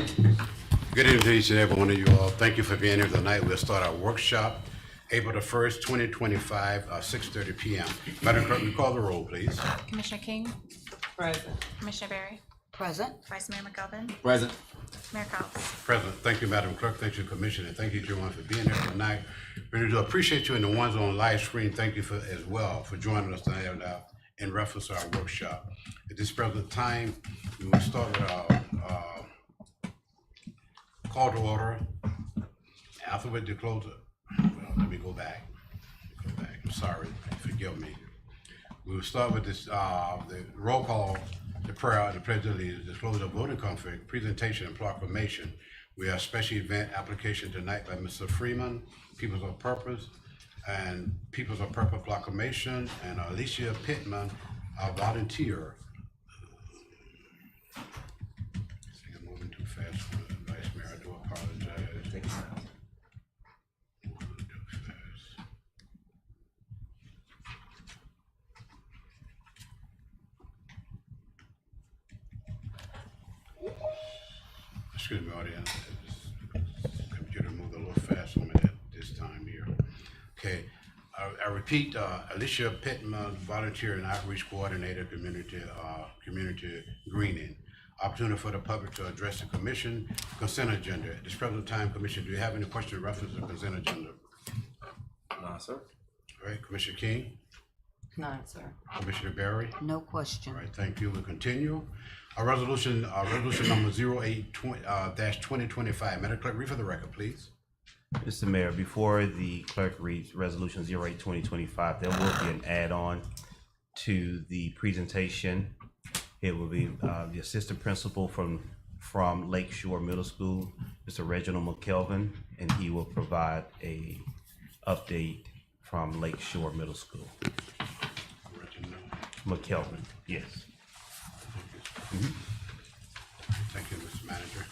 Good evening to each and every one of you all. Thank you for being here tonight. We'll start our workshop April the 1st, 2025, 6:30 p.m. Madam Clerk, will you call the roll, please? Commissioner King, Present. Commissioner Berry, Present. Vice Mayor McGovern, Present. Mayor Collins. Present. Thank you, Madam Clerk. Thank you, Commissioner. Thank you, everyone, for being here tonight. Really do appreciate you, and the ones on live screen, thank you for as well for joining us tonight in reference to our workshop. At this present time, we will start with our call to order. Afterward, to close it. Well, let me go back. I'm sorry. Forgive me. We will start with this, the roll call, the prayer, the pledge of allegiance, disclosure of voting conflict, presentation and proclamation. We have a special event application tonight by Mr. Freeman, Peoples of Purpose, and Peoples of Purpose proclamation, and Alicia Pittman, our volunteer. I think I'm moving too fast for the Vice Mayor. I do apologize. Take it down. Moving too fast. Excuse me, audience. This computer moved a little fast on me at this time here. Okay, I repeat, Alicia Pittman, volunteer and outreach coordinator, community greening. Opportunity for the public to address the commission, consent agenda. At this present time, Commissioner, do you have any questions in reference to the consent agenda? No, sir. All right, Commissioner King, None, sir. Commissioner Berry. No question. All right, thank you. We'll continue. Our resolution number 08-2025. Madam Clerk, read for the record, please. Mr. Mayor, before the clerk reads Resolution 08-2025, there will be an add-on to the presentation. It will be the assistant principal from Lake Shore Middle School, Mr. Reginald McKelvin, and he will provide a update from Lake Shore Middle School. McKelvin, yes. Thank you, Mr. Manager.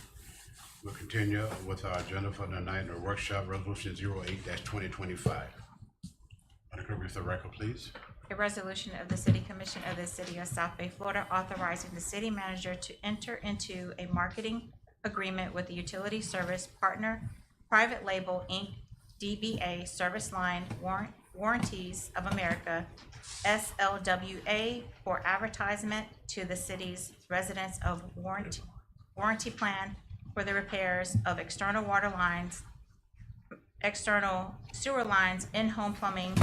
We'll continue with our agenda for tonight, the workshop, Resolution 08-2025. Madam Clerk, read the record, please. A resolution of the City Commission of the City of South Bay, Florida, authorizing the city manager to enter into a marketing agreement with the utility service partner, Private Label Inc., DBA Service Line Warranties of America, SLWA, for advertisement to the city's residents of warranty plan for the repairs of external water lines, external sewer lines, in-home plumbing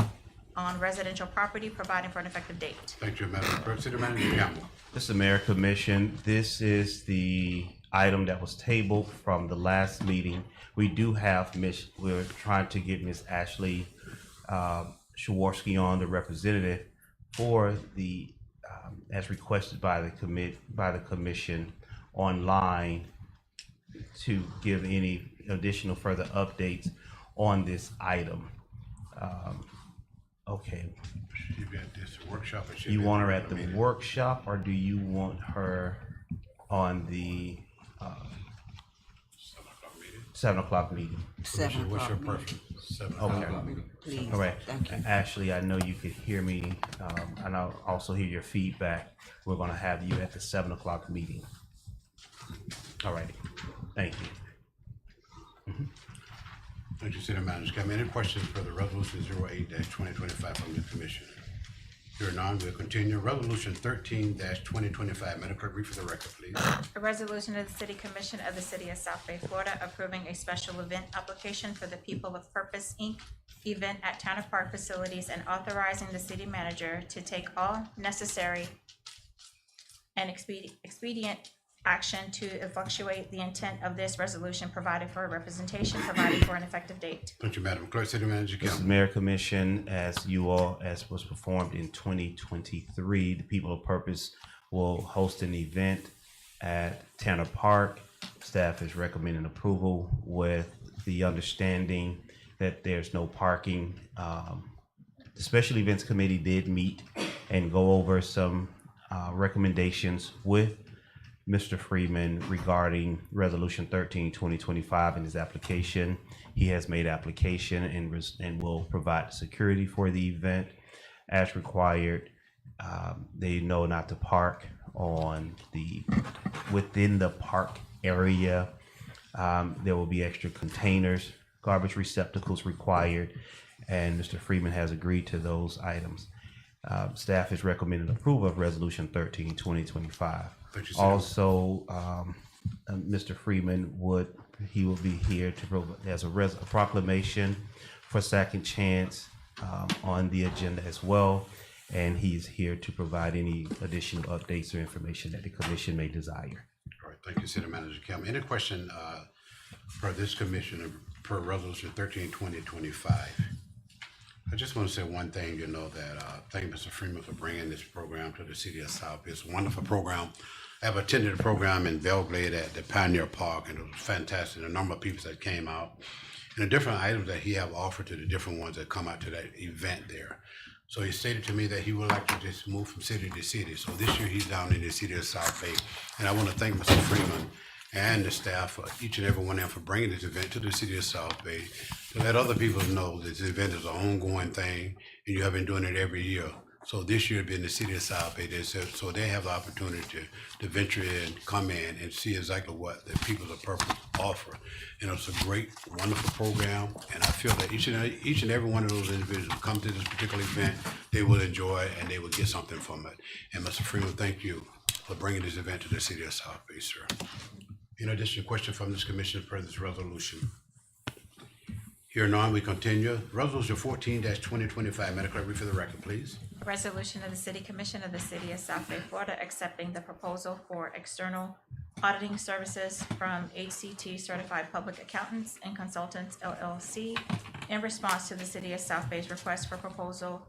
on residential property, providing for an effective date. Thank you, Madam Clerk. City Manager Campbell. Mr. Mayor, Commission, this is the item that was tabled from the last meeting. We do have we're trying to get Miss Ashley Shawarski on, the representative for the as requested by the commission online, to give any additional further updates on this item. Okay, You got this workshop. you want her at the workshop, or do you want her on the 7 o'clock meeting? 7 What's your o'clock. preference? 7 Okay. o'clock. Please. All right, Thank you. Ashley, I know you could hear me, and I'll also hear your feedback. We're gonna have you at the 7 o'clock meeting. All righty, thank you. Thank you, City Manager Campbell. Any questions for the Resolution 08-2025 from the Commission? Here none, we'll continue. Resolution 13-2025. Madam Clerk, read for the record, please. A resolution of the City Commission of the City of South Bay, Florida, approving a special event application for the People of Purpose, Inc. event at Tanner Park facilities, and authorizing the city manager to take all necessary and expedient action to effectuate the intent of this resolution, provided for a representation, provided for an effective date. Thank you, Madam Clerk. City Manager This is Campbell. Mayor Commission, as was performed in 2023, the People of Purpose will host an event at Tanner Park. Staff is recommending approval with the understanding that there's no parking. The Special Events Committee did meet and go over some recommendations with Mr. Freeman regarding Resolution 13-2025 in his application. He has made application and will provide security for the event as required. They know not to park within the park area There will be extra containers, garbage receptacles required, and Mr. Freeman has agreed to those items. Staff is recommending approval of Resolution 13, 2025. Thank you, sir. Also, Mr. Freeman will be here to provide, as a proclamation for Second Chance on the agenda as well. And he's here to provide any additional updates or information that the commission may desire. All right, thank you, City Manager Campbell. Any question for this commission per Resolution 13, 2025? I just want to say one thing, that thank Mr. Freeman for bringing this program to the city of South Bay. It's a wonderful program. I have attended a program in Belgrade at the Pioneer Park, and it was fantastic. The number of people that came out and the different items that he have offered to the different ones that come out to that event there. So he stated to me that he would like to just move from city to city. So this year he's down in the city of South Bay. And I want to thank Mr. Freeman and the staff, for each and every one of them, for bringing this event to the city of South Bay to let other people know that this event is an ongoing thing and you have been doing it every year. So this year being the city of South Bay, so they have the opportunity to venture in, come in and see exactly what the Peoples of Purpose offer. And it's a great, wonderful program. And I feel that each and every one of those individuals who come to this particular event, they will enjoy it and they will get something from it. And Mr. Freeman, thank you for bringing this event to the city of South Bay, sir. In addition, question from this commission per this resolution. Here none, we continue. Resolution 14-2025. Madam Clerk, read for the record, please. Resolution of the City Commission of the City of South Bay, Florida, accepting the proposal for external auditing services from HCT Certified Public Accountants and Consultants, LLC, in response to the City of South Bay's request for proposal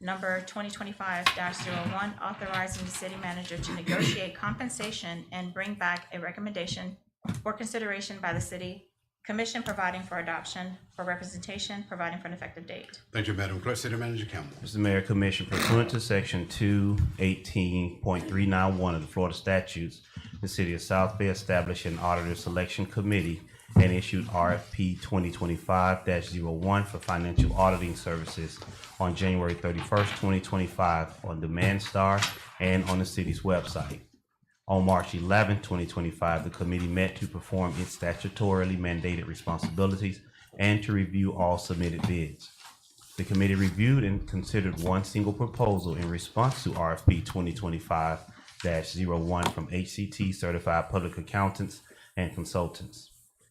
number 2025-01, authorizing the city manager to negotiate compensation and bring back a recommendation for consideration by the City Commission, providing for adoption, for representation, providing for an effective date. Thank you, Madam Clerk. City Manager Campbell. Mr. Mayor, Commission, pursuant to Section 218.391 of the Florida statutes, the City of South Bay established an auditor selection committee and issued RFP 2025-01 for financial auditing services on January 31st, 2025 on Demand Star and on the city's website. On March 11, 2025, the committee met to perform its statutorily mandated responsibilities and to review all submitted bids. The committee reviewed and considered one single proposal in response to RFP 2025-01 from HCT Certified Public Accountants and Consultants.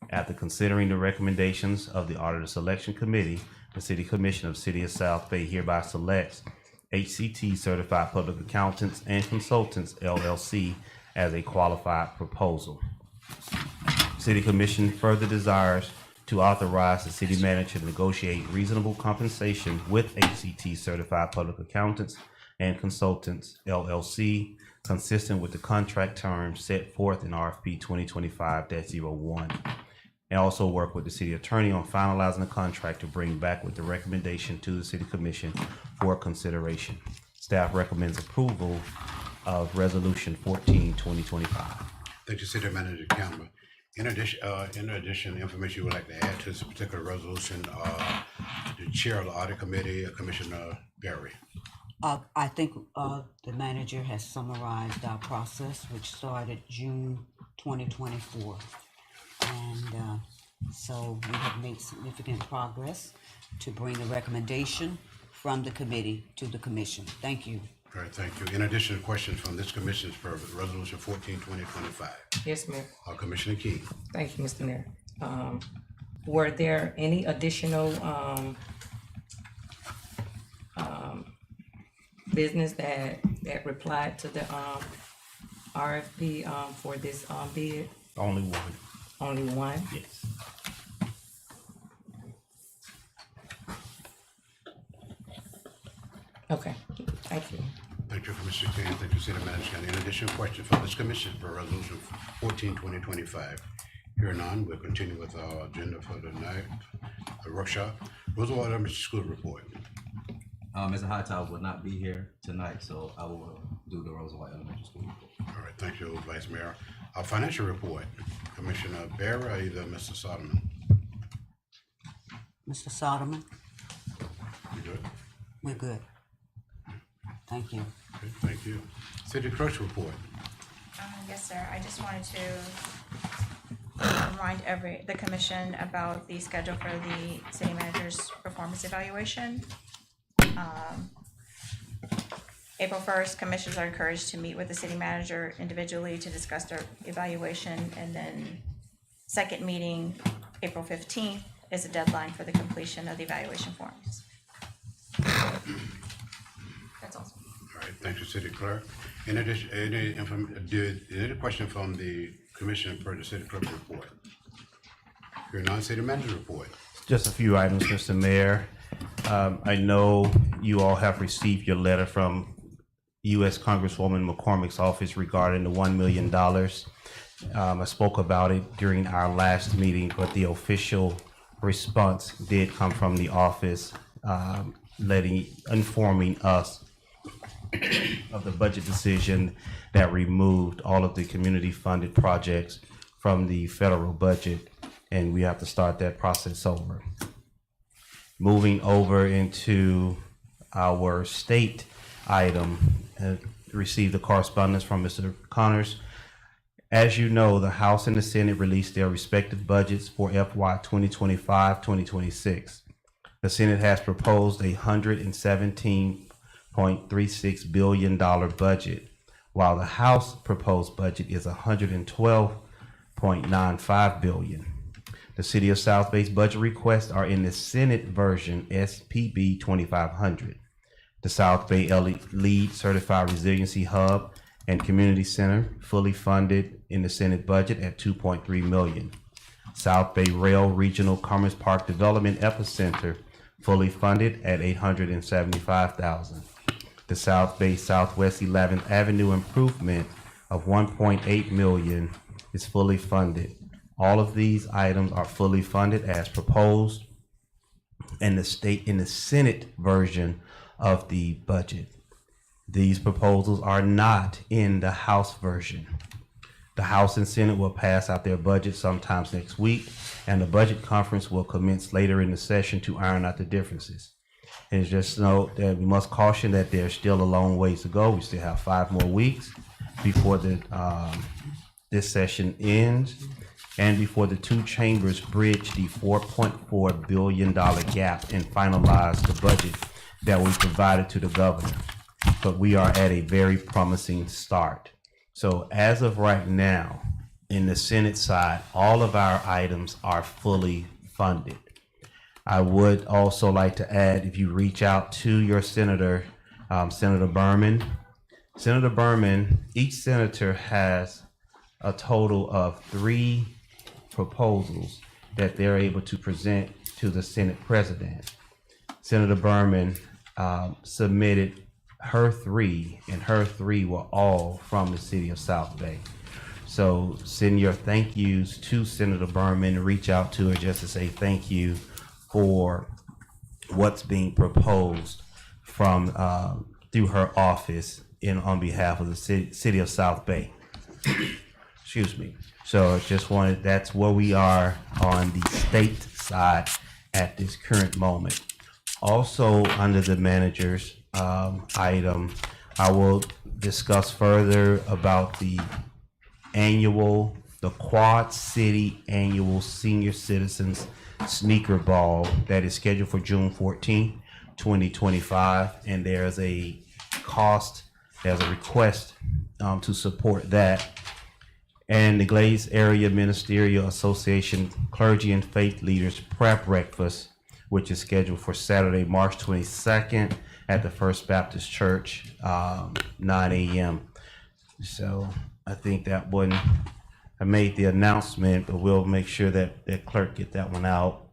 After considering the recommendations of the Auditor Selection Committee, the City Commission of City of South Bay hereby selects HCT Certified Public Accountants and Consultants, LLC, as a qualified proposal. City Commission further desires to authorize the city manager to negotiate reasonable compensation with HCT Certified Public Accountants and Consultants, LLC, consistent with the contract terms set forth in RFP 2025-01, and also work with the city attorney on finalizing the contract to bring back with the recommendation to the City Commission for consideration. Staff recommends approval of Resolution 14, 2025. Thank you, City Manager Campbell. In addition, information you would like to add to this particular resolution, the Chair of the Audit Committee, Commissioner Berry. I think the manager has summarized our process, which started June 2024. And so we have made significant progress to bring a recommendation from the committee to the commission. Thank you. All right, thank you. In addition, questions from this commission for Resolution 14, 2025. Yes, Mayor. Commissioner Key. Thank you, Mr. Mayor. Were there any additional business that replied to the RFP for this bid? Only one. Only one? Yes. Okay, thank you. Thank you, Commissioner Key. Thank you, City Manager. In addition, question from this commission for Resolution 14, 2025. Here none, we'll continue with our agenda for the night, the workshop. Roosevelt Elementary School report. Mr. Hightower will not be here tonight, so I will do the Roosevelt Elementary School report. All right, thank you, Vice Mayor. Our financial report, Commissioner Barry or either Mr. Solomon. Mr. Soderman, You good? we're good. Thank you. Okay, thank you. City Clerk's report. Yes, sir. I just wanted to remind remind the commission about the schedule for the city manager's performance evaluation. April 1st, commissioners are encouraged to meet with the city manager individually to discuss their evaluation, and then second meeting, April 15th, is a deadline for the completion of the evaluation forms. That's all. All right, thank you, City Clerk. In addition, any question from the commission per the City Clerk report? Your non-city manager report. Just a few items, Mr. Mayor. I know you all have received your letter from U.S. Congresswoman McCormick's office regarding the $1 million. I spoke about it during our last meeting, but the official response did come from the office, informing us of the budget decision that removed all of the community-funded projects from the federal budget, and we have to start that process over. Moving over into our state item, received a correspondence from Mr. Connors. As you know, the House and the Senate released their respective budgets for FY 2025-2026. The Senate has proposed a $117.36 billion budget, while the House proposed budget is $112.95 billion. The City of South Bay's budget requests are in the Senate version SPB 2500. The South Bay LEED Certified Resiliency Hub and Community Center fully funded in the Senate budget at $2.3 million. South Bay Rail Regional Commerce Park Development Epicenter fully funded at $875,000. The South Bay Southwest 11th Avenue improvement of $1.8 million is fully funded. All of these items are fully funded as proposed in the Senate version of the budget. These proposals are not in the House version. The House and Senate will pass out their budget sometimes next week, and the budget conference will commence later in the session to iron out the differences. And just note that we must caution that there's still a long ways to go. We still have 5 more weeks before this session ends, and before the two chambers bridge the $4.4 billion gap and finalize the budget that we provided to the governor. But we are at a very promising start. So as of right now, in the Senate side, all of our items are fully funded. I would also like to add, if you reach out to your senator, Senator Berman, each senator has a total of 3 proposals that they're able to present to the Senate president. Senator Berman submitted her 3, and her 3 were all from the city of South Bay. So send your thank yous to Senator Berman, reach out to her just to say thank you for what's being proposed from through her office on behalf of the city of South Bay. Excuse me. So just wanted, that's where we are on the state side at this current moment. Also, under the manager's item, I will discuss further about the Quad City Annual Senior Citizens Sneaker Ball that is scheduled for June 14th, 2025. And there's a request to support that. And the Glades Area Ministerial Association Clergy and Faith Leaders Prep Breakfast, which is scheduled for Saturday, March 22nd at the First Baptist Church, 9 a.m. So I think that one, I made the announcement, but we'll make sure that the clerk get that one out,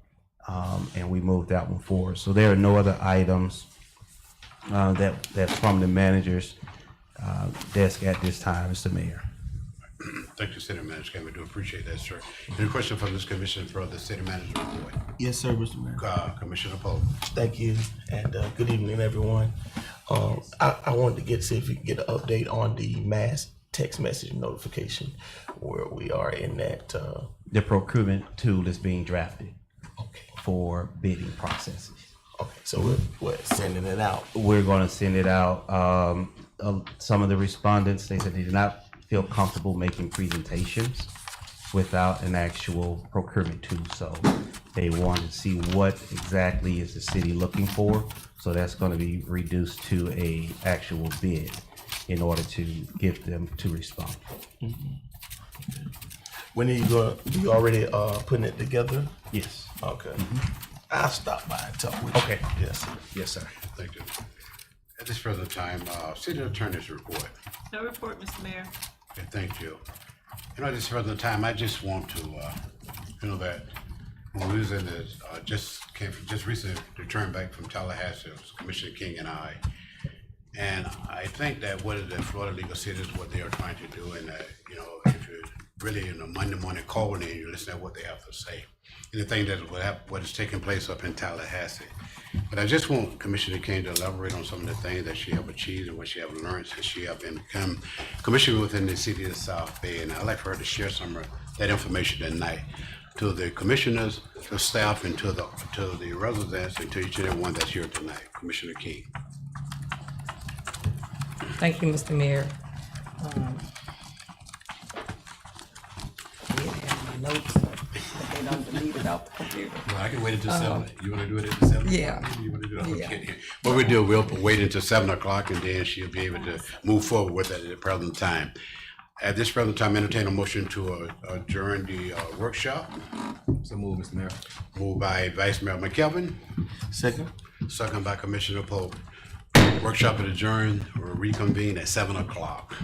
and we move that one forward. So there are no other items that's from the manager's desk at this time, Mr. Mayor. Thank you, City Manager Campbell. I do appreciate that, sir. Any question from this commission for the City Manager report? Yes, sir, Mr. Mayor. Commissioner Poe. Thank you, and good evening, everyone. I wanted to see if we could get an update on the mass text message notification, where we are in that. The procurement tool is being drafted Okay. for bidding processes. Okay, so we're sending it out. We're going to send it out. Some of the respondents, they said they did not feel comfortable making presentations without an actual procurement tool. So they want to see what exactly is the city looking for. So that's going to be reduced to a actual bid in order to get them to respond. When are you going, you already, putting it together? Yes. Okay. I'll stop by and talk with you. Okay. Yes, sir. Yes, sir. Thank you. At this present time, city attorney's report. No report, Mr. Mayor. Okay, thank you. At this present time, I just want to, that when we was in this, just recently returned back from Tallahassee, it was Commissioner King and I. And I think that what the Florida League of Cities, what they are trying to do, and if you're really in a Monday morning call and you listen to what they have to say, and the thing that what is taking place up in Tallahassee. But I just want Commissioner King to elaborate on some of the things that she have achieved and what she have learned since she have become commissioner within the city of South Bay. And I'd like for her to share some of that information tonight to the commissioners, the staff, and to the residents, and to each and every one that's here tonight. Commissioner King. Thank you, Mr. Mayor. I did have my notes, but they done deleted out the computer. Well, I can wait until 7. You want to do it at 7? Yeah. You want to do it? Yeah. Okay. What we do, we'll wait until 7 o'clock, and then she'll be able to move forward with it at the present time. At this present time, entertain a motion to adjourn the workshop. So move, Mr. Mayor. Moved by Vice Mayor McKelvin, Second? second by Commissioner Pope. Workshop is adjourned. We'll reconvene at 7 o'clock.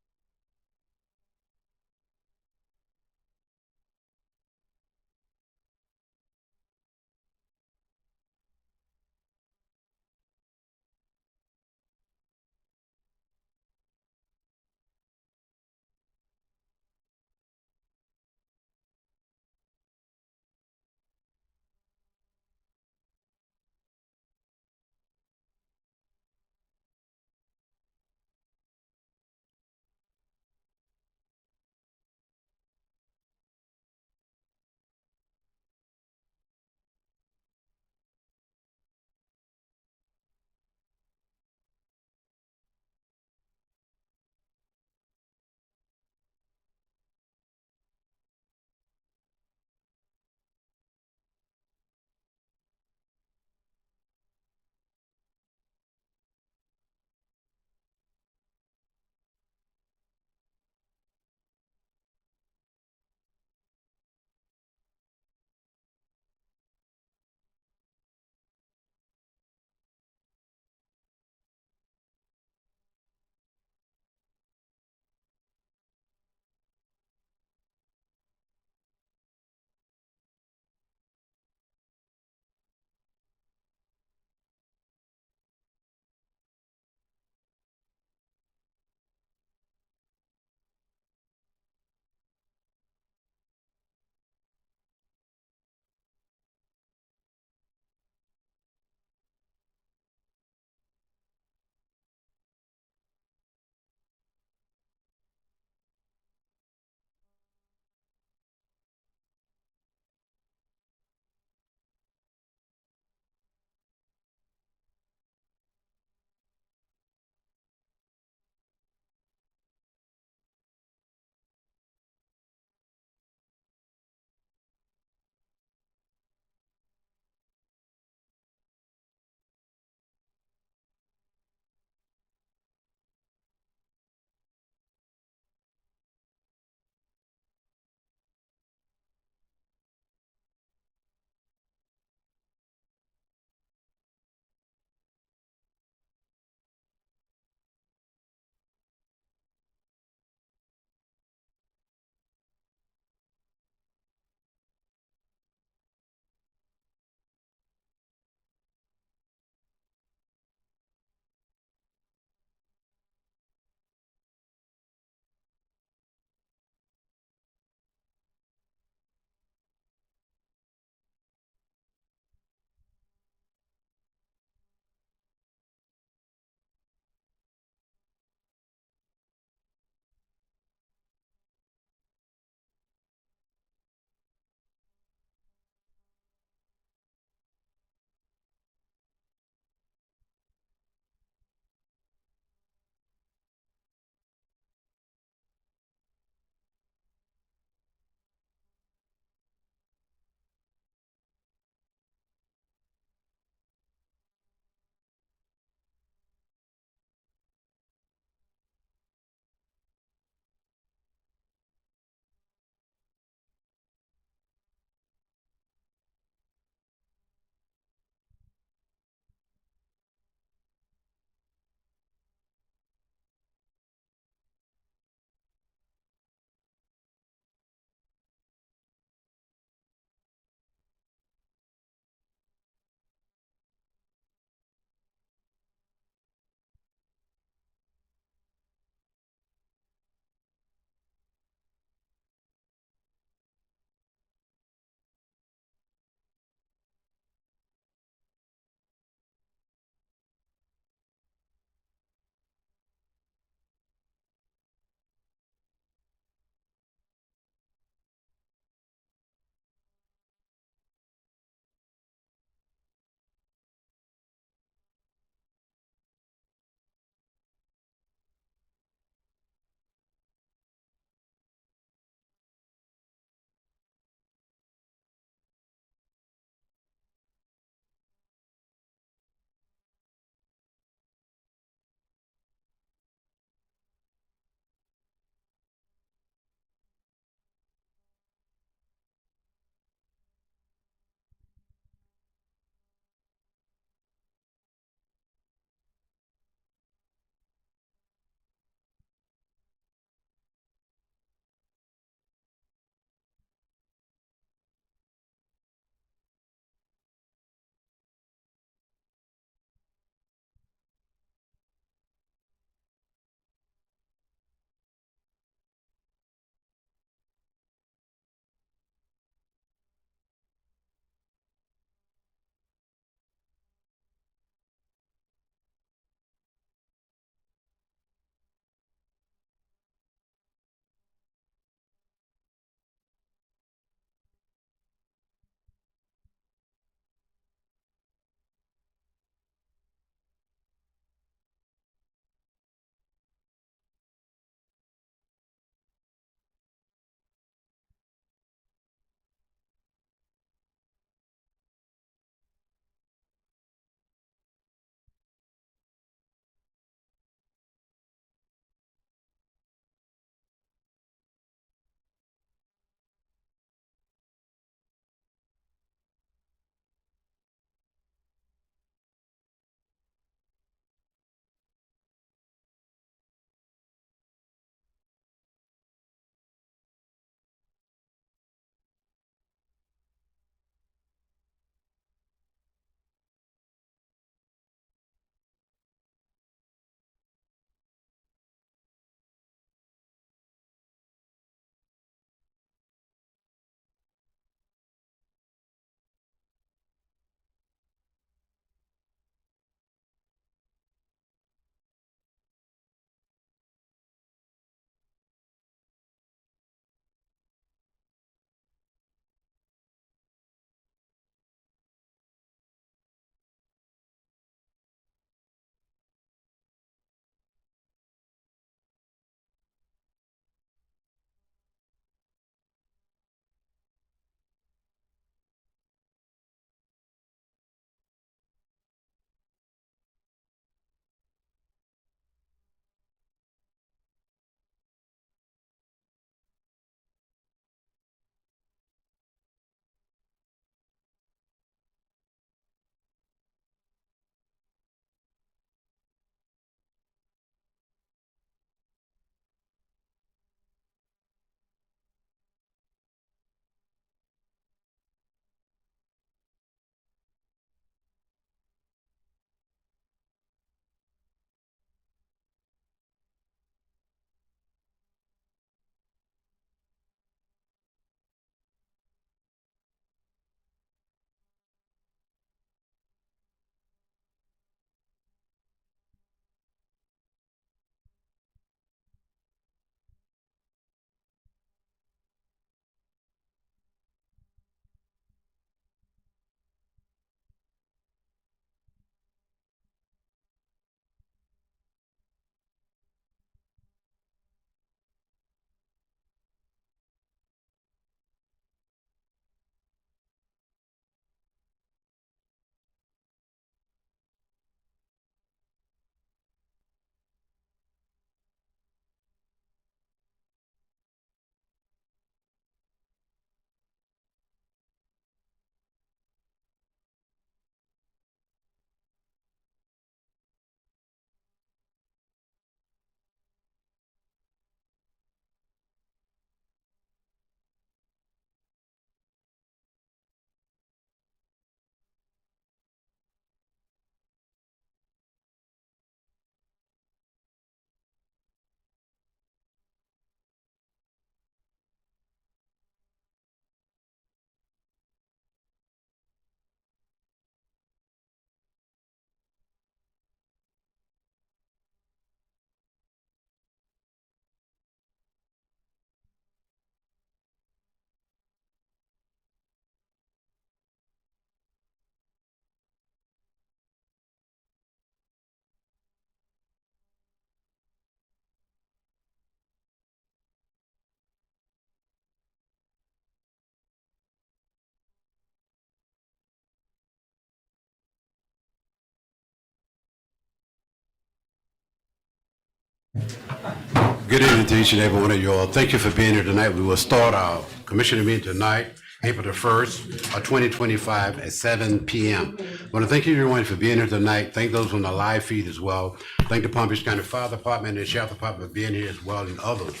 Good evening to each and every one of you all. Thank you for being here tonight. We will start our commissioner meeting tonight, April the 1st of 2025 at 7 p.m. I want to thank everyone for being here tonight. Thank those on the live feed as well. Thank the Palm Beach County Fire Department and the Sheriff Department for being here as well, and others.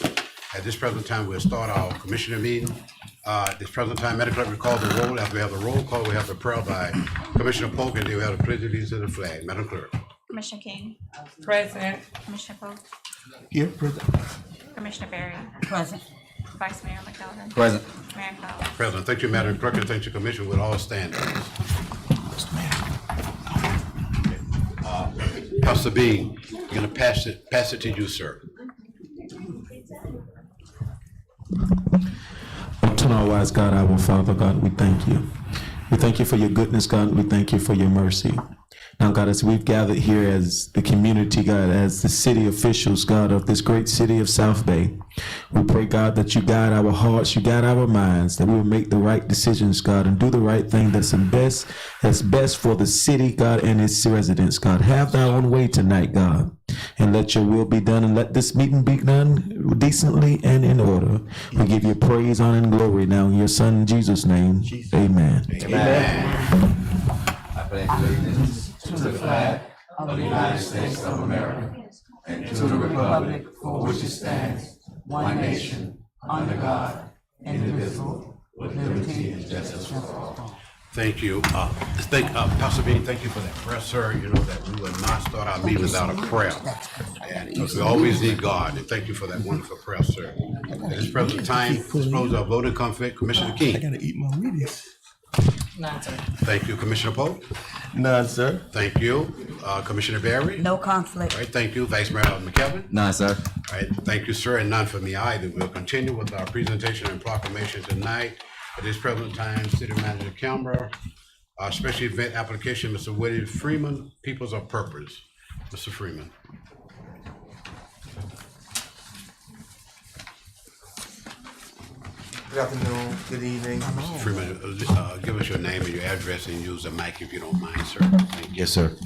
At this present time, we'll start our commissioner meeting. At this present time, Madam Clerk, we call the roll. After we have the roll call, we have the prayer by Commissioner Polk, and then we have the pledge of allegiance to the flag. Madam Clerk. Commissioner King, Present. Commissioner Polk, Here, President. Commissioner Berry, Present. Vice Mayor McKelvin, Present. Mayor Collins. President, thank you, Madam Clerk, and thank you, Commissioner, with all standards. Pastor Bean, I'm gonna pass it to you, sir. Eternal wise God, our Father, God, we thank you. We thank you for your goodness, God. We thank you for your mercy. Now, God, as we've gathered here as the community, God, as the city officials, God, of this great city of South Bay, we pray, God, that you guide our hearts, you guide our minds, that we will make the right decisions, God, and do the right thing that's best for the city, God, and its residents, God. Have thy own way tonight, God, and let your will be done, and let this meeting be done decently and in order. We give you praise, honor, and glory now in your Son, Jesus' name. Amen. I pledge allegiance to the flag of the United States of America and to the republic for which it stands, one nation, under God, indivisible, with liberty and justice for all. Thank you. Pastor Bean, thank you for that prayer, sir. You know that we will not start our meeting without a prayer. And because we always need God. And thank you for that wonderful prayer, sir. At this present time, dispose of voting conflict. Commissioner I King. gotta eat my Wheaties. None, sir. Thank you, Commissioner Polk. None, sir. Thank you, Commissioner Barry. No All conflict. right, thank you, Vice Mayor McKelvin. None, sir. All right, thank you, sir, and none for me either. We'll continue with our presentation and proclamation tonight. At this present time, City Manager Canberra, special event application, Mr. Woody Freeman, Peoples of Purpose. Mr. Freeman. Good afternoon, good evening. Mr. Freeman, give us your name and your address and use the mic if you don't mind, sir. Thank you. Yes, sir.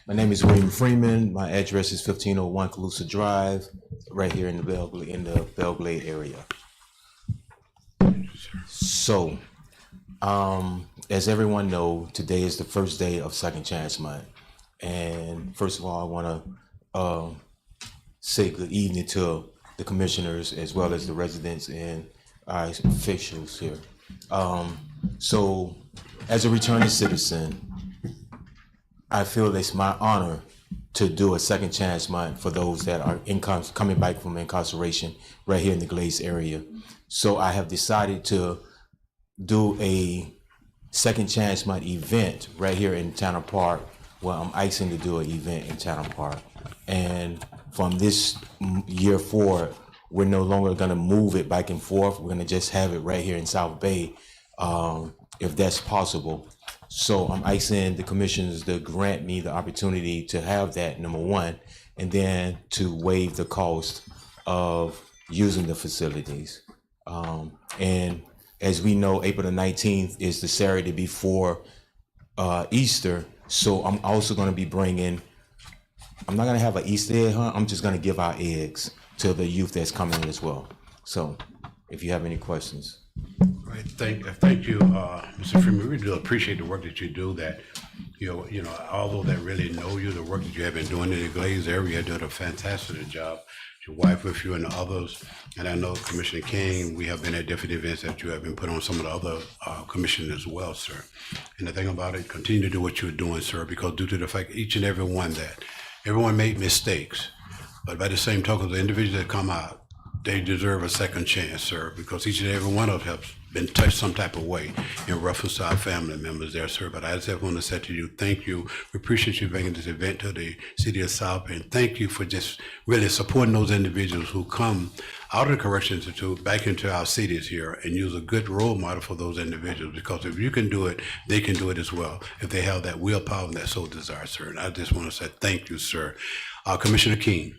My name is William Freeman. My address is 1501 Calusa Drive, right here in the Belglade area. So, as everyone know, today is the first day of Second Chance Month. And first of all, I want to say good evening to the commissioners as well as the residents and our officials here. So, as a returning citizen, I feel it's my honor to do a Second Chance Month for those that are coming back from incarceration right here in the Glades area. So I have decided to do a Second Chance Month event right here in Tanner Park. Well, I'm icing to do an event in Tanner Park. And from this year forward, we're no longer gonna move it back and forth. We're gonna just have it right here in South Bay, if that's possible. So I'm asking the commissioners to grant me the opportunity to have that, number one, and then to waive the cost of using the facilities. And as we know, April the 19th is the Saturday before Easter. So I'm also gonna be bringing, I'm not gonna have an Easter egg hunt, I'm just gonna give out eggs to the youth that's coming in as well. So if you have any questions. Right, thank you, Mr. Freeman. We do appreciate the work that you do. That you know, although that really know you, the work that you have been doing in the Glaze area, you did a fantastic job. Your wife with you and the others, and I know Commissioner King. We have been at different events that you have been put on some of the other commissioners as well, sir. And the thing about it, continue to do what you're doing, sir, because due to the fact each and every one that everyone made mistakes, but by the same token, the individuals that come out, they deserve a second chance, sir, because each and every one of them have been touched some type of way in reference to our family members there, sir. But I just want to say to you, thank you. We appreciate you bringing this event to the city of South Bay, and thank you for just really supporting those individuals who come out of the Correction Institute back into our cities here and use a good role model for those individuals, because if you can do it, they can do it as well, if they have that willpower and that soul desire, sir. And I just want to say thank you, sir. Commissioner King.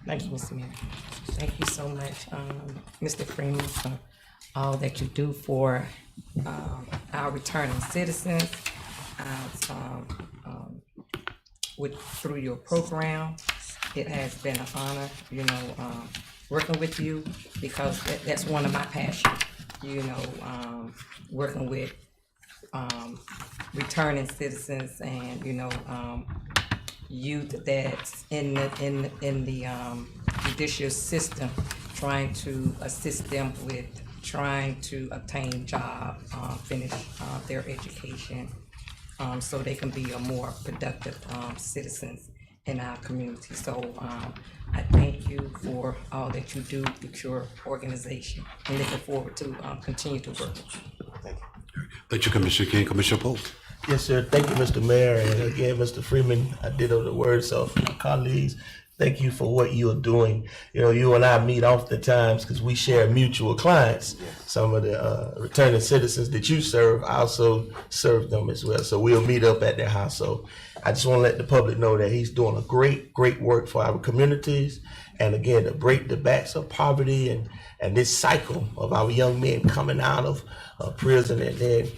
Thank you, Mr. Mayor. Thank you so much, Mr. Freeman, for all that you do for our returning citizens, through your program. It has been an honor, working with you, because that's one of my passions, working with returning citizens and, youth that's in the judicial system, trying to assist them with trying to obtain job, finish their education, so they can be a more productive citizens in our community. So I thank you for all that you do with your organization, and looking forward to continue to work. Thank you, Commissioner King. Commissioner Pope. Yes, sir. Thank you, Mr. Mayor. And again, Mr. Freeman, I ditto the words of my colleagues. Thank you for what you are doing. You and I meet oftentimes because we share mutual clients. Some of the returning citizens that you serve, I also serve them as well. So we'll meet up at their house. So I just want to let the public know that he's doing a great work for our communities. And again, to break the backs of poverty and this cycle of our young men coming out of prison and then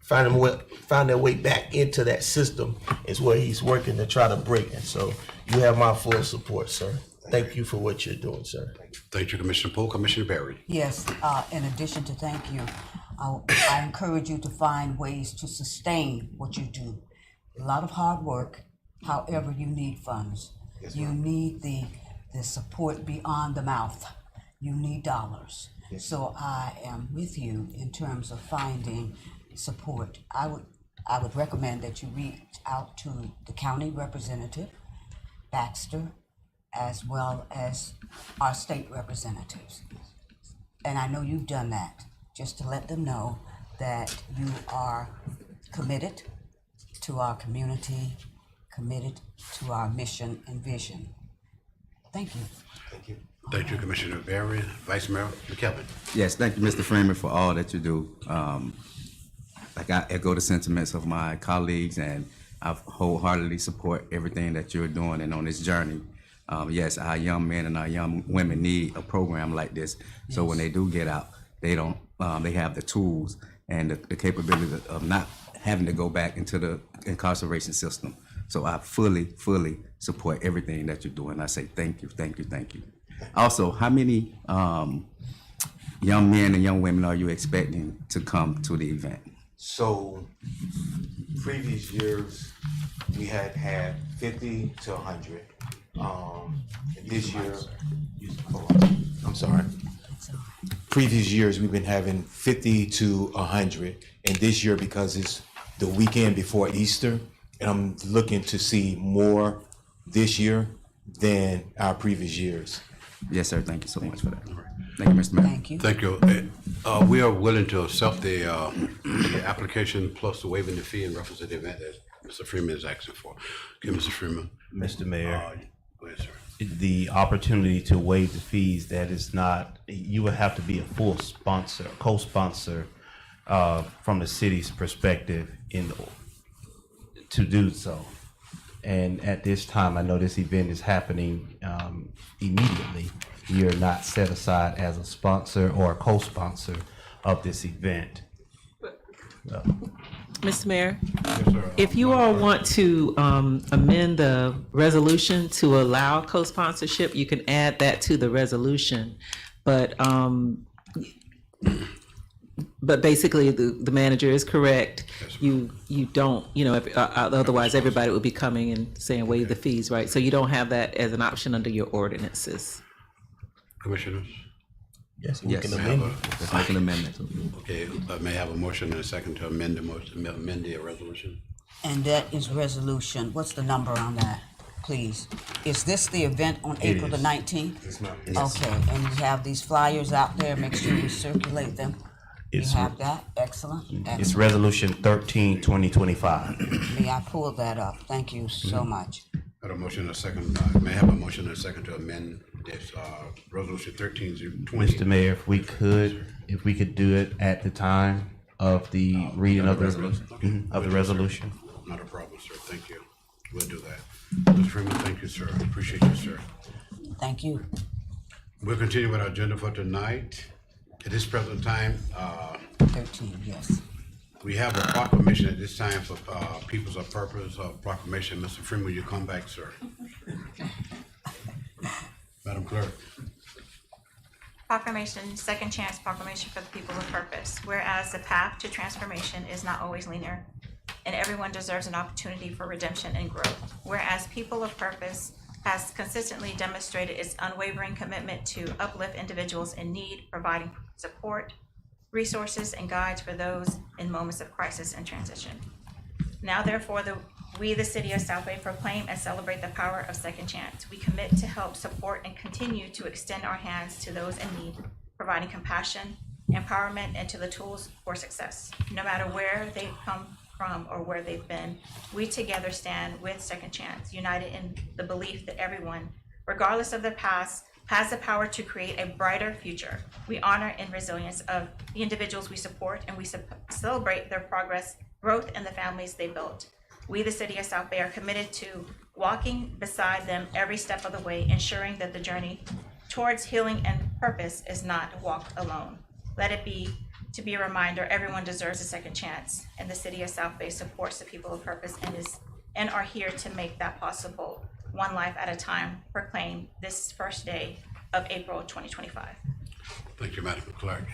find their way back into that system is where he's working to try to break. And so you have my full support, sir. Thank you for what you're doing, sir. Thank you, Commissioner Pope. Commissioner Barry. Yes, in addition to thank you, I encourage you to find ways to sustain what you do. A lot of hard work, however, you need funds. You need the support beyond the mouth. You need dollars. So I am with you in terms of finding support. I would recommend that you reach out to the county representative, Baxter, as well as our state representatives. And I know you've done that, just to let them know that you are committed to our community, committed to our mission and vision. Thank you. Thank you, Commissioner Barry. Vice Mayor McKelvin. Yes, thank you, Mr. Freeman, for all that you do. I echo the sentiments of my colleagues, and I wholeheartedly support everything that you're doing and on this journey. Yes, our young men and our young women need a program like this. So when they do get out, they have the tools and the capability of not having to go back into the incarceration system. So I fully support everything that you're doing. I say thank you. Also, how many young men and young women are you expecting to come to the event? So previous years, we had 50 to 100. This year, I'm sorry. Previous years, we've been having 50 to 100. And this year, because it's the weekend before Easter, and I'm looking to see more this year than our previous years. Yes, sir. Thank you so much for that. Thank you, Mr. Mayor. Thank you. Thank you. We are willing to accept the application plus the waiving the fee in reference to the event that Mr. Freeman is asking for. Okay, Mr. Freeman. Mr. Mayor, Go ahead, sir. the opportunity to waive the fees, that is not, you would have to be a full sponsor, co-sponsor from the city's perspective to do so. And at this time, I know this event is happening immediately. You're not set aside as a sponsor or a co-sponsor of this event. Mr. Mayor, if you all want to amend the resolution to allow co-sponsorship, you can add that to the resolution. But basically, the manager is correct. You don't, otherwise everybody would be coming and saying waive the fees, right? So you don't have that as an option under your ordinances. Commissioners? Yes, we Yes, can amend it. let's make an amendment. Okay, may I have a motion and a second to amend the resolution? And that is resolution. What's the number on that, please? Is this the event on April the 19th? Okay, and you have these flyers out there, make sure you circulate them. You It's- have that? Excellent. It's Excellent. Resolution 13, 2025. May I pull that up? Thank you so much. Got a motion and a second, may I have a motion and a second to amend this, resolution 13-20? Mr. Mayor, if we could do it at the time of the reading of the resolution. Not a problem, sir. Thank you. We'll do that. Mr. Freeman, thank you, sir. Appreciate you, sir. Thank you. We'll continue with our agenda for tonight. At this present time, 13, yes. We have a proclamation at this time for Peoples of Purpose proclamation. Mr. Freeman, will you come back, sir? Madam Clerk. Proclamation, second chance proclamation for the people of purpose. Whereas the path to transformation is not always linear, and everyone deserves an opportunity for redemption and growth. Whereas people of purpose has consistently demonstrated its unwavering commitment to uplift individuals in need, providing support, resources, and guides for those in moments of crisis and transition. Now, therefore, we, the city of South Bay, proclaim and celebrate the power of second chance. We commit to help support and continue to extend our hands to those in need, providing compassion, empowerment, and to the tools for success. No matter where they've come from or where they've been, we together stand with Second Chance, united in the belief that everyone, regardless of their past, has the power to create a brighter future. We honor and resilience of the individuals we support, and we celebrate their progress, growth, and the families they built. We, the city of South Bay, are committed to walking beside them every step of the way, ensuring that the journey towards healing and purpose is not walked alone. Let it be to be a reminder everyone deserves a second chance, and the city of South Bay supports the people of purpose and are here to make that possible, one life at a time. Proclaim this first day of April 2025. Thank you, Madam Clerk.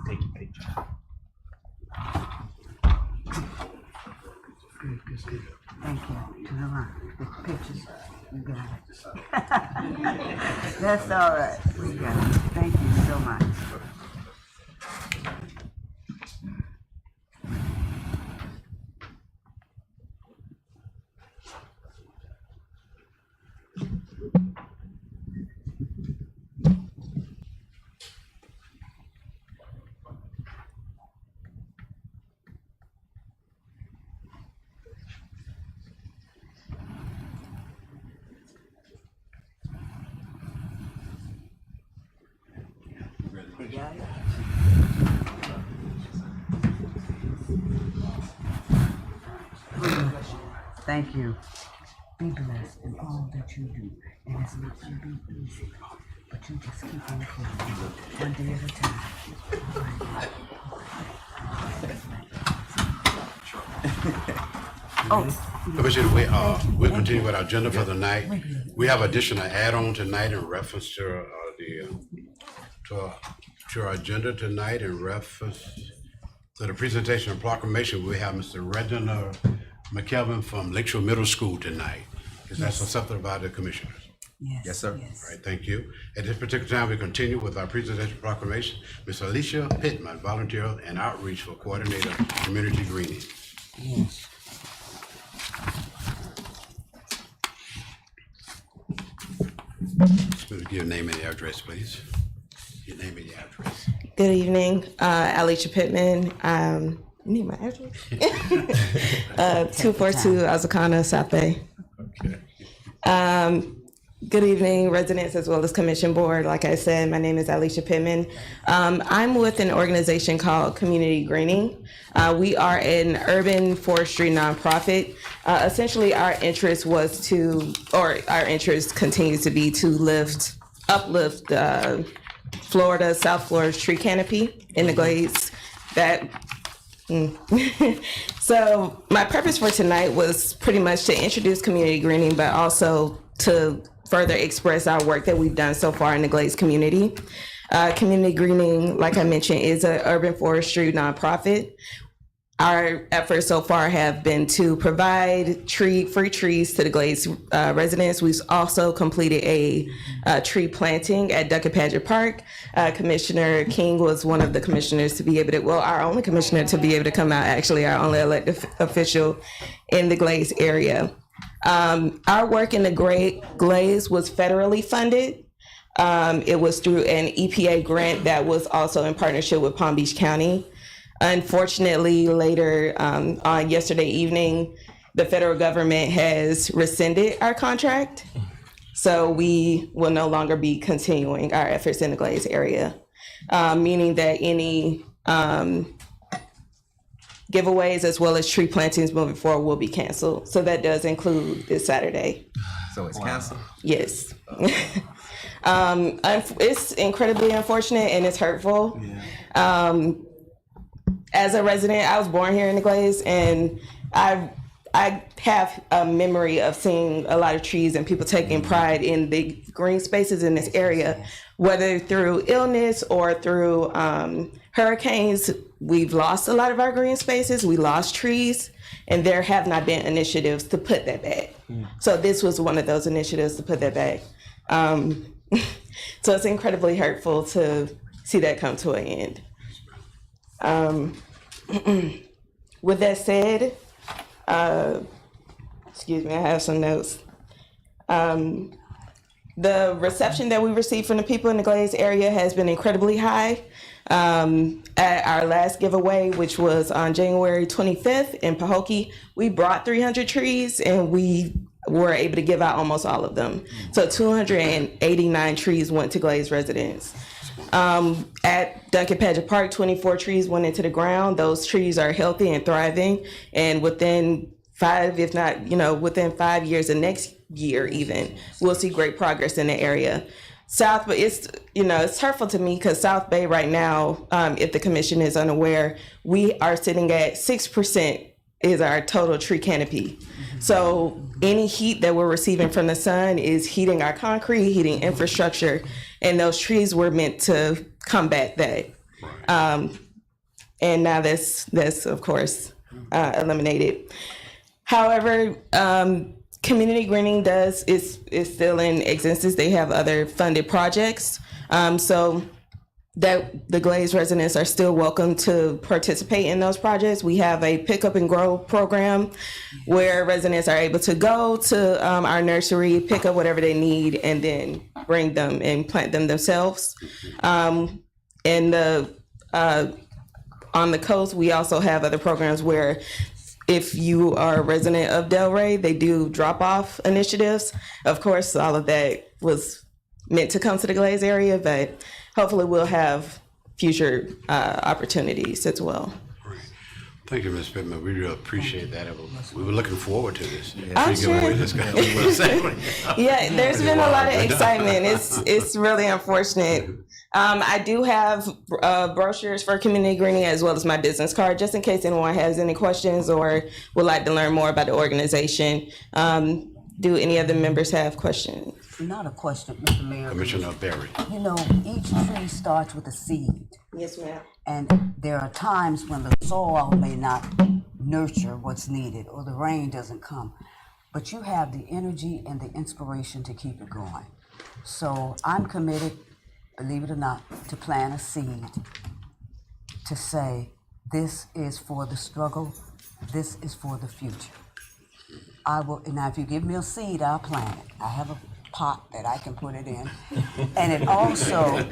Take your picture. Thank you. To the line. The pictures. We got it. That's all right. We got it. Thank you so much. Got it? Thank you. Be blessed in all that you do. And it's not going to be easy, but you just keep on pushing one day at a time. Commissioner, we'll continue with our agenda for the night. We have additional add-on tonight in reference to our agenda tonight in reference to the presentation of proclamation. We have Mr. Reginald McKelvin from Lakeshore Middle School tonight. Is that something about the commissioners? Yes, sir. All right, thank you. At this particular time, we continue with our presentation proclamation. Ms. Alicia Pittman, volunteer and outreach for coordinator, community greening. Yes. Give your name and your address, please. Your name and your address. Good evening, Alicia Pittman. You need my address? 242 Azacana, South Bay. Okay. Good evening, residents as well as commission board. Like I said, my name is Alicia Pittman. I'm with an organization called Community Greening. We are an urban forestry nonprofit. Essentially, our interest continues to be to uplift Florida, South Florida's tree canopy in the glades. So my purpose for tonight was pretty much to introduce community greening, but also to further express our work that we've done so far in the Glades community. Community Greening, like I mentioned, is an urban forestry nonprofit. Our efforts so far have been to provide free trees to the Glades residents. We've also completed a tree planting at Duckapadgett Park. Commissioner King was one of the commissioners to be able to, our only commissioner to be able to come out, actually our only elected official in the Glades area. Our work in the Glades was federally funded. It was through an EPA grant that was also in partnership with Palm Beach County. Unfortunately, later on yesterday evening, the federal government has rescinded our contract. So we will no longer be continuing our efforts in the Glades area, meaning that any giveaways as well as tree plantings moving forward will be canceled. So that does include this Saturday. So it's canceled? Yes. It's incredibly unfortunate and it's hurtful. As a resident, I was born here in the Glades, and I have a memory of seeing a lot of trees and people taking pride in the green spaces in this area, whether through illness or through hurricanes. We've lost a lot of our green spaces. We lost trees, and there have not been initiatives to put that back. So this was one of those initiatives to put that back. So it's incredibly hurtful to see that come to an end. With that said, excuse me, I have some notes. The reception that we received from the people in the Glades area has been incredibly high. At our last giveaway, which was on January 25th in Pahokee, we brought 300 trees and we were able to give out almost all of them. So 289 trees went to Glades residents. At Duncan Paget Park, 24 trees went into the ground. Those trees are healthy and thriving, and within 5, if not, within 5 years, the next year even, we'll see great progress in the area. South, but it's hurtful to me because South Bay right now, if the commission is unaware, we are sitting at 6% is our total tree canopy. So any heat that we're receiving from the sun is heating our concrete, heating infrastructure, and those trees were meant to combat that. And now that's of course eliminated. However, community greening is still in existence. They have other funded projects. So that the Glades residents are still welcome to participate in those projects. We have a pick up and grow program where residents are able to go to our nursery, pick up whatever they need, and then bring them and plant them themselves. And on the coast, we also have other programs where if you are a resident of Delray, they do drop-off initiatives. Of course, all of that was meant to come to the Glades area, but hopefully we'll have future opportunities as well. Thank you, Ms. Pittman. We really appreciate that. We were looking forward to this. I'm sure. Yeah, there's been a lot of excitement. It's really unfortunate. I do have brochures for community greening as well as my business card, just in case anyone has any questions or would like to learn more about the organization. Do any of the members have questions? Not a question, Mr. Mayor. Commissioner Berry. Each tree starts with a seed. Yes, ma'am. And there are times when the soil may not nurture what's needed or the rain doesn't come, but you have the energy and the inspiration to keep it going. So I'm committed, believe it or not, to plant a seed to say, this is for the struggle, this is for the future. Now if you give me a seed, I'll plant it. I have a pot that I can put it in. And it also,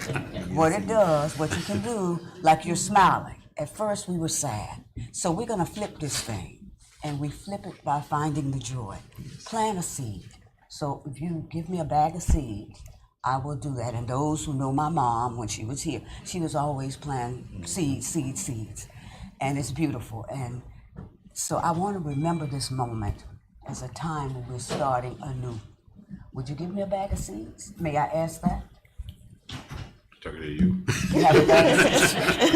what it does, what you can do, like you're smiling. At first we were sad. So we're gonna flip this thing. And we flip it by finding the joy. Plant a seed. So if you give me a bag of seeds, I will do that. And those who know my mom, when she was here, she was always planting seeds. And it's beautiful. And so I want to remember this moment as a time when we're starting anew. Would you give me a bag of seeds? May I ask that? Talking to you. You have a bag of seeds? Think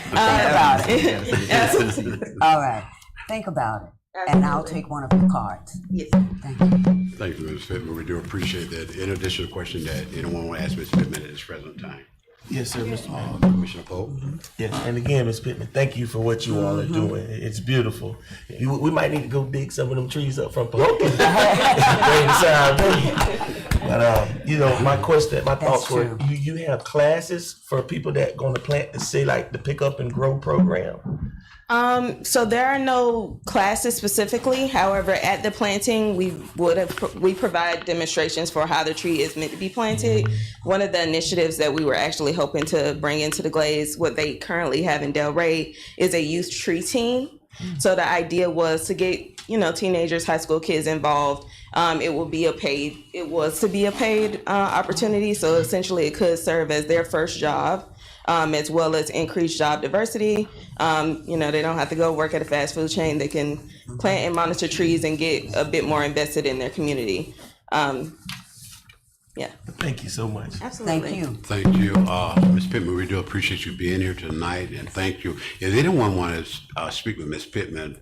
about it. All right. Think about it. And I'll take one of your cards. Yes. Thank you. Thank you, Ms. Pittman. We do appreciate that. In addition to the question that anyone want to ask Ms. Pittman at this present time. Yes, sir, Mr. Hall. Commissioner Pope. Yes, and again, Ms. Pittman, thank you for what you all are doing. It's beautiful. We might need to go dig some of them trees up from Pahokee. But my thoughts were, you have classes for people that going to plant to say like the pick up and grow program. So there are no classes specifically. However, at the planting, we provide demonstrations for how the tree is meant to be planted. One of the initiatives that we were actually hoping to bring into the Glades, what they currently have in Delray, is a youth tree team. So the idea was to get teenagers, high school kids involved. It was to be a paid opportunity. So essentially, it could serve as their first job. As well as increased job diversity. They don't have to go work at a fast food chain. They can plant and monitor trees and get a bit more invested in their community. Yeah, Thank you so much. absolutely. Thank you. Thank you, Ms. Pittman. We do appreciate you being here tonight, and thank you. If anyone wants to speak with Ms. Pittman,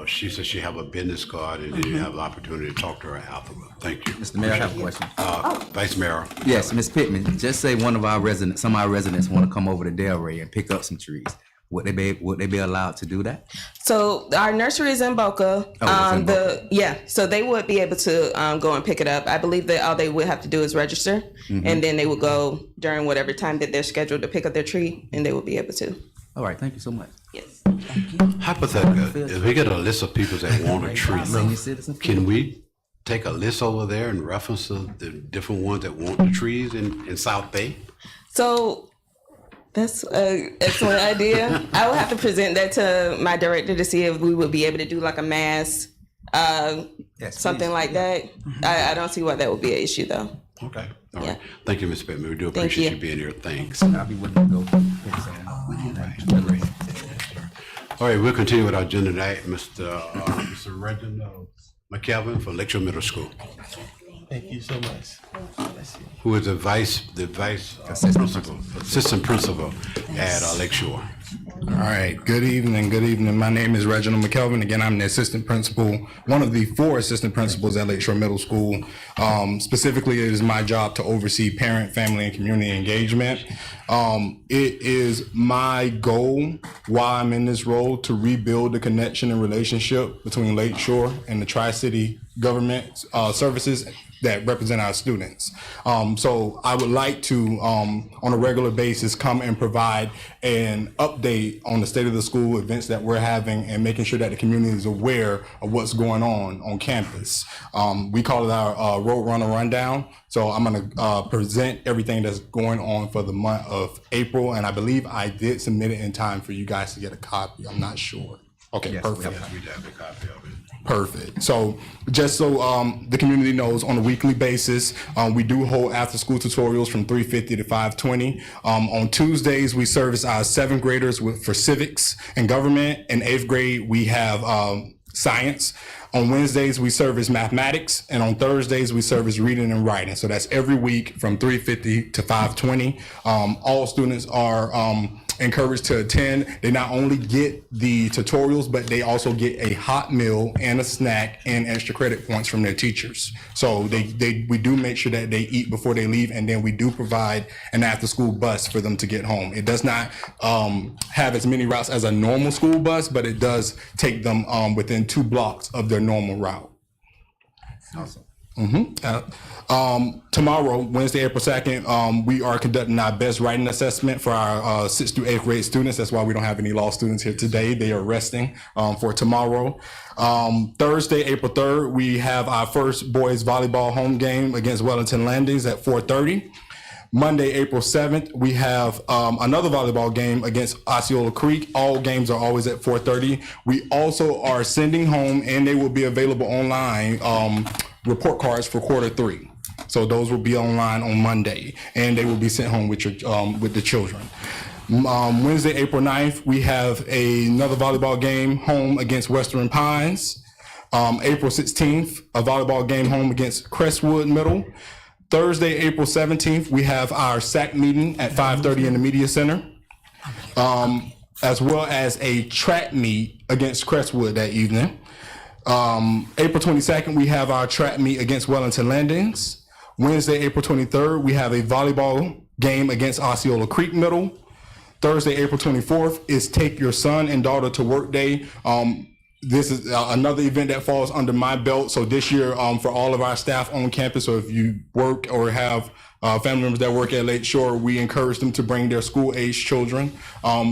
she says she have a business card, and then you have the opportunity to talk to her afterward. Thank you. Mr. Mayor, I have a question. Vice Mayor. Yes, Ms. Pittman, just say some of our residents want to come over to Delray and pick up some trees. Would they be allowed to do that? So our nursery is in Boca. Oh, it's in Boca. So they would be able to go and pick it up. I believe that all they would have to do is register, and then they would go during whatever time that they're scheduled to pick up their tree, and they will be able to. All right, thank you so much. Yes. Hypothetically, if we get a list of people that want a tree, Senior citizens. can we take a list over there and reference the different ones that want the trees in South Bay? So that's an excellent idea. I will have to present that to my director to see if we would be able to do like a mass, something please. like that. I don't see why that would be an issue though. Okay. All Yeah. right. Thank you, Ms. Pittman. We do Thank appreciate you. you being here. Thanks. I'll be willing to go. pick some. Great. All right, we'll continue with our agenda tonight. Mr. Reginald McKelvin for Lakeshore Middle School, Thank you so much. who is the vice assistant principal at Lakeshore. All right. Good evening. Good evening. My name is Reginald McKelvin. Again, I'm the assistant principal, one of the 4 assistant principals at Lakeshore Middle School. Specifically, it is my job to oversee parent, family, and community engagement. It is my goal while I'm in this role to rebuild the connection and relationship between Lakeshore and the Tri-City government services that represent our students. So I would like to, on a regular basis, come and provide an update on the state of the school, events that we're having, and making sure that the community is aware of what's going on campus. We call it our Road Runner Rundown. So I'm gonna present everything that's going on for the month of April, and I believe I did submit it in time for you guys to get a copy. I'm not sure. Okay, Yes, perfect. We have a copy of it. Perfect. So just so the community knows, on a weekly basis, we do hold after-school tutorials from 3:50 to 5:20. On Tuesdays, we service our 7th graders for civics and government. In 8th grade, we have science. On Wednesdays, we service mathematics, and on Thursdays, we service reading and writing. So that's every week from 3:50 to 5:20. All students are encouraged to attend. They not only get the tutorials, but they also get a hot meal and a snack and extra credit points from their teachers. So we do make sure that they eat before they leave, and then we do provide an after-school bus for them to get home. It does not have as many routes as a normal school bus, but it does take them within 2 blocks of their normal route. Awesome. Tomorrow, Wednesday, April 2nd, we are conducting our best writing assessment for our 6th through 8th grade students. That's why we don't have any law students here today. They are resting for tomorrow. Thursday, April 3rd, we have our first boys volleyball home game against Wellington Landings at 4:30. Monday, April 7th, we have another volleyball game against Osceola Creek. All games are always at 4:30. We also are sending home, and they will be available online, report cards for quarter 3. So those will be online on Monday, and they will be sent home with the children. Wednesday, April 9th, we have another volleyball game home against Western Pines. April 16th, a volleyball game home against Crestwood Middle. Thursday, April 17th, we have our SAC meeting at 5:30 in the Media Center, as well as a track meet against Crestwood that evening. April 22nd, we have our track meet against Wellington Landings. Wednesday, April 23rd, we have a volleyball game against Osceola Creek Middle. Thursday, April 24th is Take Your Son and Daughter to Work Day. This is another event that falls under my belt. So this year, for all of our staff on campus, so if you work or have family members that work at Lakeshore, we encourage them to bring their school-age children.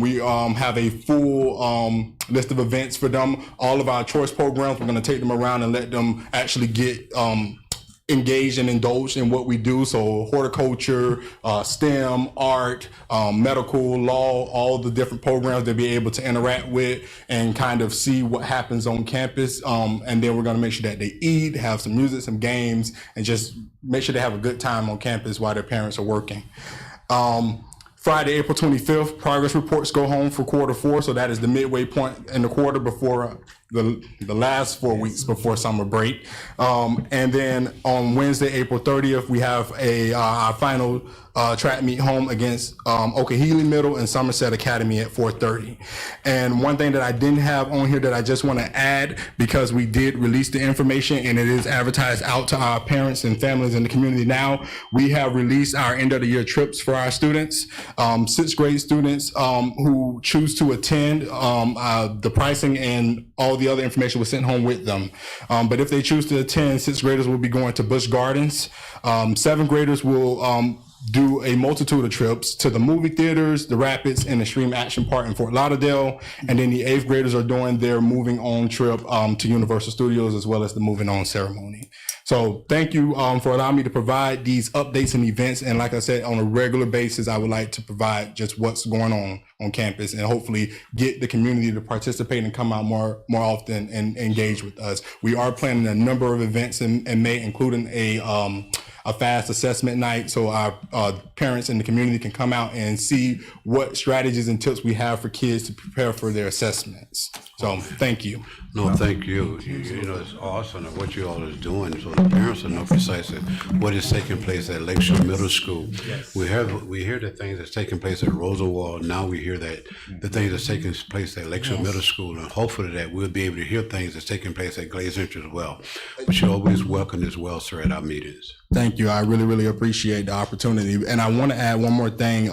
We have a full list of events for them. All of our choice programs, we're going to take them around and let them actually get engaged and indulged in what we do. So horticulture, STEM, art, medical, law, all the different programs they'll be able to interact with and kind of see what happens on campus. And then we're going to make sure that they eat, have some music, some games, and just make sure they have a good time on campus while their parents are working. Friday, April 25th, progress reports go home for quarter 4. So that is the midway point in the quarter before the last 4 weeks before summer break. And then on Wednesday, April 30th, we have our final track meet home against Okahealy Middle and Somerset Academy at 4:30. And one thing that I didn't have on here that I just want to add, because we did release the information and it is advertised out to our parents and families in the community now, we have released our end of the year trips for our students. 6th grade students who choose to attend, the pricing and all the other information was sent home with them. But if they choose to attend, 6th graders will be going to Busch Gardens. 7th graders will do a multitude of trips to the movie theaters, the Rapids, and the Stream Action Park in Fort Lauderdale. And then the 8th graders are doing their moving on trip to Universal Studios, as well as the moving on ceremony. So thank you for allowing me to provide these updates and events. And like I said, on a regular basis, I would like to provide just what's going on campus and hopefully get the community to participate and come out more often and engage with us. We are planning a number of events in May, including a fast assessment night, so our parents in the community can come out and see what strategies and tips we have for kids to prepare for their assessments. So thank you. No, thank you. You know, it's awesome what you all is doing, so the parents will know precisely what is taking place at Lakeshore Middle School. Yes. We hear the things that's taking place at Rosenwald. Now we hear that the things that's taking place at Lakeshore Middle School, and hopefully that we'll be able to hear things that's taking place at Glaze Entry as well. But you're always welcome as well, sir, at our meetings. Thank you. I really, really appreciate the opportunity. And I want to add one more thing.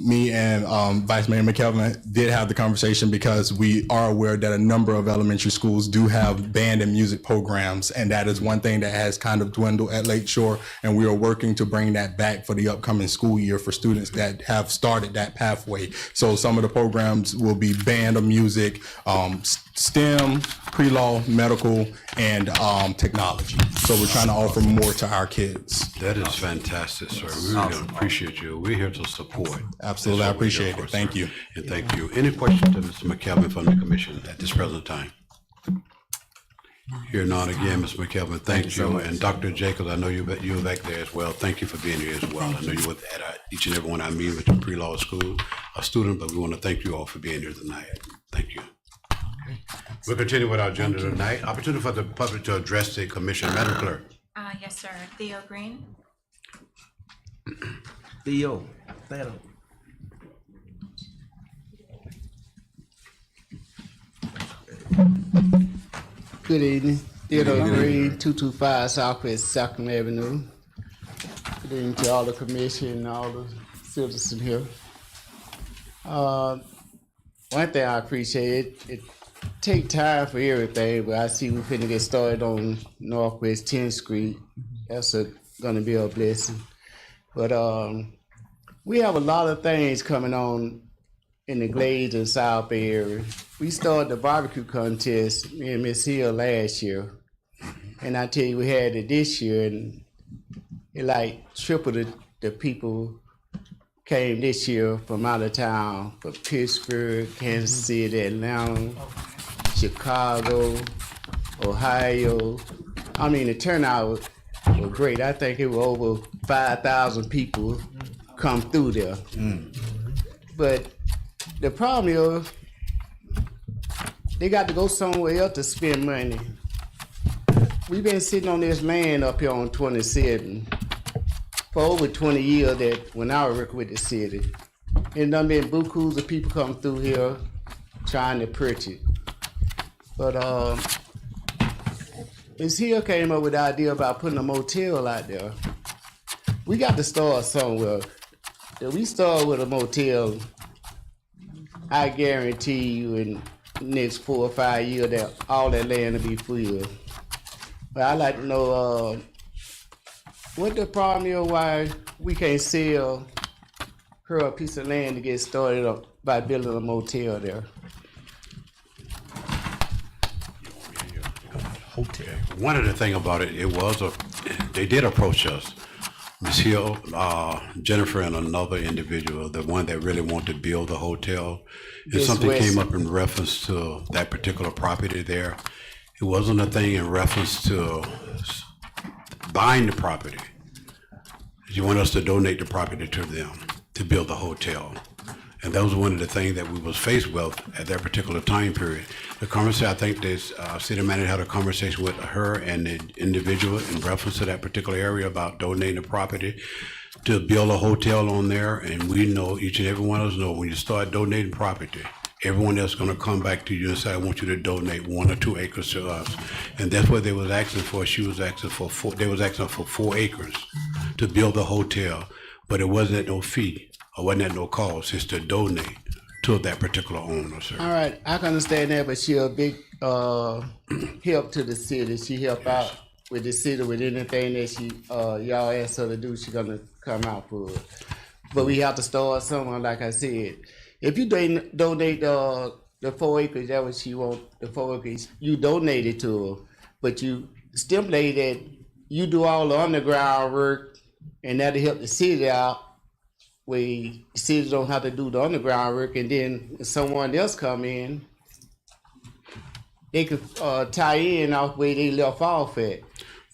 Me and Vice Mayor McKelvin did have the conversation because we are aware that a number of elementary schools do have band and music programs, and that is one thing that has kind of dwindled at Lakeshore, and we are working to bring that back for the upcoming school year for students that have started that pathway. So some of the programs will be band or music, STEM, pre-law, medical, and technology. So we're trying to offer more to our kids. That is fantastic, sir. We really appreciate you. We're here to support. Absolutely, I appreciate it. Thank you. And thank you. Any questions to Mr. McKelvin from the commission at this present time? Here none again, Mr. McKelvin, thank you. And Dr. Jacobs, I know you were back there as well. Thank you for being here as well. I know you were at each and every one I meet with your pre-law school, a student, but we want to thank you all for being here tonight. Thank you. We'll continue with our agenda tonight. Opportunity for the public to address the commission. Madam Clerk. Yes, sir. Theo Green. Theo. Good evening. Theodore Green, 225 Southwest 2nd Avenue. Good evening to all the commission and all the citizens here. One thing I appreciate, it take time for everything, but I see we finna get started on Northwest 10th Street. That's gonna be a blessing. But we have a lot of things coming on in the Glades and South Bay area. We started the barbecue contest, me and Miss Hill, last year. And I tell you, we had it this year, and it like tripled the people came this year from out of town, from Pittsburgh, Kansas City, Atlanta, Chicago, Ohio. I mean, the turnout was great. I think it was over 5,000 people come through there. But the problem is, they got to go somewhere else to spend money. We've been sitting on this land up here on 27 for over 20 years that when I worked with the city. And done been bukus of people come through here trying to purchase. But Ms. Hill came up with the idea about putting a motel out there. We got to start somewhere. If we start with a motel, I guarantee you in the next 4 or 5 years that all that land will be filled. But I'd like to know what the problem is, why we can't sell her a piece of land to get started up by building a motel there. Hotel. One of the thing about it, they did approach us. Ms. Hill, Jennifer, and another individual, the one that really wanted to build the hotel. And something came up in reference to that particular property there. It wasn't a thing in reference to buying the property. You want us to donate the property to them to build the hotel. And that was one of the things that we was faced with at that particular time period. The conversation, I think this city manager had a conversation with her and the individual in reference to that particular area about donating the property to build a hotel on there. And we know, each and every one of us know, when you start donating property, everyone else gonna come back to you and say, I want you to donate 1 or 2 acres to us. And that's what they was asking for. She was asking for 4 acres to build the hotel, but it wasn't at no fee, or wasn't at no cost. It's to donate to that particular owner, sir. All right, I can understand that, but she a big help to the city. She help out with the city with anything that she y'all ask her to do. She gonna come out for it. But we have to start somewhere, like I said. If you donate the 4 acres, that what she want. The 4 acres you donated to her, but you stipulate that you do all the underground work, and that'll help the city out. Where cities don't have to do the underground work, and then if someone else come in, they could tie in off where they left off at.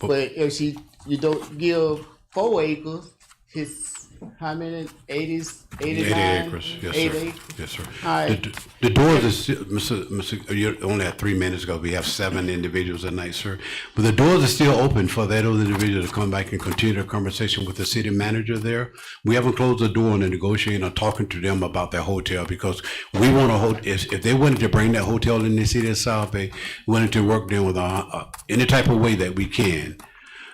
But if you don't give 4 acres, it's how many? 80 acres, yes, 80 sir. acres. Yes, sir. All right. The doors is still, Mr. You only had 3 minutes ago. We have 7 individuals tonight, sir. But the doors are still open for that other individual to come back and continue the conversation with the city manager there. We haven't closed the door on the negotiating or talking to them about their hotel, because we want to if they wanted to bring that hotel in the city of South Bay, we wanted to work them with any type of way that we can,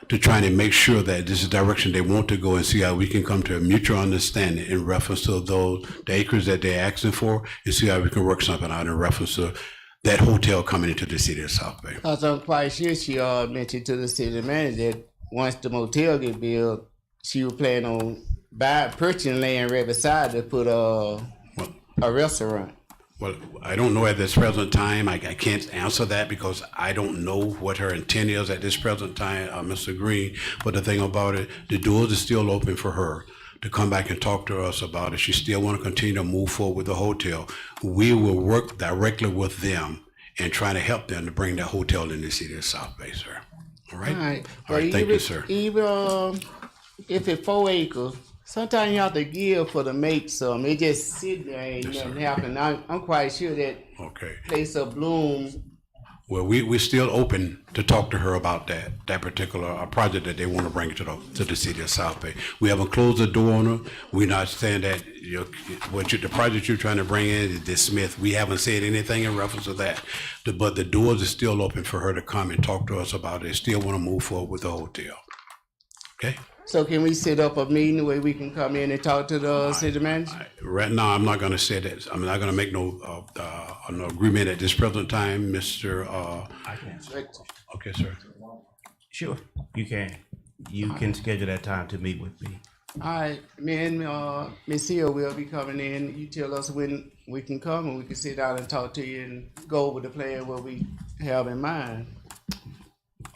to try to make sure that this is the direction they want to go, and see how we can come to a mutual understanding in reference to the acres that they're asking for, and see how we can work something out in reference to that hotel coming into the city of South Bay. Cause I'm quite sure she mentioned to the city manager that once the motel get built, she was planning on purchasing land right beside to put a restaurant. Well, I don't know at this present time. I can't answer that because I don't know what her intent is at this present time, Mr. Green. But the thing about it, the doors are still open for her to come back and talk to us about it. She still want to continue to move forward with the hotel. We will work directly with them and try to help them to bring that hotel in the city of South Bay, sir. All right? All right. All right, thank you, sir. Even if it's 4 acres, sometimes you have to give for the make some. It just sit there, ain't nothing happen. I'm quite sure that place of bloom. Well, we're still open to talk to her about that particular project that they want to bring to the city of South Bay. We haven't closed the door on her. We're not saying that the project you're trying to bring in is dismissed. We haven't said anything in reference to that. But the doors are still open for her to come and talk to us about it. They still want to move forward with the hotel. Okay? So can we set up a meeting where we can come in and talk to the city manager? Right now, I'm not going to say that. I'm not going to make no agreement at this present time, Mr. I can. Okay, sir. Sure, you can. You can schedule that time to meet with me. All right, me and Ms. Hill will be coming in. You tell us when we can come, and we can sit down and talk to you and go over the plan what we have in mind.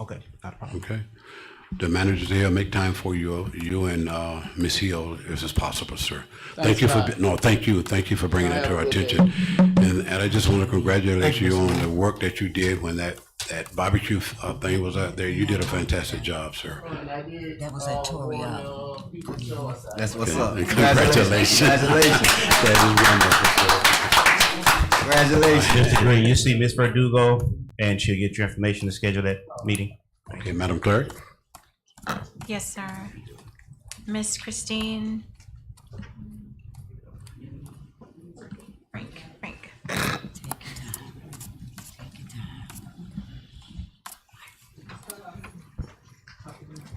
Okay, not a problem. Okay. The manager's here. Make time for you and Ms. Hill if it's possible, sir. Thank you for bringing that to our attention. And I just want to congratulate you on the work that you did when that barbecue thing was out there. You did a fantastic job, sir. That was at Toria. That's what's up. Congratulations. Congratulations. Mr. Green, you see Ms. Verdugo, and she'll get your information to schedule that meeting. Okay, Madam Clerk. Yes, sir. Miss Christine. Frank.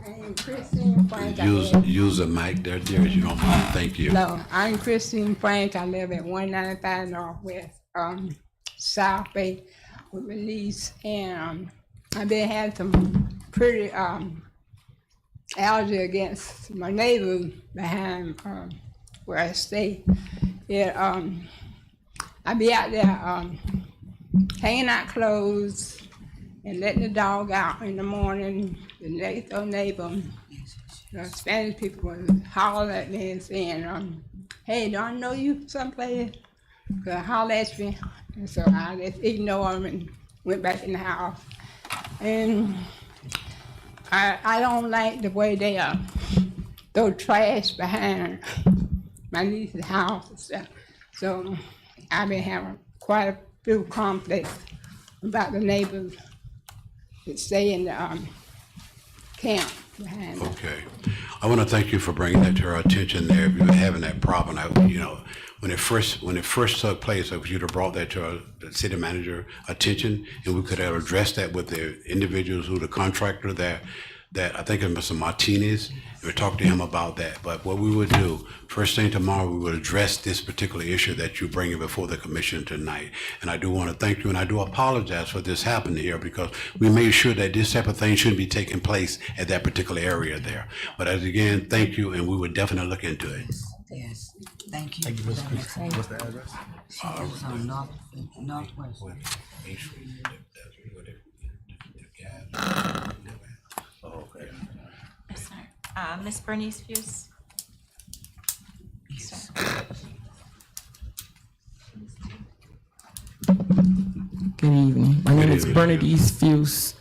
I'm Christine Frank. Use the mic there, dear, if you don't mind. Thank you. No, I'm Christine Frank. I live at 195 Northwest South Bay with my niece, and I've been having some pretty allergy against my neighbors behind where I stay. I be out there hanging out clothes and letting the dog out in the morning. The next door neighbor, the Spanish people would holler at me and saying, hey, don't I know you someplace? They holler at me. And so I just ignored them and went back in the house. And I don't like the way they throw trash behind my niece's house and stuff. So I've been having quite a few conflicts about the neighbors that stay in the camp behind us. Okay. I want to thank you for bringing that to our attention there. If you were having that problem, when it first took place, if you'd have brought that to the city manager attention, and we could have addressed that with the individuals who the contractor there, that I think it was Mr. Martinez, and we talked to him about that. But what we would do, first thing tomorrow, we would address this particular issue that you're bringing before the commission tonight. And I do want to thank you, and I do apologize for this happening here, because we made sure that this type of thing shouldn't be taking place at that particular area there. But as again, thank you, and we would definitely look into it. Yes, thank you. Thank you, Mr. Christie. What's the address? She lives on northwest. Okay. Ms. Bernice Fuse? Good evening. My name is Bernadette Fuse.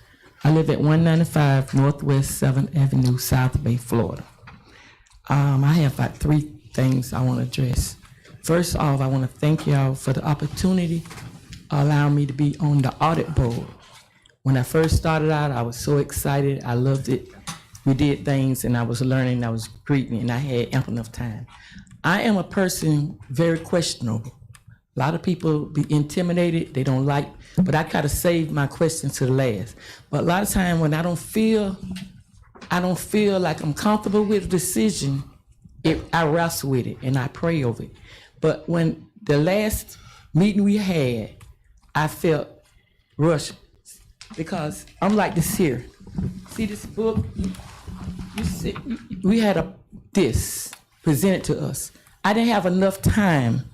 I live at 195 Northwest 7th Avenue, South Bay, Florida. I have about 3 things I want to address. First off, I want to thank y'all for the opportunity allowing me to be on the audit board. When I first started out, I was so excited. I loved it. We did things, and I was learning. I was greeting, and I had ample enough time. I am a person very questionable. A lot of people be intimidated. They don't like, but I try to save my questions to the last. But a lot of time when I don't feel like I'm comfortable with the decision, I wrestle with it and I pray over it. But when the last meeting we had, I felt rushed because I'm like this here. See this book? You see, we had this presented to us. I didn't have enough time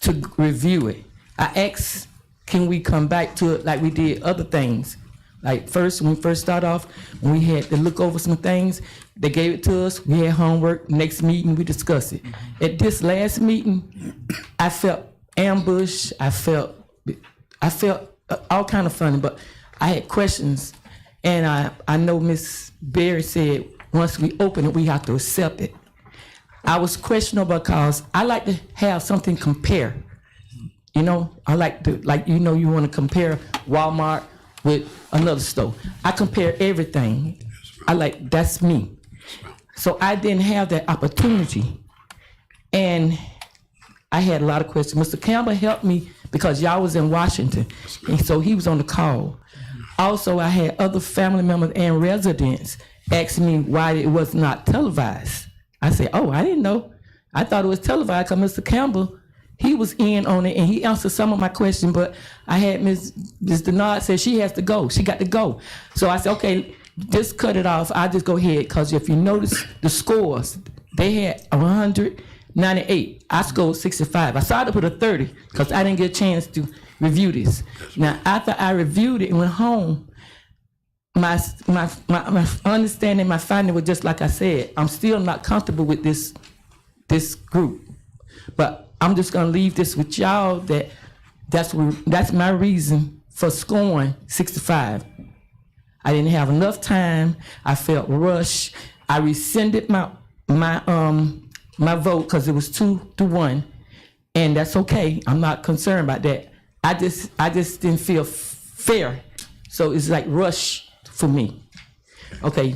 to review it. I asked, can we come back to it like we did other things? Like when we first started off, when we had to look over some things, they gave it to us, we had homework, next meeting we discussed it. At this last meeting, I felt ambushed, I felt all kind of funny, but I had questions, and I know Miss Berry said, once we open it, we have to accept it. I was questionable because I like to have something compare. You know, I like to, you want to compare Walmart with another store. I compare everything. That's me. So I didn't have that opportunity. And I had a lot of questions. Mr. Campbell helped me because y'all was in Washington. And so he was on the call. Also, I had other family members and residents asking me why it was not televised. I said, oh, I didn't know. I thought it was televised because Mr. Campbell, he was in on it and he answered some of my questions, but I had Ms. Denard said she has to go. She got to go. So I said, okay, just cut it off. I'll just go ahead because if you notice the scores, they had 198. I scored 65. I started to put a 30 because I didn't get a chance to review this. Now, after I reviewed it and went home, my understanding, my finding was just like I said. I'm still not comfortable with this group, but I'm just gonna leave this with y'all. That's my reason for scoring 65. I didn't have enough time. I felt rushed. I rescinded my vote because it was 2-1, and that's okay. I'm not concerned about that. I just didn't feel fair, so it's like rush for me. Okay,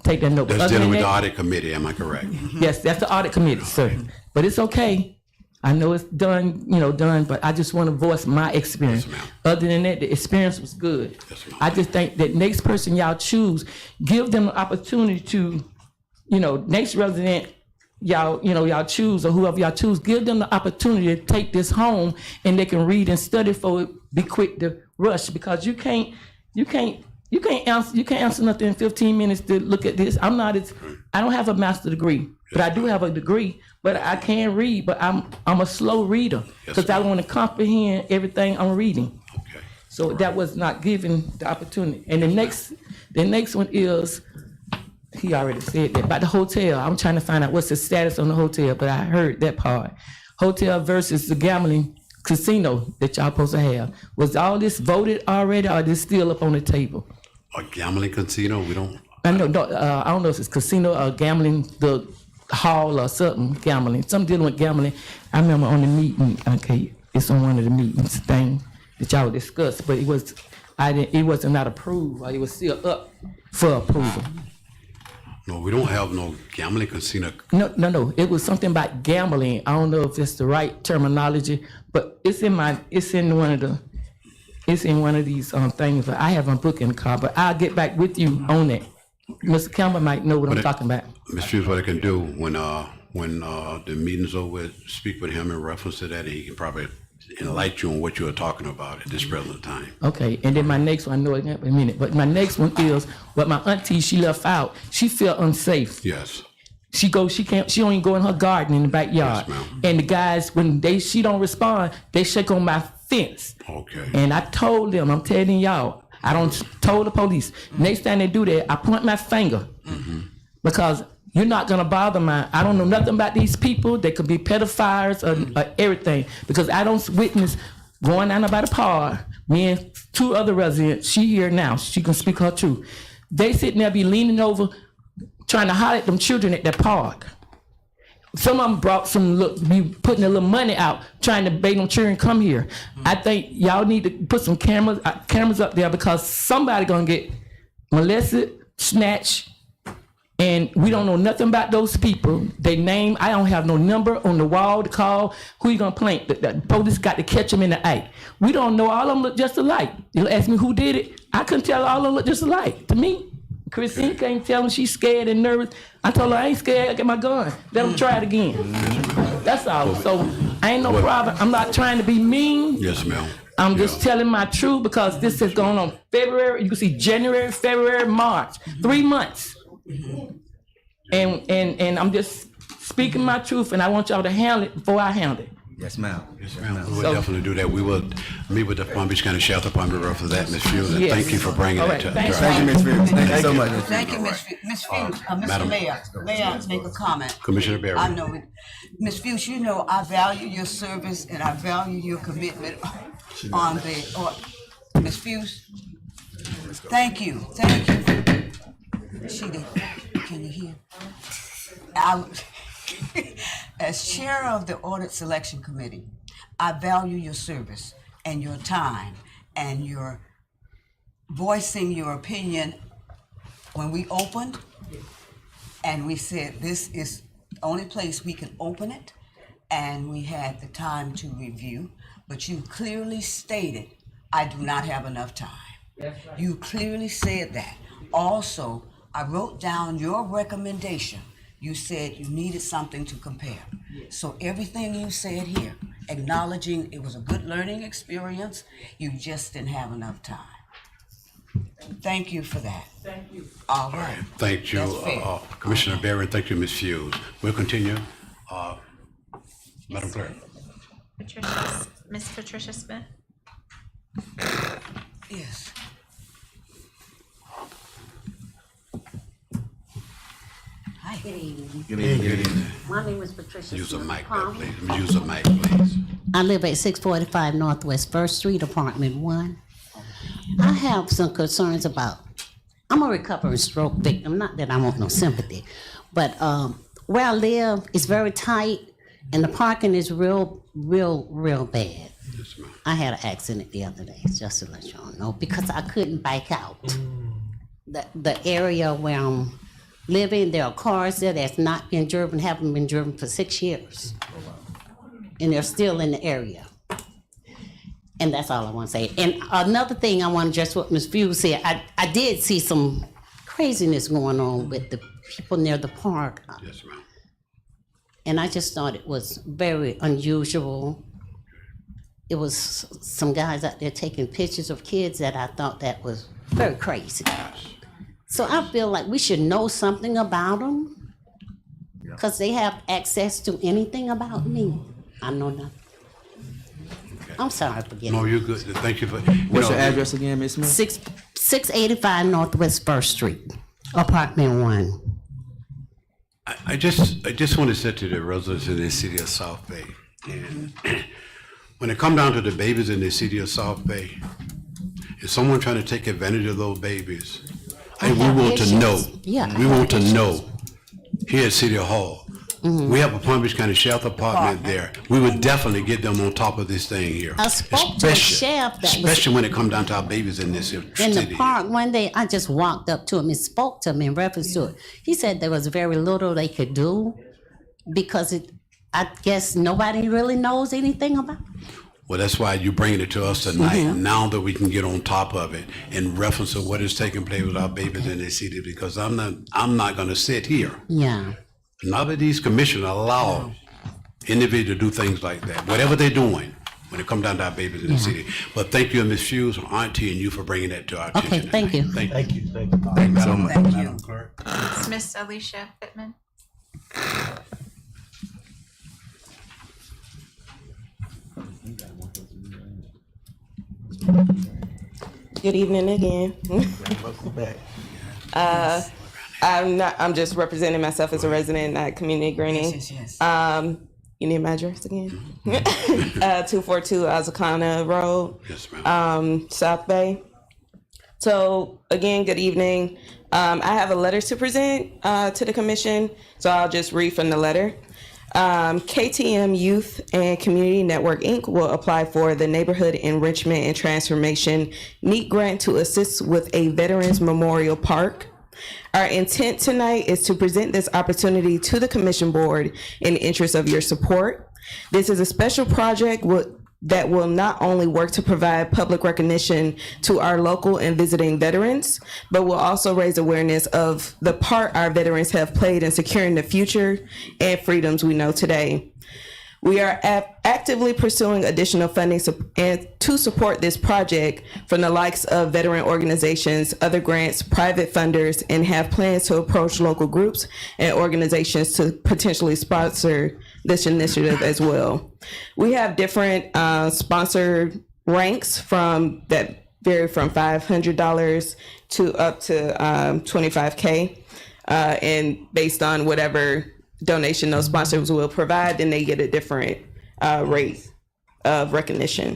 take that note. That's dealing with the audit committee, am I correct? Yes, that's the audit committee, sir. But it's okay. I know it's done, but I just want to voice my experience. Yes, Other than that, the experience was good. Yes, I just think that next person y'all choose, give them the opportunity to, next resident y'all choose, or whoever y'all choose, give them the opportunity to take this home and they can read and study for it, be quick to rush, because you can't answer nothing in 15 minutes to look at this. I don't have a master's degree, but I do have a degree, but I can read, but I'm a slow reader because I want to comprehend everything I'm reading. Okay. So that was not given the opportunity. And the next one is, he already said that, about the hotel. I'm trying to find out what's the status on the hotel, but I heard that part. Hotel versus the gambling casino that y'all supposed to have. Was all this voted already, or is this still up on the table? A gambling casino, we don't. I don't know if it's casino or gambling, the hall or something, gambling, something dealing with gambling. I remember on the meeting, okay, it's on one of the meetings thing that y'all discussed, but it was not approved, or it was still up for approval. No, we don't have no gambling casino. No, it was something about gambling. I don't know if it's the right terminology, but it's in one of these things. But I have my book in the car, but I'll get back with you on that. Mr. Campbell might know what I'm talking about. Ms. Hughes, what I can do when the meeting's over, speak with him in reference to that, and he can probably enlighten you on what you are talking about at this present time. Okay, and then my next one, I know it in a minute, but my next one is what my auntie, she left out. She felt unsafe. Yes. She don't go in her garden in the backyard. Yes, ma'am. And the guys, when she don't respond, they shake on my fence. Okay. And I told them, I'm telling y'all, I don't told the police. Next time they do that, I point my finger. Because you're not gonna bother I don't know nothing about these people. They could be pedophiles or everything. Because I don't witness going down by the park, me and two other residents, she here now, she can speak her truth. They sitting there be leaning over, trying to holler at them children at that park. Some of them brought be putting a little money out, trying to bait them children come here. I think y'all need to put some cameras up there because somebody gonna get molested, snatched, and we don't know nothing about those people. They name, I don't have no number on the wall to call. Who you gonna blame? The police got to catch them in the act. We don't know, all of them look just alike. You ask me who did it, I couldn't tell all of them look just alike. To me, Christine can't tell them she's scared and nervous. I told her I ain't scared, I got my gun. Let them try it again. That's all. So I ain't no problem. I'm not trying to be mean. Yes, ma'am. I'm just telling my truth because this is going on February. You can see January, February, March, 3 months. And I'm just speaking my truth, and I want y'all to handle it before I handle it. Yes, ma'am. Yes, ma'am. We will definitely do that. We will meet with the Palm Beach County Sheriff Department for that, Ms. Hughes, and Yes. thank you for bringing All it right. to Thank Thank you, Ms. Fields. Thank you so much. Thank you, Ms. Fields. Mr. Madam- Mayor, may I make a comment? Commissioner Berry. I know it. Ms. Fields, you know I value your service and I value your commitment on Ms. Fields, thank you. Sheila, can you hear? As chair of the Audit Selection Committee, I value your service and your time and your voicing your opinion when we opened and we said this is the only place we can open it, and we had the time to review, but you clearly stated, I do not have enough time. You clearly said that. Also, I wrote down your recommendation. You said you needed something to compare. So everything you said here, acknowledging it was a good learning experience, you just didn't have enough time. Thank you for that. Thank you. All right. Thank you, That's fair. Commissioner Berry, and thank you, Ms. Hughes. We'll continue. Madam Clerk. Miss Patricia Smith? Yes. Hi. Good evening. Good evening. My name is Patricia Use a Smith mic, Palmer. please. Let me use a mic, please. I live at 645 Northwest First Street, Apartment 1. I have some concerns about, I'm a recovering stroke victim, not that I want no sympathy, but where I live is very tight and the parking is real bad. I had an accident the other day, just to let y'all know, because I couldn't back out. The area where I'm living, there are cars there that's not been driven, haven't been driven for 6 years. And they're still in the area. And that's all I want to say. And another thing I want to address what Ms. Fields said, I did see some craziness going on with the people near the park. Yes, ma'am. And I just thought it was very unusual. It was some guys out there taking pictures of kids that I thought that was very crazy. So I feel like we should know something about them because they have access to anything about me. I know nothing. I'm sorry for getting. No, you're good. Thank you for. What's your address again, Ms. Smith? 685 Northwest First Street, Apartment 1. I just want to say to the residents in the city of South Bay, and when it come down to the babies in the city of South Bay, is someone trying to take advantage of those babies? And we want to know. Yeah, We want to know here at City Hall We have a Palm Beach County Sheriff Department there. We would definitely get them on top of this thing here. I spoke to a sheriff that was Especially when it comes down to our babies in this in city. the park one day. I just walked up to him and spoke to him in reference to it. He said there was very little they could do because I guess nobody really knows anything about it. Well, that's why you're bringing it to us tonight, now that we can get on top of it in reference to what is taking place with our babies in this city, because I'm not gonna sit here. Yeah. None of these commissioners allow individuals to do things like that, whatever they're doing, when it comes down to our babies in the city. But thank you, Ms. Hughes, Auntie, and you for bringing that to our attention. Okay, thank you. Thank you. Thank you. Thank you so much. Madam Clerk. It's Miss Alicia Pittman. Good evening again. Welcome back. I'm just representing myself as a resident at Community Greening. Yes. You need my address again? 242 Azakana Road. Yes, ma'am. South Bay. So again, good evening. I have a letter to present to the commission, so I'll just read from the letter. KTM Youth and Community Network, Inc. will apply for the Neighborhood Enrichment and Transformation NEAT grant to assist with a Veterans Memorial Park. Our intent tonight is to present this opportunity to the Commission Board in the interest of your support. This is a special project that will not only work to provide public recognition to our local and visiting veterans, but will also raise awareness of the part our veterans have played in securing the future and freedoms we know today. We are actively pursuing additional funding to support this project from the likes of veteran organizations, other grants, private funders, and have plans to approach local groups and organizations to potentially sponsor this initiative as well. We have different sponsored ranks that vary from $500 to up to $25K, and based on whatever donation those sponsors will provide, then they get a different rate of recognition.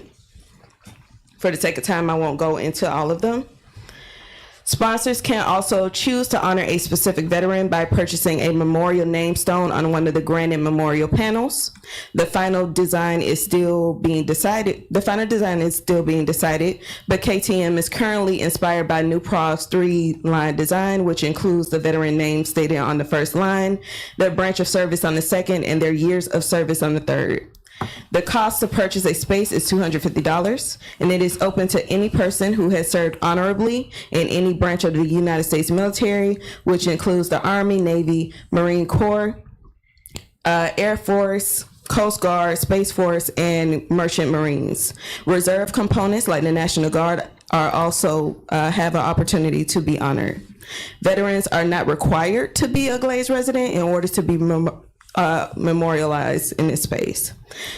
For the sake of time, I won't go into all of them. Sponsors can also choose to honor a specific veteran by purchasing a memorial name stone on one of the granted memorial panels. The final design is still being decided, but KTM is currently inspired by New Prague's 3-line design, which includes the veteran name stated on the first line, their branch of service on the second, and their years of service on the third. The cost to purchase a space is $250, and it is open to any person who has served honorably in any branch of the United States military, which includes the Army, Navy, Marine Corps, Air Force, Coast Guard, Space Force, and Merchant Marines. Reserve components like the National Guard are also have an opportunity to be honored. Veterans are not required to be a Glaze resident in order to be memorialized in this space.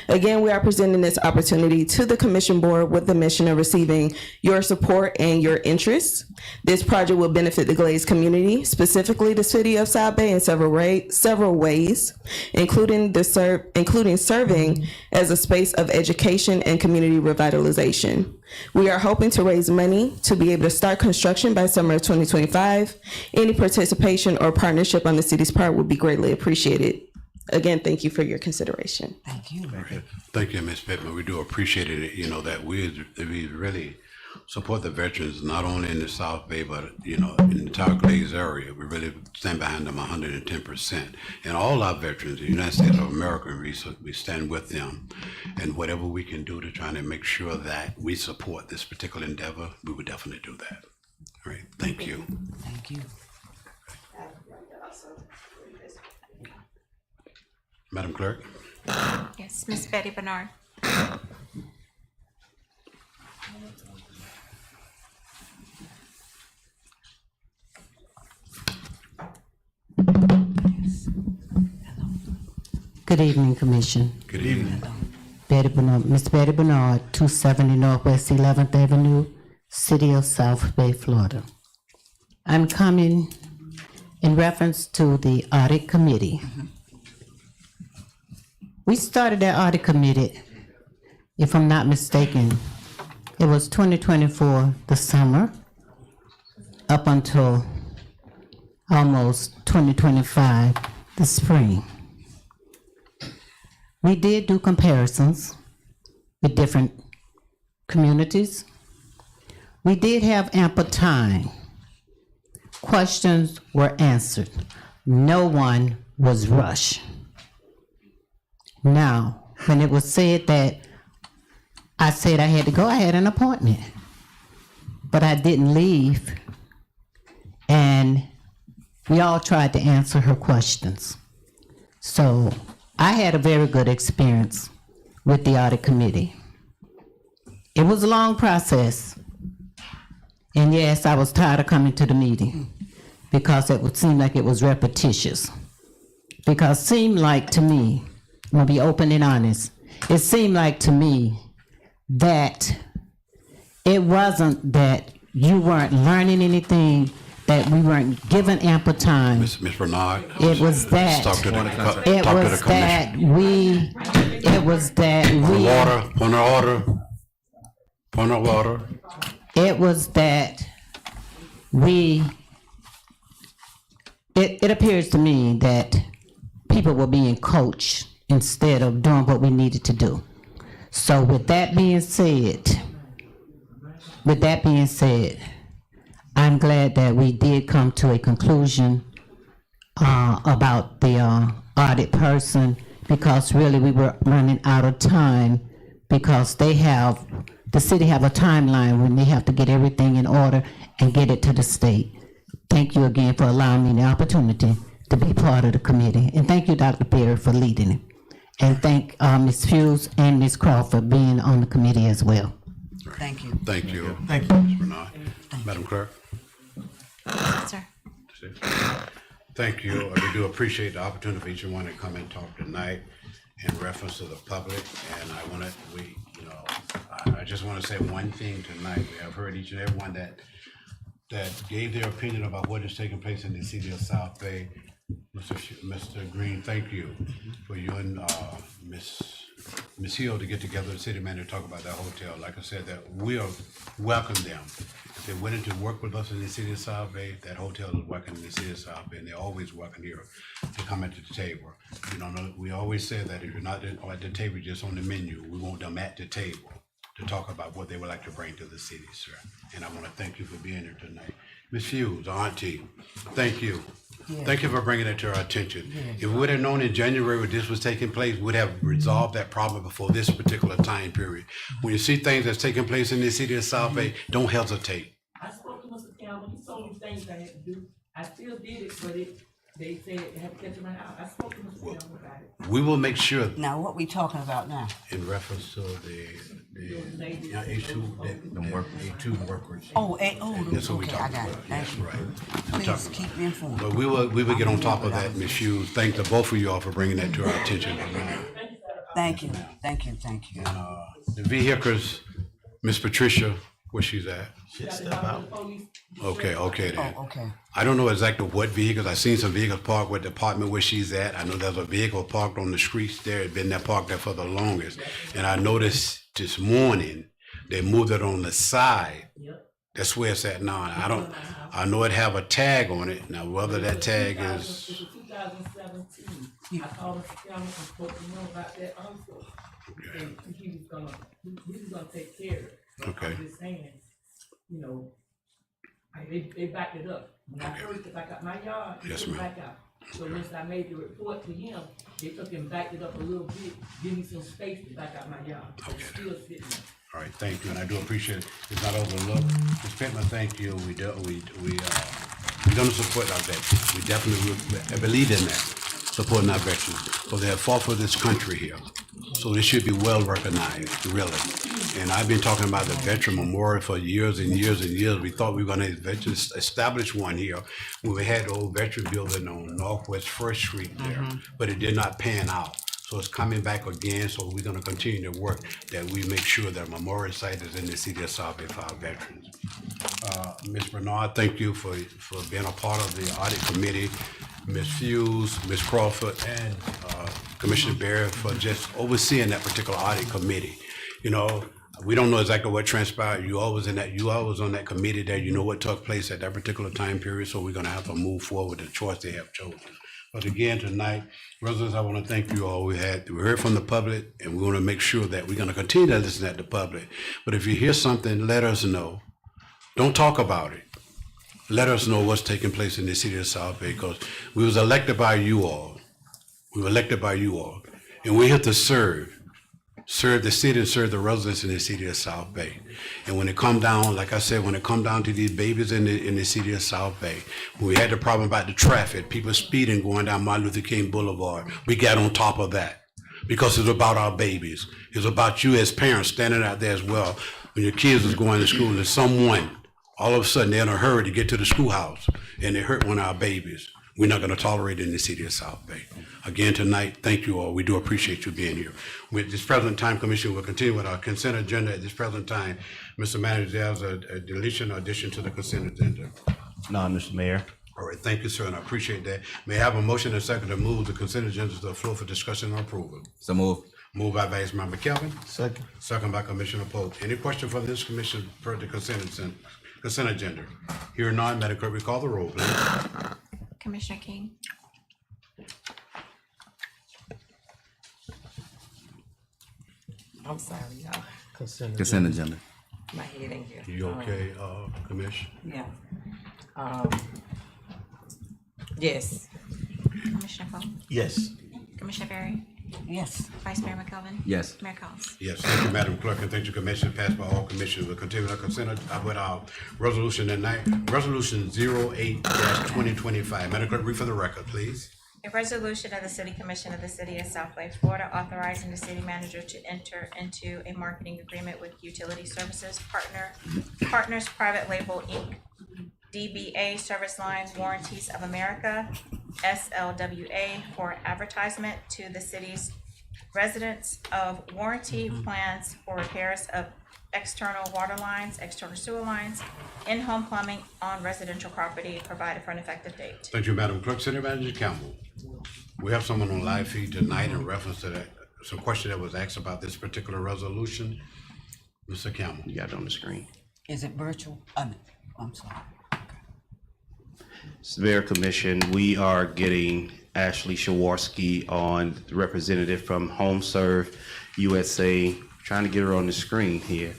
Again, we are presenting this opportunity to the Commission Board with the mission of receiving your support and your interest. This project will benefit the Glaze community, specifically the city of South Bay in several ways, including serving as a space of education and community revitalization. We are hoping to raise money to be able to start construction by summer of 2025. Any participation or partnership on the city's part would be greatly appreciated. Again, thank you for your consideration. Thank you. Thank you, Ms. Pittman. We do appreciate it, that we really support the veterans, not only in the South Bay, but, in the entire Glaze area. We really stand behind them 110%. And all our veterans, the United States of America, we stand with them. And whatever we can do to try to make sure that we support this particular endeavor, we would definitely do that. All right, thank you. Thank you. Madam Clerk? Yes, Miss Betty Bernard. Good evening, Commission. Good evening. Betty Bernard, Miss Betty Bernard, 270 Northwest 11th Avenue, City of South Bay, Florida. I'm coming in reference to the audit committee. We started that audit committee, if I'm not mistaken, it was 2024, the summer, up until almost 2025, the spring. We did do comparisons with different communities. We did have ample time. Questions were answered. No one was rushed. Now, when it was said that I said I had to go, I had an appointment. But I didn't leave. And we all tried to answer her questions. So I had a very good experience with the audit committee. It was a long process. And yes, I was tired of coming to the meeting because it would seem like it was repetitious. Because it seemed like to me, I'm gonna be open and honest, it seemed like to me that it wasn't that you weren't learning anything, that we weren't given ample time. Ms. Bernard. It was that. Talk to the commission. Point of order. It was that it appears to me that people were being coached instead of doing what we needed to do. So with that being said, I'm glad that we did come to a conclusion about the audit person, because really we were running out of time, because the city have a timeline when they have to get everything in order and get it to the state. Thank you again for allowing me the opportunity to be part of the committee. And thank you, Dr. Berry, for leading it. And thank Ms. Hughes and Ms. Crawford being on the committee as well. Thank you. Thank you. Thank you. Ms. Bernard. Madam Clerk. Sir. Thank you. We do appreciate the opportunity for each one to come and talk tonight in reference to the public. And I just want to say one thing tonight. We have heard each and every one that gave their opinion about what is taking place in the city of South Bay. Mr. Green, thank you for you and Ms. Hill to get together, the city manager, to talk about that hotel. Like I said, that we'll welcome them. If they're willing to work with us in the city of South Bay, that hotel is welcome in the city of South Bay, and they're always welcome here to come at the table. We always say that if you're not at the table, just on the menu, we want them at the table to talk about what they would like to bring to the city, sir. And I want to thank you for being here tonight. Ms. Hughes, Auntie, thank you. Yeah. Thank you for bringing it to our attention. If we would have known in January when this was taking place, we'd have resolved that problem before this particular time period. When you see things that's taking place in the city of South Bay, don't hesitate. I spoke to Mr. Campbell, he told me things I had to do. I still did it, but they said they had to catch my house. I spoke to Mr. Campbell about it. We will make sure. Now, what we talking about now? In reference to the A2 workers. That's what we okay, I got it. Thank you. Right. Please keep me informed. But we will get on top of that, Ms. Hughes. Thank the both of you all for bringing that to our attention. Thank you. The vehicles, Miss Patricia, where she's at? Okay then. Oh, okay. I don't know exactly what vehicles. I seen some vehicles parked with the apartment where she's at. I know there's a vehicle parked on the streets there. It's been there parked there for the longest. And I noticed this morning, they moved it on the side. That's where it's at now. I know it have a tag on it. Now, whether that tag is. It was 2017. I called Mr. Campbell and spoke to him about that also. And he was gonna take care of it. Okay. I'm just saying, they backed it up. When I first back out my yard, they took it back out. So once I made the report to him, they took and backed it up a little bit, give me some space to back out my yard. It's still sitting there. All right, thank you, and I do appreciate it. It's not overlooked. Ms. Pittman, thank you. We don't support our veterans. We definitely believe in that, supporting our veterans, because they have fought for this country here. So this should be well recognized, really. And I've been talking about the Veteran Memorial for years and years and years. We thought we were gonna establish one here when we had the old veteran building on Northwest First Street there, but it did not pan out. So it's coming back again, so we're gonna continue to work that we make sure that a memorial site is in the city of South Bay for our veterans. Ms. Bernard, thank you for being a part of the audit committee. Ms. Hughes, Ms. Crawford, and Commissioner Berry for just overseeing that particular audit committee. We don't know exactly what transpired. You always on that committee there. You know what took place at that particular time period. So we're gonna have to move forward with the choice they have chosen. But again, tonight, residents, I want to thank you all. We heard from the public, and we want to make sure that we're going to continue to listen to the public. But if you hear something, let us know. Don't talk about it. Let us know what's taking place in the city of South Bay, because we was elected by you all. We were elected by you all. And we're here to serve the city and serve the residents in the city of South Bay. And when it come down, like I said, when it come down to these babies in the city of South Bay, when we had the problem about the traffic, people speeding going down Martin Luther King Boulevard, we got on top of that because it's about our babies. It's about you as parents standing out there as well. When your kids is going to school and someone, all of a sudden they're in a hurry to get to the schoolhouse and they hurt one of our babies. We're not going to tolerate it in the city of South Bay. Again, tonight, thank you all. We do appreciate you being here. With this present time, Commission will continue with our consent agenda at this present time. Mr. Manager, there's a deletion or addition to the consent agenda. No, Mr. Mayor. All right, thank you, sir, and I appreciate that. May I have a motion and a second to move the consent agenda to the floor for discussion and approval? So move. Moved by Vice Member Kelvin. Second. Second by Commissioner Polk. Any question for this commission per the consent agenda? Here none, Madam Clerk, we call the roll, please. Commissioner King, I'm sorry, y'all. Consent Consent agenda. My head ain't here. You okay, Commissioner? Yeah. Yes. Commissioner Polk, Yes. Commissioner Berry, Yes. Vice Mayor McKelvin. Yes. Mayor Collins. Yes, thank you, Madam Clerk, and thank you, Commission, passed by all commissioners. We'll continue our consent with our resolution tonight, Resolution 08-2025. Madam Clerk, read for the record, please. A resolution of the City Commission of the City of South Bay, Florida, authorizing the city manager to enter into a marketing agreement with Utility Services Partners Private Label Inc., DBA Service Lines Warranties of America, SLWA, for advertisement to the city's residents of warranty plans for repairs of external water lines, external sewer lines, in-home plumbing on residential property, provided for an effective date. Thank you, Madam Clerk. City Manager Campbell. We have someone on live feed tonight in reference to that, some question that was asked about this particular resolution. Mr. Campbell. You got it on the screen. Is it virtual? I'm sorry. Mayor Commission, we are getting Ashley Shawarski on, the representative from HomeServe USA, trying to get her on the screen here.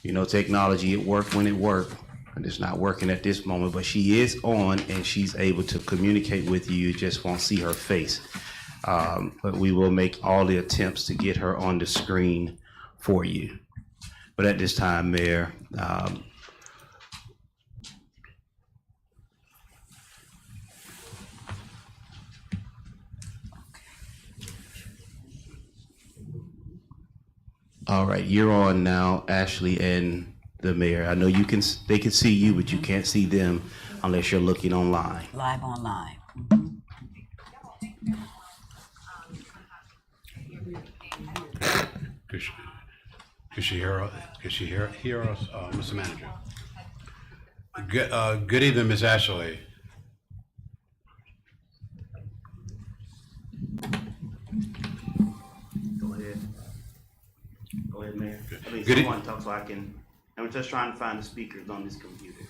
You know, technology, it worked when it worked, and it's not working at this moment, but she is on and she's able to communicate with you, just won't see her face. But we will make all the attempts to get her on the screen for you. But at this time, Mayor, all right, you're on now, Ashley and the mayor. I know they can see you, but you can't see them unless you're looking online. Live online. Could she hear us? Could she hear us, Mr. Manager? Good evening, Ms. Ashley. Go ahead. Go ahead, Mayor. I mean, Good e- someone talk so I can, I'm just trying to find the speakers on this computer.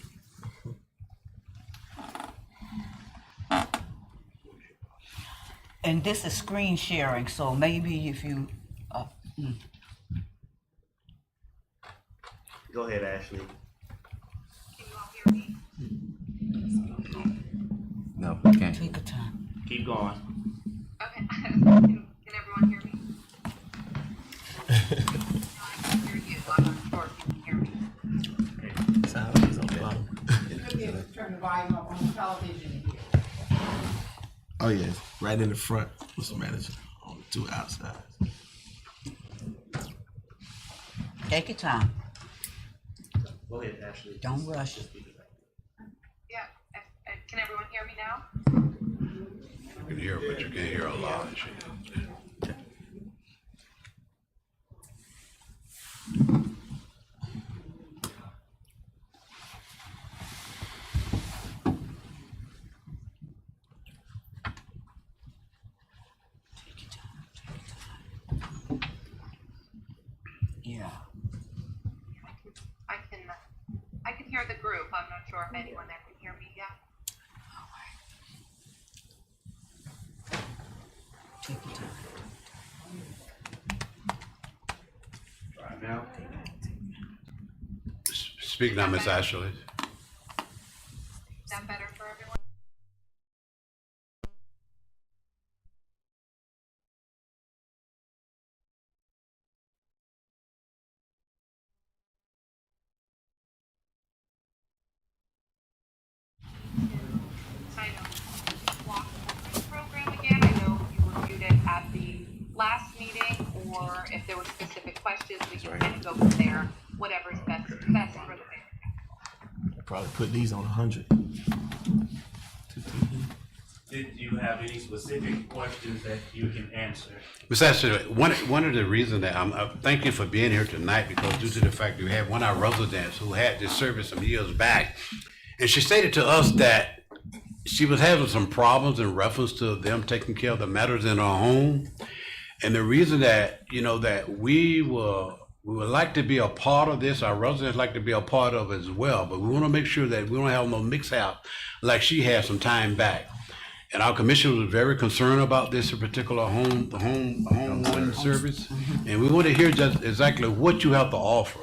And this is screen sharing, so maybe if you, Go ahead, Ashley. No, we can't. take your time. Keep going. Okay, can everyone hear me? I hear you, I'm not sure if you can hear me. Sound is on the bottom. Turn the volume up on the television here. Oh, yes, right in the front, Mr. Manager, on the two outsides. Take your time. Go ahead, Ashley. Don't rush. Yeah, can everyone hear me now? You can hear her, but you can't hear her loud. Yeah. I can hear the group. I'm not sure if anyone there can hear me. Yeah. Speak now, Miss Ashley. Is that better for everyone? Kind of walk through the program again. I know you reviewed it at the last meeting, or if there were specific questions, we can kind of go from there. Whatever's best for the mayor. Probably put these on 100. Did you have any specific questions that you can answer? Miss Ashley, one of the reasons that I'm thank you for being here tonight, because due to the fact that we had one of our residents who had this service some years back, and she stated to us that she was having some problems in reference to them taking care of the matters in her home. And the reason that, that we would like to be a part of this, our residents like to be a part of it as well, but we want to make sure that we don't have no mix-up like she had some time back. And our commissioner was very concerned about this particular home one service. And we want to hear just exactly what you have to offer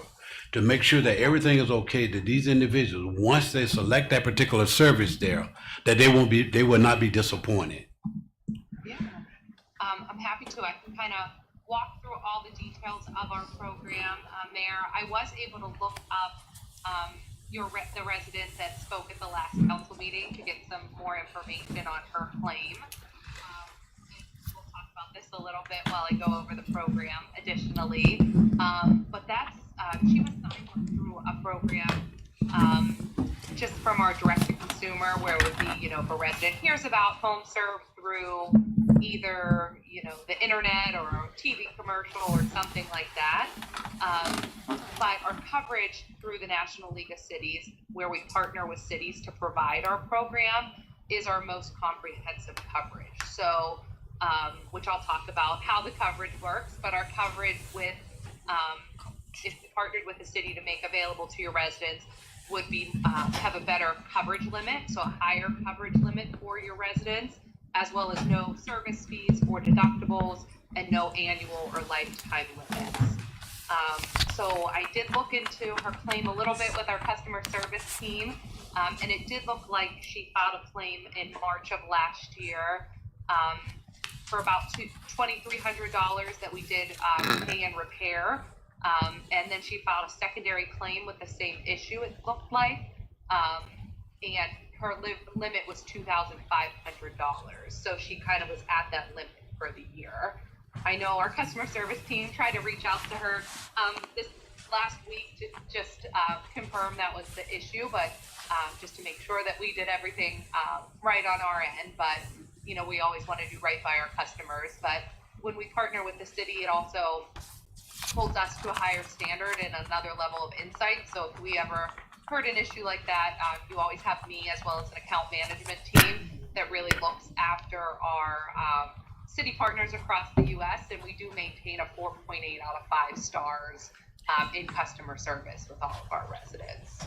to make sure that everything is okay, that these individuals, once they select that particular service there, that they will not be disappointed. Yeah, I'm happy to. I can kind of walk through all the details of our program, Mayor. I was able to look up the resident that spoke at the last council meeting to get some more information on her claim. We'll talk about this a little bit while I go over the program additionally. But that's, she was signed through a program just from our direct to consumer, where it would be, if a resident hears about HomeServe through either, the internet or a TV commercial or something like that. But our coverage through the National League of Cities, where we partner with cities to provide our program, is our most comprehensive coverage. So, which I'll talk about how the coverage works, but our coverage with, if you partnered with the city to make available to your residents, would be have a better coverage limit, so a higher coverage limit for your residents, as well as no service fees or deductibles and no annual or lifetime limits. So I did look into her claim a little bit with our customer service team, and it did look like she filed a claim in March of last year for about $2,300 that we did pay and repair. And then she filed a secondary claim with the same issue, it looked like, and her limit was $2,500. So she kind of was at that limit for the year. I know our customer service team tried to reach out to her this last week to just confirm that was the issue, but just to make sure that we did everything right on our end. But, we always want to do right by our customers. But when we partner with the city, it also holds us to a higher standard and another level of insight. So if we ever heard an issue like that, you always have me as well as an account management team that really looks after our city partners across the U.S. And we do maintain a 4.8 out of 5 stars in customer service with all of our residents.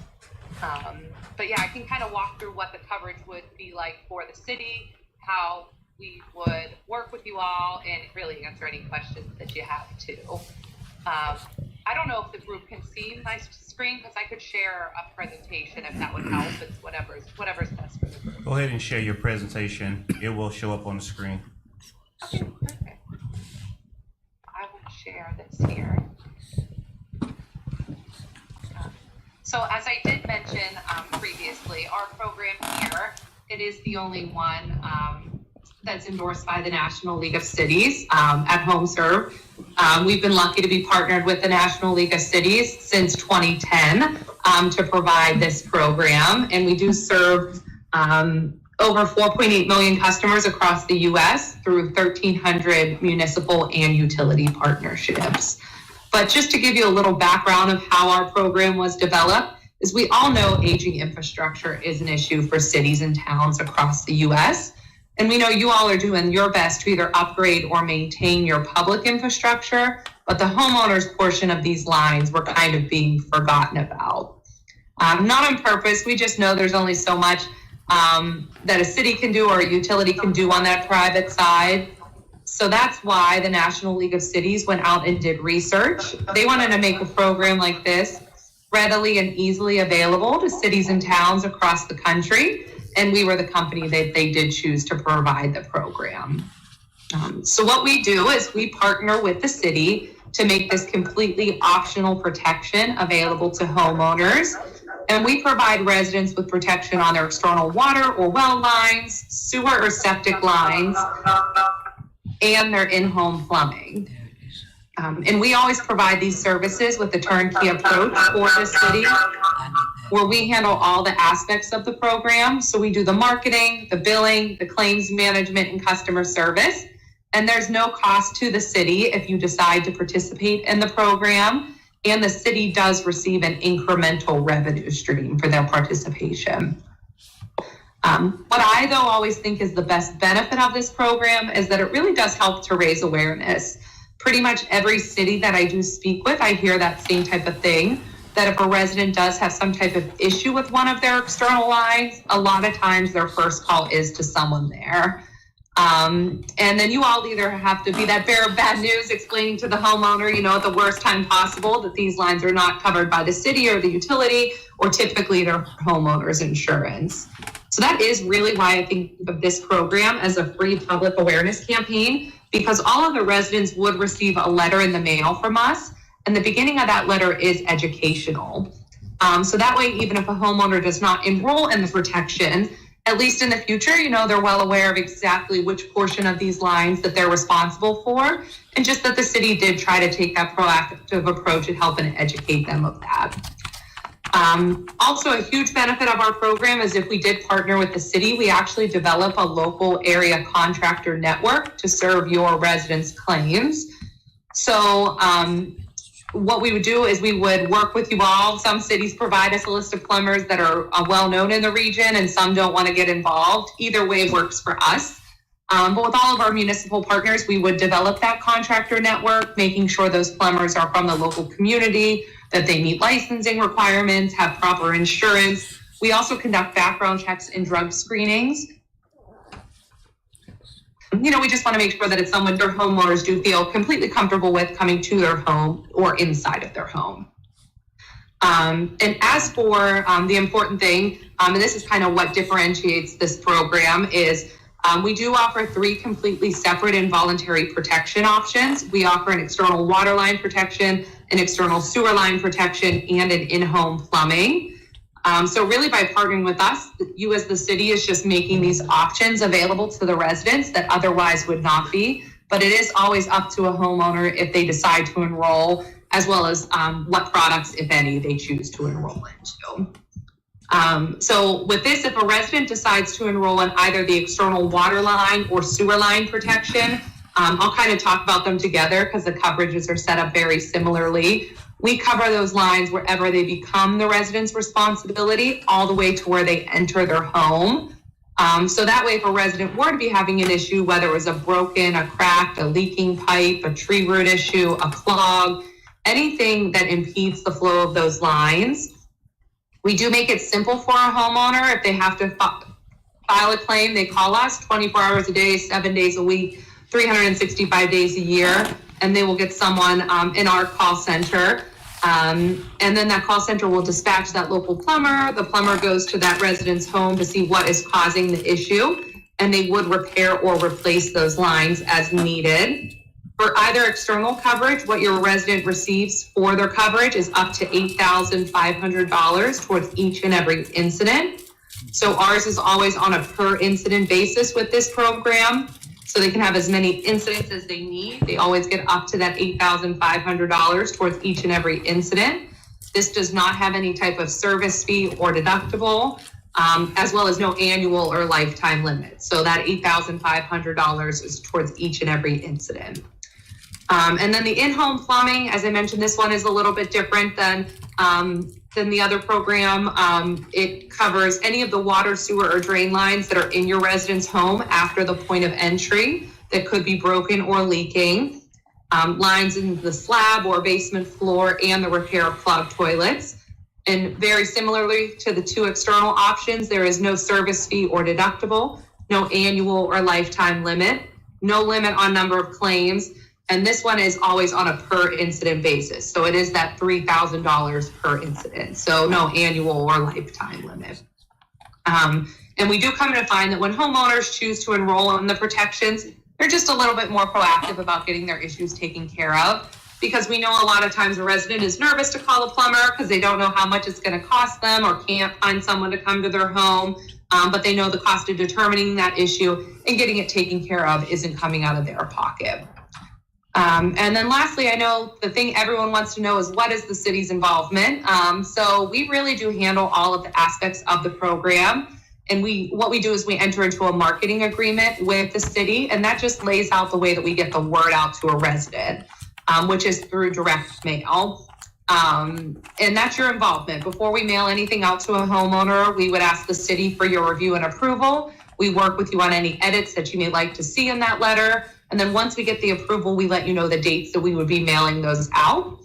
But yeah, I can kind of walk through what the coverage would be like for the city, how we would work with you all, and really answer any questions that you have too. I don't know if the group can see my screen, because I could share a presentation if that would help. It's whatever's best for the group. Go ahead and share your presentation. It will show up on the screen. Okay, perfect. I will share this here. So as I did mention previously, our program here, it is the only one that's endorsed by the National League of Cities at HomeServe. We've been lucky to be partnered with the National League of Cities since 2010 to provide this program. And we do serve over 4.8 million customers across the U.S. through 1,300 municipal and utility partnerships. But just to give you a little background of how our program was developed, is we all know aging infrastructure is an issue for cities and towns across the U.S. And we know you all are doing your best to either upgrade or maintain your public infrastructure, but the homeowners portion of these lines were kind of being forgotten about. Not on purpose, we just know there's only so much that a city can do or a utility can do on that private side. So that's why the National League of Cities went out and did research. They wanted to make a program like this readily and easily available to cities and towns across the country. And we were the company that they did choose to provide the program. So what we do is we partner with the city to make this completely optional protection available to homeowners. And we provide residents with protection on their external water or well lines, sewer or septic lines, and their in-home plumbing. And we always provide these services with the turnkey approach for the city, where we handle all the aspects of the program. So we do the marketing, the billing, the claims management, and customer service. And there's no cost to the city if you decide to participate in the program. And the city does receive an incremental revenue stream for their participation. What I, though, always think is the best benefit of this program is that it really does help to raise awareness. Pretty much every city that I do speak with, I hear that same type of thing, that if a resident does have some type of issue with one of their external lines, a lot of times their first call is to someone there. And then you all either have to be that bearer of bad news, explaining to the homeowner, at the worst time possible, that these lines are not covered by the city or the utility, or typically their homeowner's insurance. So that is really why I think of this program as a free public awareness campaign, because all of the residents would receive a letter in the mail from us, and the beginning of that letter is educational. So that way, even if a homeowner does not enroll in the protection, at least in the future, they're well aware of exactly which portion of these lines that they're responsible for, and just that the city did try to take that proactive approach and help and educate them of that. Also, a huge benefit of our program is if we did partner with the city, we actually develop a local area contractor network to serve your residents' claims. So what we would do is we would work with you all. Some cities provide us a list of plumbers that are well known in the region, and some don't want to get involved. Either way works for us. But with all of our municipal partners, we would develop that contractor network, making sure those plumbers are from the local community, that they meet licensing requirements, have proper insurance. We also conduct background checks and drug screenings. We just want to make sure that it's someone their homeowners do feel completely comfortable with coming to their home or inside of their home. And as for the important thing, and this is kind of what differentiates this program, is we do offer 3 completely separate and voluntary protection options. We offer an external water line protection, an external sewer line protection, and an in-home plumbing. So really by partnering with us, you as the city is just making these options available to the residents that otherwise would not be. But it is always up to a homeowner if they decide to enroll, as well as what products, if any, they choose to enroll into. So with this, if a resident decides to enroll in either the external water line or sewer line protection, I'll kind of talk about them together because the coverages are set up very similarly. We cover those lines wherever they become the resident's responsibility, all the way to where they enter their home. So that way, if a resident were to be having an issue, whether it was a broken, a cracked, a leaking pipe, a tree root issue, a clog, anything that impedes the flow of those lines, we do make it simple for a homeowner. If they have to file a claim, they call us 24 hours a day, 7 days a week, 365 days a year, and they will get someone in our call center. And then that call center will dispatch that local plumber. The plumber goes to that resident's home to see what is causing the issue, and they would repair or replace those lines as needed. For either external coverage, what your resident receives for their coverage is up to $8,500 towards each and every incident. So ours is always on a per incident basis with this program. So they can have as many incidents as they need. They always get up to that $8,500 towards each and every incident. This does not have any type of service fee or deductible, as well as no annual or lifetime limit. So that $8,500 is towards each and every incident. And then the in-home plumbing, as I mentioned, this one is a little bit different than the other program. It covers any of the water, sewer, or drain lines that are in your resident's home after the point of entry that could be broken or leaking. Lines in the slab or basement floor, and the repair of clogged toilets. And very similarly to the 2 external options, there is no service fee or deductible, no annual or lifetime limit. no limit on number of claims. And this one is always on a per incident basis. So it is that $3,000 per incident. So no annual or lifetime limit. And we do come to find that when homeowners choose to enroll in the protections, they're just a little bit more proactive about getting their issues taken care of, because we know a lot of times a resident is nervous to call a plumber because they don't know how much it's going to cost them or can't find someone to come to their home, but they know the cost of determining that issue and getting it taken care of isn't coming out of their pocket. And then lastly, I know the thing everyone wants to know is what is the city's involvement? So we really do handle all of the aspects of the program. And what we do is we enter into a marketing agreement with the city, and that just lays out the way that we get the word out to a resident, which is through direct mail. And that's your involvement. Before we mail anything out to a homeowner, we would ask the city for your review and approval. We work with you on any edits that you may like to see in that letter. And then once we get the approval, we let you know the dates that we would be mailing those out.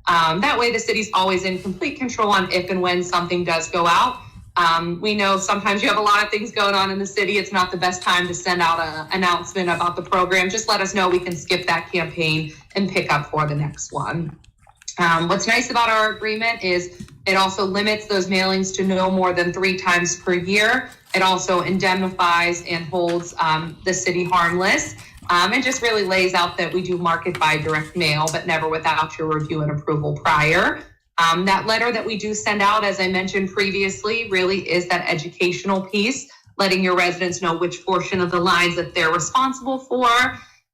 That way the city's always in complete control on if and when something does go out. We know sometimes you have a lot of things going on in the city. It's not the best time to send out an announcement about the program. Just let us know. We can skip that campaign and pick up for the next one. What's nice about our agreement is it also limits those mailings to no more than 3 times per year. It also indemnifies and holds the city harmless. And just really lays out that we do market by direct mail, but never without your review and approval prior. That letter that we do send out, as I mentioned previously, really is that educational piece, letting your residents know which portion of the lines that they're responsible for.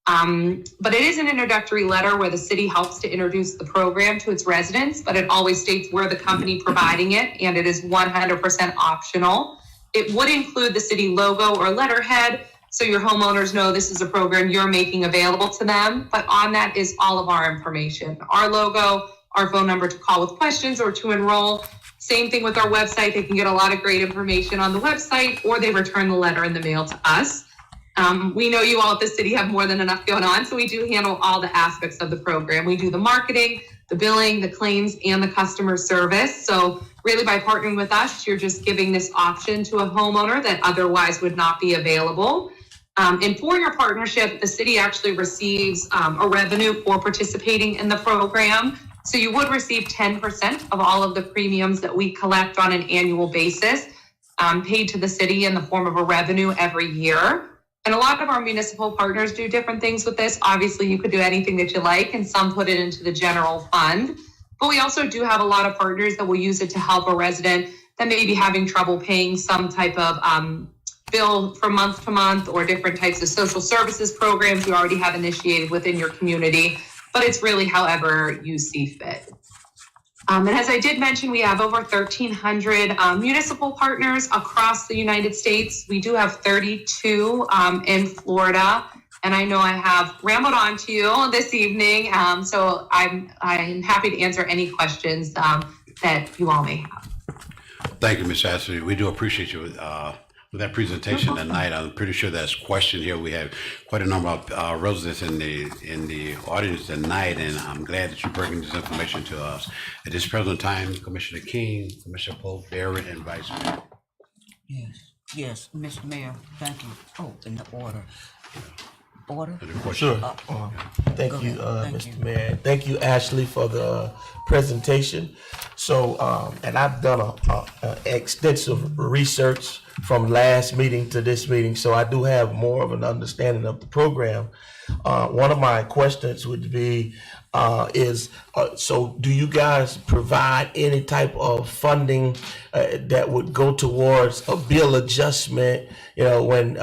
But it is an introductory letter where the city helps to introduce the program to its residents, but it always states we're the company providing it, and it is 100% optional. It would include the city logo or letterhead, so your homeowners know this is a program you're making available to them. But on that is all of our information, our logo, our phone number to call with questions or to enroll. Same thing with our website. They can get a lot of great information on the website, or they return the letter in the mail to us. We know you all at the city have more than enough going on, so we do handle all the aspects of the program. We do the marketing, the billing, the claims, and the customer service. So really by partnering with us, you're just giving this option to a homeowner that otherwise would not be available. And for your partnership, the city actually receives a revenue for participating in the program. So you would receive 10% of all of the premiums that we collect on an annual basis, paid to the city in the form of a revenue every year. And a lot of our municipal partners do different things with this. Obviously, you could do anything that you like, and some put it into the general fund. But we also do have a lot of partners that will use it to help a resident that may be having trouble paying some type of bill from month to month, or different types of social services programs you already have initiated within your community. But it's really however you see fit. And as I did mention, we have over 1,300 municipal partners across the United States. We do have 32 in Florida. And I know I have rambled on to you this evening, so I'm happy to answer any questions that you all may have. Thank you, Ms. Ashley. We do appreciate you with that presentation tonight. I'm pretty sure that's questioned here. We have quite a number of residents in the audience tonight, and I'm glad that you're bringing this information to us. At this present time, Commissioner King, Commissioner Pope, Barrett, and Vice Mayor. Yes, Mr. Mayor, thank you. Oh, in the order. Order? Sure. Thank you, Mr. Mayor. Thank you, Ashley, for the presentation. So, and I've done a extensive research from last meeting to this meeting, so I do have more of an understanding of the program. One of my questions would be, so do you guys provide any type of funding that would go towards a bill adjustment, when,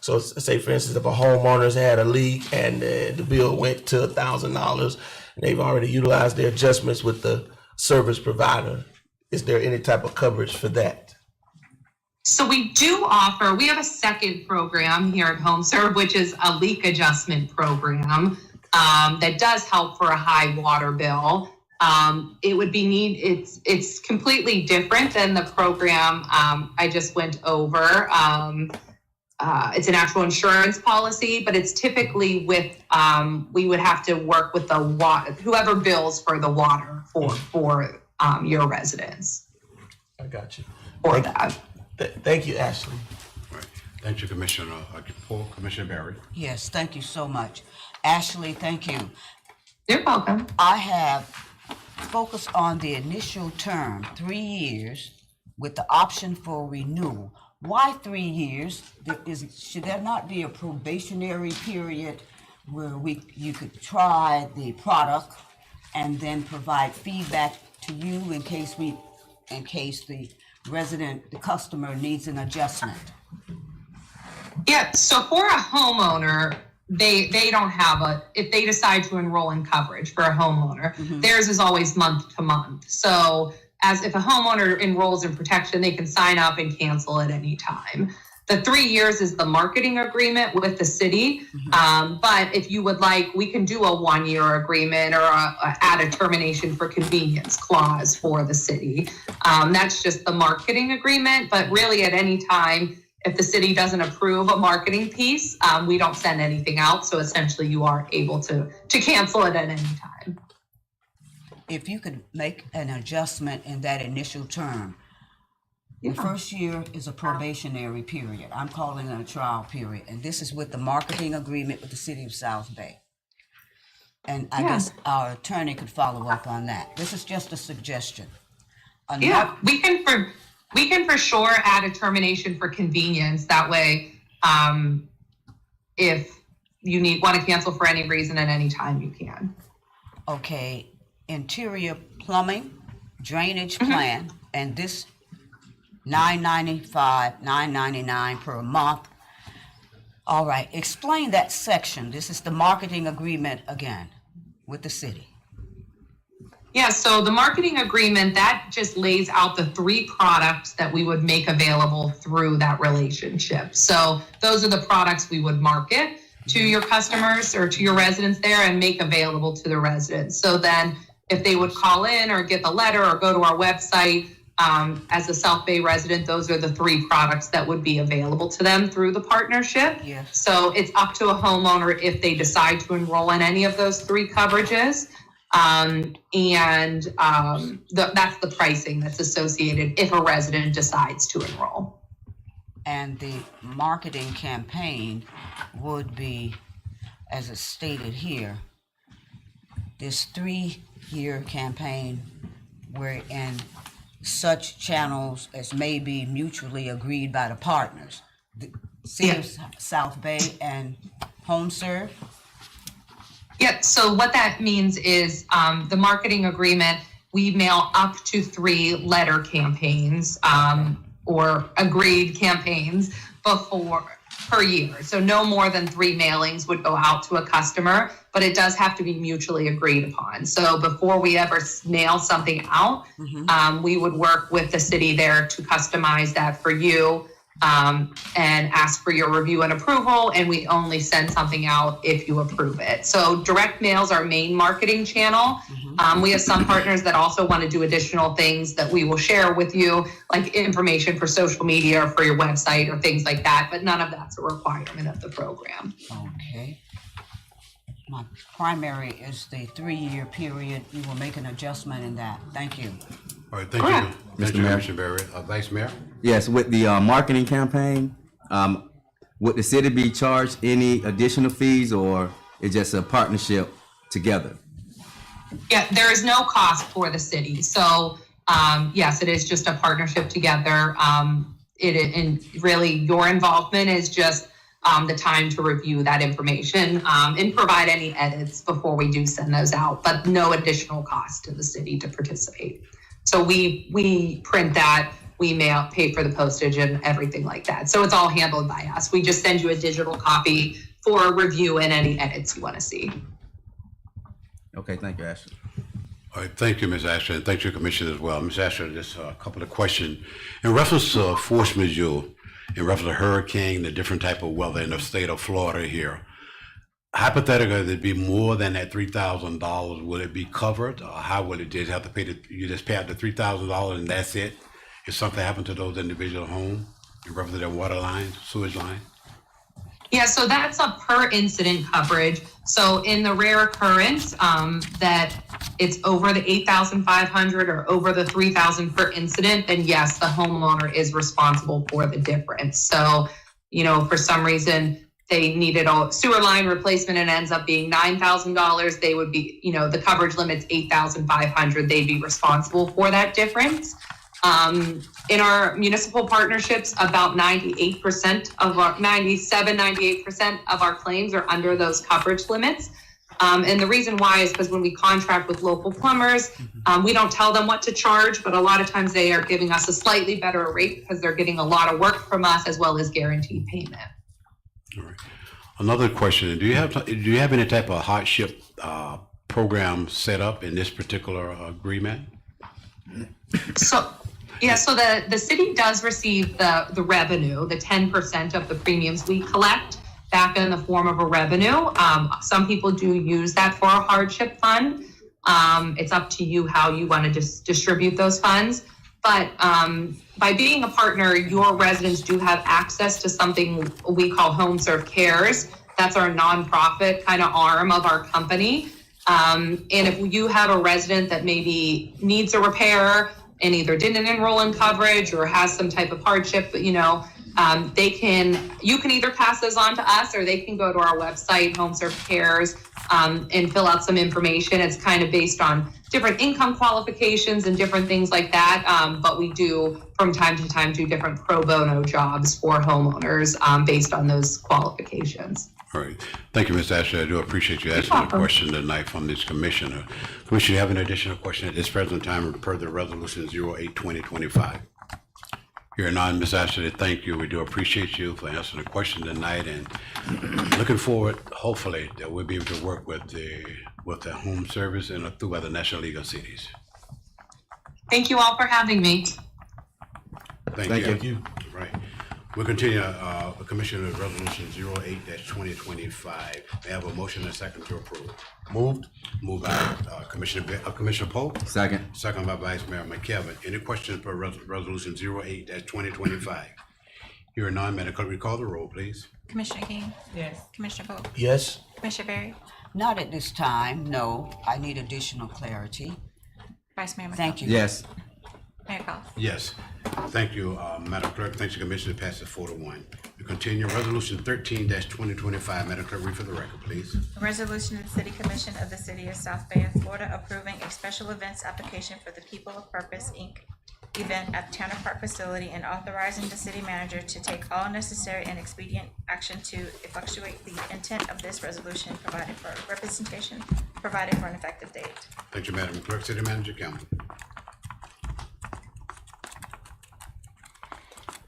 so say for instance, if a homeowner's had a leak and the bill went to $1,000, and they've already utilized their adjustments with the service provider, is there any type of coverage for that? So we have a second program here at HomeServe, which is a leak adjustment program that does help for a high water bill. It's completely different than the program I just went over. It's an actual insurance policy, but it's typically with, we would have to work with the whoever bills for the water for your residents. I got you. For that. Thank you, Ashley. Thank you, Commissioner. Commissioner Barry. Yes, thank you so much. Ashley, thank you. You're welcome. I have focused on the initial term, 3 years, with the option for renewal. Why 3 years? Should there not be a probationary period where you could try the product and then provide feedback to you in case the resident, the customer needs an adjustment? Yeah, so for a homeowner, they don't have if they decide to enroll in coverage for a homeowner, theirs is always month to month. So as if a homeowner enrolls in protection, they can sign up and cancel at any time. The 3 years is the marketing agreement with the city. But if you would like, we can do a 1 year agreement or add a termination for convenience clause for the city. That's just the marketing agreement, but really at any time, if the city doesn't approve a marketing piece, we don't send anything out. So essentially you are able to cancel it at any time. If you could make an adjustment in that initial term, the first year is a probationary period. I'm calling it a trial period. And this is with the marketing agreement with the city of South Bay. And I guess our attorney could follow up on that. This is just a suggestion. We can for sure add a termination for convenience. That way, if you want to cancel for any reason at any time, you can. Okay, interior plumbing, drainage plan, and this $9.99 per month. All right, explain that section. This is the marketing agreement again with the city. Yeah, so the marketing agreement, that just lays out the 3 products that we would make available through that relationship. So those are the products we would market to your customers or to your residents there and make available to the residents. So then if they would call in or get the letter or go to our website, as a South Bay resident, those are the 3 products that would be available to them through the partnership. Yeah. So it's up to a homeowner if they decide to enroll in any of those 3 coverages. That's the pricing that's associated if a resident decides to enroll. And the marketing campaign would be, as it's stated here, this 3-year campaign wherein such channels as may be mutually agreed by the partners, the City of South Bay and HomeServe. Yeah, so what that means is the marketing agreement, we mail up to 3 letter campaigns or agreed campaigns per year. So no more than 3 mailings would go out to a customer, but it does have to be mutually agreed upon. So before we ever mail something out, we would work with the city there to customize that for you and ask for your review and approval, and we only send something out if you approve it. So direct mail is our main marketing channel. We have some partners that also want to do additional things that we will share with you, like information for social media or for your website or things like that, but none of that's a requirement of the program. Okay. My primary is the 3-year period. You will make an adjustment in that. Thank you. All right, thank you. Thank you, Commissioner Barry. Vice Mayor? Yes, with the marketing campaign, would the city be charged any additional fees, or it's just a partnership together? Yeah, there is no cost for the city. So yes, it is just a partnership together. And really your involvement is just the time to review that information and provide any edits before we do send those out, but no additional cost to the city to participate. So we print that, we mail, pay for the postage and everything like that. So it's all handled by us. We just send you a digital copy for a review and any edits you want to see. Okay, thank you, Ashley. All right, thank you, Ms. Asher, and thank you, Commissioner, as well. Ms. Asher, just a couple of questions. In reference to force majeure, in reference to hurricane, the different type of weather in the state of Florida here, hypothetically, there'd be more than that $3,000. Will it be covered? Or how will it just have to pay you just pay out the $3,000 and that's it? If something happened to those individual homes in reference to their water lines, sewage line? Yeah, so that's a per incident coverage. So in the rare occurrence that it's over the 8,500 or over the 3,000 per incident, then yes, the homeowner is responsible for the difference. So for some reason they needed a sewer line replacement and ends up being $9,000, they would be, the coverage limit's $8,500. They'd be responsible for that difference. In our municipal partnerships, about 98% of our 98% of our claims are under those coverage limits. And the reason why is because when we contract with local plumbers, we don't tell them what to charge, but a lot of times they are giving us a slightly better rate because they're getting a lot of work from us as well as guaranteed payment. All right. Another question: Do you have any type of hardship program set up in this particular agreement? So the city does receive the revenue, the 10% of the premiums we collect back in the form of a revenue. Some people do use that for a hardship fund. It's up to you how you want to distribute those funds. But by being a partner, your residents do have access to something we call Home Serve Cares. That's our nonprofit kind of arm of our company. And if you have a resident that maybe needs a repair and either didn't enroll in coverage or has some type of hardship, but you can either pass those on to us or they can go to our website, Home Serve Cares, and fill out some information. It's kind of based on different income qualifications and different things like that. But we do from time to time do different pro bono jobs for homeowners based on those qualifications. All right. Thank you, Ms. Ashley. I do appreciate you answering the question tonight from this commissioner. Commissioner, you have an additional question at this present time per the resolution 08-2025. Here none, Ms. Ashley, thank you. We do appreciate you for answering the question tonight and looking forward, hopefully, that we'll be able to work with the home service and through by the National League of Cities. Thank you all for having me. Thank you. Right. We'll continue, Commissioner Resolution 08-2025. May I have a motion and a second to approve? Moved. Moved by Commissioner Pope. Second. Second by Vice Mayor McKelvin. Any questions per Resolution 08-2025? Here are none. Madam Clerk, recall the roll, please. Commissioner King? Yes. Commissioner Pope? Yes. Commissioner Berry? Not at this time, no. I need additional clarity. Vice Mayor McKelvin? Thank you. Yes. Mayor Collins? Yes. Thank you, Madam Clerk. Thanks to the Commissioner. Passes 4-1. We continue. Resolution 13-2025. Madam Clerk, read for the record, please. A resolution of the City Commission of the City of South Bay, Florida, approving a special events application for the People of Purpose, Inc. event at Tanner Park facility and authorizing the city manager to take all necessary and expedient action to effectuate the intent of this resolution, provided for representation, provided for an effective date. Thank you, Madam Clerk. City Manager Campbell.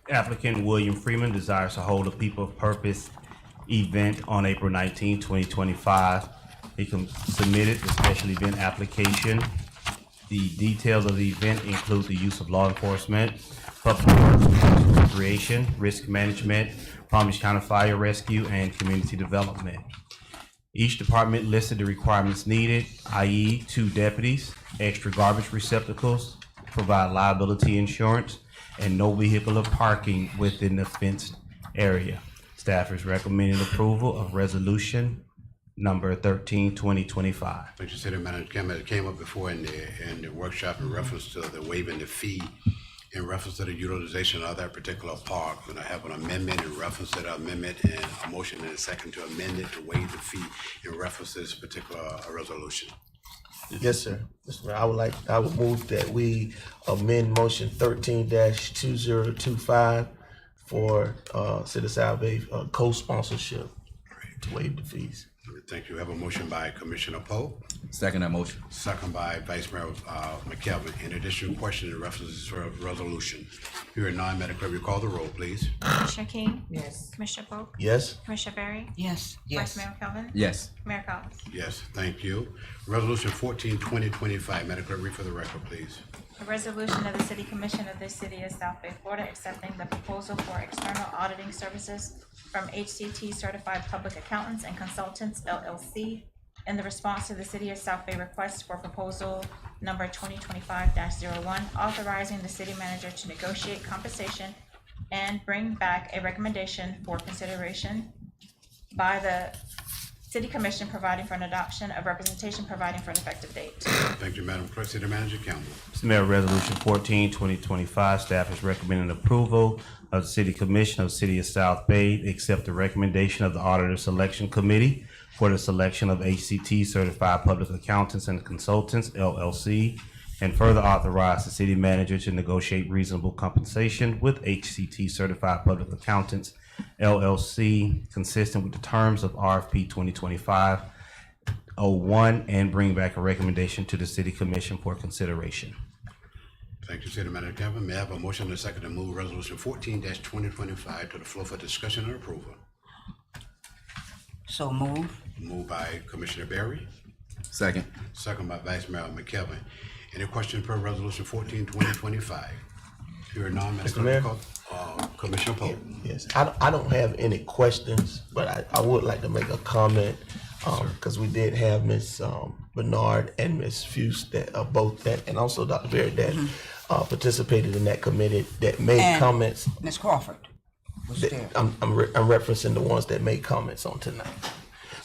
Applicant William Freeman desires to hold a People of Purpose event on April 19, 2025. He submitted the special event application. The details of the event include the use of law enforcement, public works, recreation, risk management, Palm Beach County Fire Rescue, and community development. Each department listed the requirements needed, i.e. 2 deputies, extra garbage receptacles, provide liability insurance, and no vehicular parking within the fenced area. Staff is recommending approval of resolution number 13-2025. Thank you, City Manager Campbell. It came up before in the workshop in reference to the waiving the fee in reference to the utilization of that particular park. And I have an amendment in reference to the amendment and a motion and a second to amend it to waive the fee in reference to this particular resolution. Yes, sir. Mr. Mayor, I would move that we amend motion 13-2025 for City of South Bay co-sponsorship to waive the fees. Thank you. We have a motion by Commissioner Pope. Second that motion. Second by Vice Mayor McKelvin. In additional question in reference to this resolution. Here are none. Madam Clerk, recall the roll, please. Commissioner King? Yes. Commissioner Pope? Yes. Commissioner Berry? Yes. Vice Mayor McKelvin? Yes. Mayor Collins? Yes, thank you. Resolution 14-2025. Madam Clerk, read for the record, please. A resolution of the City Commission of the City of South Bay, Florida, accepting the proposal for external auditing services from HCT Certified Public Accountants and Consultants, LLC, in the response to the City of South Bay request for proposal number 2025-01, authorizing the city manager to negotiate compensation and bring back a recommendation for consideration by the City Commission providing for an adoption of representation providing for an effective date. Thank you, Madam Clerk. City Manager Campbell. Mr. Mayor, Resolution 14, 2025, staff is recommending approval of the City Commission of the City of South Bay, accept the recommendation of the Auditor Selection Committee for the selection of HCT Certified Public Accountants and Consultants, LLC, and further authorize the city manager to negotiate reasonable compensation with HCT Certified Public Accountants, LLC, consistent with the terms of RFP 2025-01, and bring back a recommendation to the City Commission for consideration. Thank you, City Manager Campbell. May I have a motion and a second to move Resolution 14-2025 to the floor for discussion and approval? So move. Moved by Commissioner Berry, Second. second by Vice Mayor McKelvin. Any questions per Resolution 14-2025? Hearing none, Madam Mr. Mayor? Clerk, Commissioner Pope. Yes, I don't have any questions, but I would like to make a comment, because we did have Ms. Bernard and Ms. Fuse that both that, and also Dr. Berry that participated in that committee that made And comments. Ms. Crawford was there. I'm referencing the ones that made comments on tonight.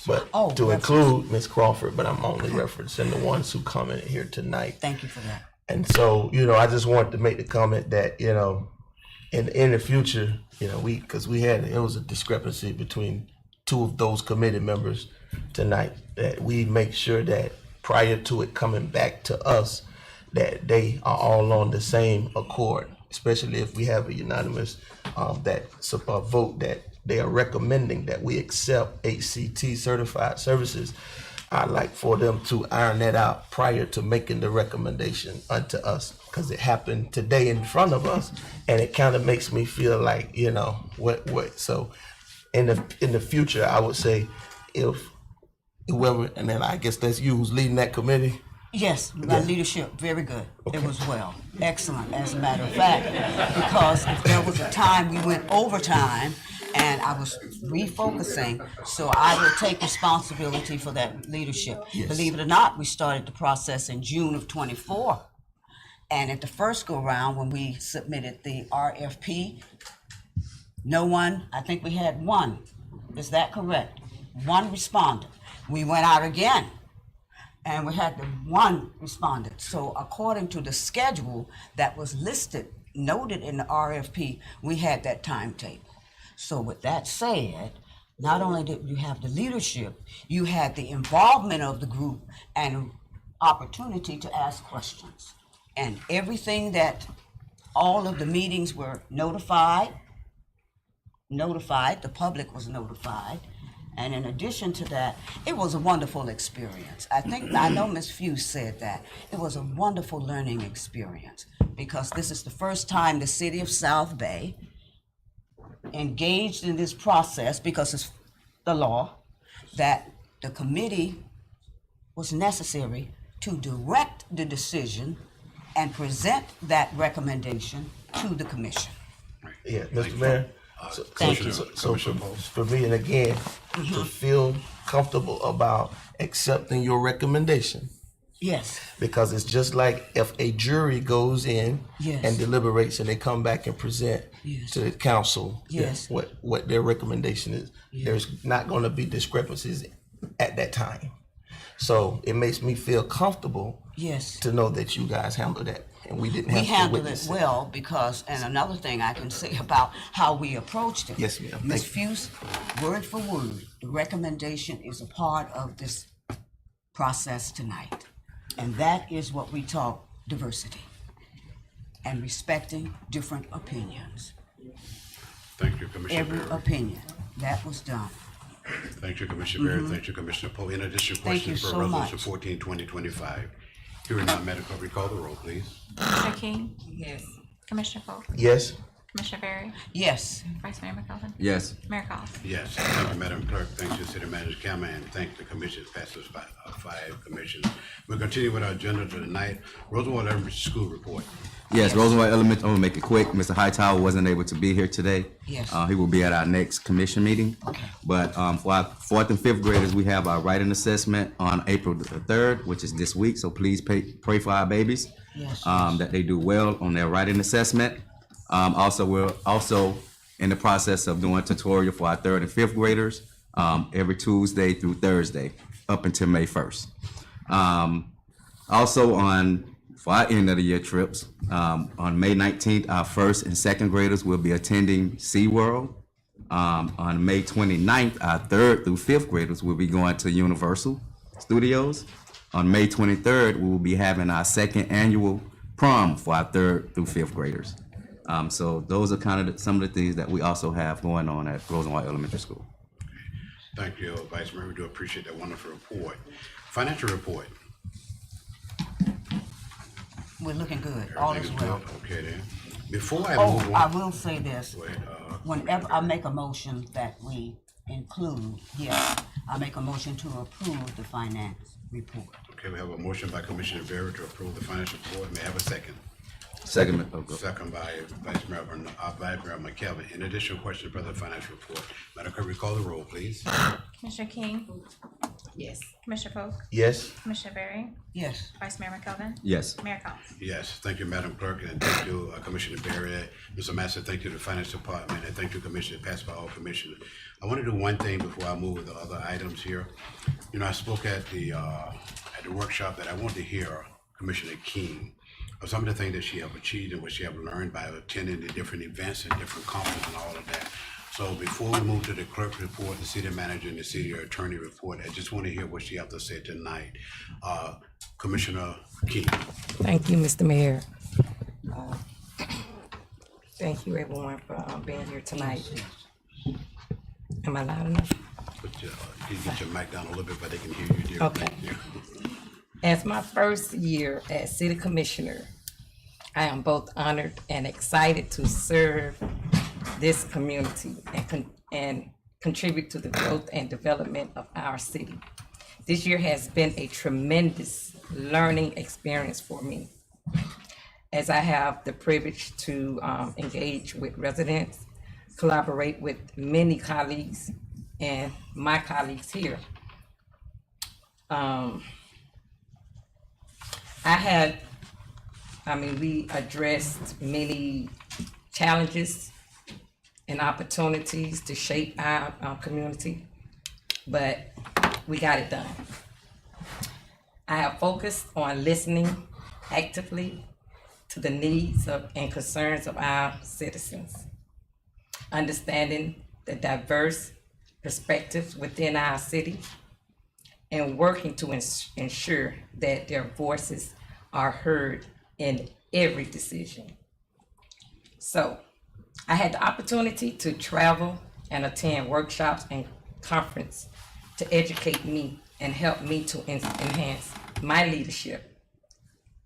But Oh, to reference. include Ms. Crawford, but I'm only referencing the ones who commented here tonight. Thank you for that. And so, I just wanted to make the comment that, in the future, it was a discrepancy between two of those committee members tonight, that we make sure that prior to it coming back to us, that they are all on the same accord, especially if we have a unanimous vote that they are recommending that we accept HCT certified services. I'd like for them to iron that out prior to making the recommendation unto us, because it happened today in front of us, and it kind of makes me feel like, what. So in the future, I would say if whoever, and then I guess that's you who's leading that committee. Yes, my leadership, very good. It was well, excellent, as a matter of fact, because if there was a time we went overtime and I was refocusing, so I will take responsibility for that leadership. Yes. Believe it or not, we started the process in June of '24. And at the first go round, when we submitted the RFP, I think we had one. Is that correct? One respondent. We went out again, and we had the one respondent. So according to the schedule that was noted in the RFP, we had that timetable. So with that said, not only did you have the leadership, you had the involvement of the group and opportunity to ask questions. And everything all of the meetings were notified, the public was notified. And in addition to that, it was a wonderful experience. I know Ms. Fuse said that. It was a wonderful learning experience, because this is the first time the city of South Bay engaged in this process, because it's the law, that the committee was necessary to direct the decision and present that recommendation to the commission. Yeah, Mr. Mayor. Thank you. So for me, and again, to feel comfortable about accepting your recommendation. Yes. Because it's just like if a jury goes in Yes. and deliberates and they come back and present Yes. to the council Yes. what their recommendation is, there's not going to be discrepancies at that time. So it makes me feel comfortable to know that you guys handled that and we didn't have We to handled witness it well, because, and another thing I can say about how we approached it. Yes, ma'am. Ms. Thank you. Fuse, word for word, the recommendation is a part of this process tonight. And that is what we talk diversity and respecting different opinions. Thank you, Commissioner Every Berry. opinion, that was done. Thank you, Commissioner Berry. Thank you, Commissioner Poe. In addition, Thank you questions for so Resolution much. 14-2025. Hearing none, Madam Clerk, recall the roll, please. Commissioner King? Yes. Commissioner Polk? Yes. Commissioner Berry? Yes. Vice Mayor McKelvin? Yes. Mayor Collins? Yes, thank you, Madam Clerk. Thank you, City Manager Cameron, and thank the commissioners, passes five commissions. We'll continue with our agenda for tonight. Roosevelt Elementary School report. Yes, Roosevelt Elementary, I'm gonna make it quick. Mr. Hightower wasn't able to be here today. Yes. He will be at our next commission meeting. Okay. But for our 4th and 5th graders, we have our writing assessment on April the 3rd, which is this week. So please pray for our babies. Yes. That they do well on their writing assessment. Also, we're also in the process of doing a tutorial for our 3rd and 5th graders. every Tuesday through Thursday up until May 1st. Also for our end of the year trips, on May 19th, our first and second graders will be attending SeaWorld. On May 29th, our third through fifth graders will be going to Universal Studios. On May 23rd, we will be having our second annual prom for our third through fifth graders. So those are kind of some of the things that we also have going on at Rosenwald Elementary School. Thank you, Vice Mayor. We do appreciate that wonderful report. Financial report. We're looking good. All is Everything well. good? Okay then. Before I Oh, move I on. will say this. Go ahead, Whenever I make a motion that we include here, I make a motion to approve the finance report. Okay, we have a motion by Commissioner Vera to approve the financial report. May I have a second? Second. Second by Vice Mayor McKelvin. In addition, question for the financial report. Madam Clerk, recall the roll, please. Commissioner King? Yes. Commissioner Polk? Yes. Commissioner Berry? Yes. Vice Mayor McKelvin? Yes. Mayor Collins? Yes, thank you, Madam Clerk, and thank you, Commissioner Barry. Mr. Master, thank you to the Finance Department, and thank you, Commissioner, passed by all commissioners. I want to do one thing before I move with the other items here. You know, I spoke at the workshop that I wanted to hear Commissioner King of some of the things that she have achieved and what she have learned by attending the different events and different conferences and all of that. So before we move to the clerk report, the city manager and the city attorney report, I just want to hear what she have to say tonight. Commissioner King. Thank you, Mr. Mayor. Thank you, everyone, for being here tonight. Am I loud enough? But you get your mic down a little bit, but they can hear you, dear. Okay. Thank you. As my first year as city commissioner, I am both honored and excited to serve this community and contribute to the growth and development of our city. This year has been a tremendous learning experience for me, as I have the privilege to engage with residents, collaborate with many colleagues and my colleagues here. We addressed many challenges and opportunities to shape our community, but we got it done. I have focused on listening actively to the needs and concerns of our citizens, understanding the diverse perspectives within our city, and working to ensure that their voices are heard in every decision. So I had the opportunity to travel and attend workshops and conferences to educate me and help me to enhance my leadership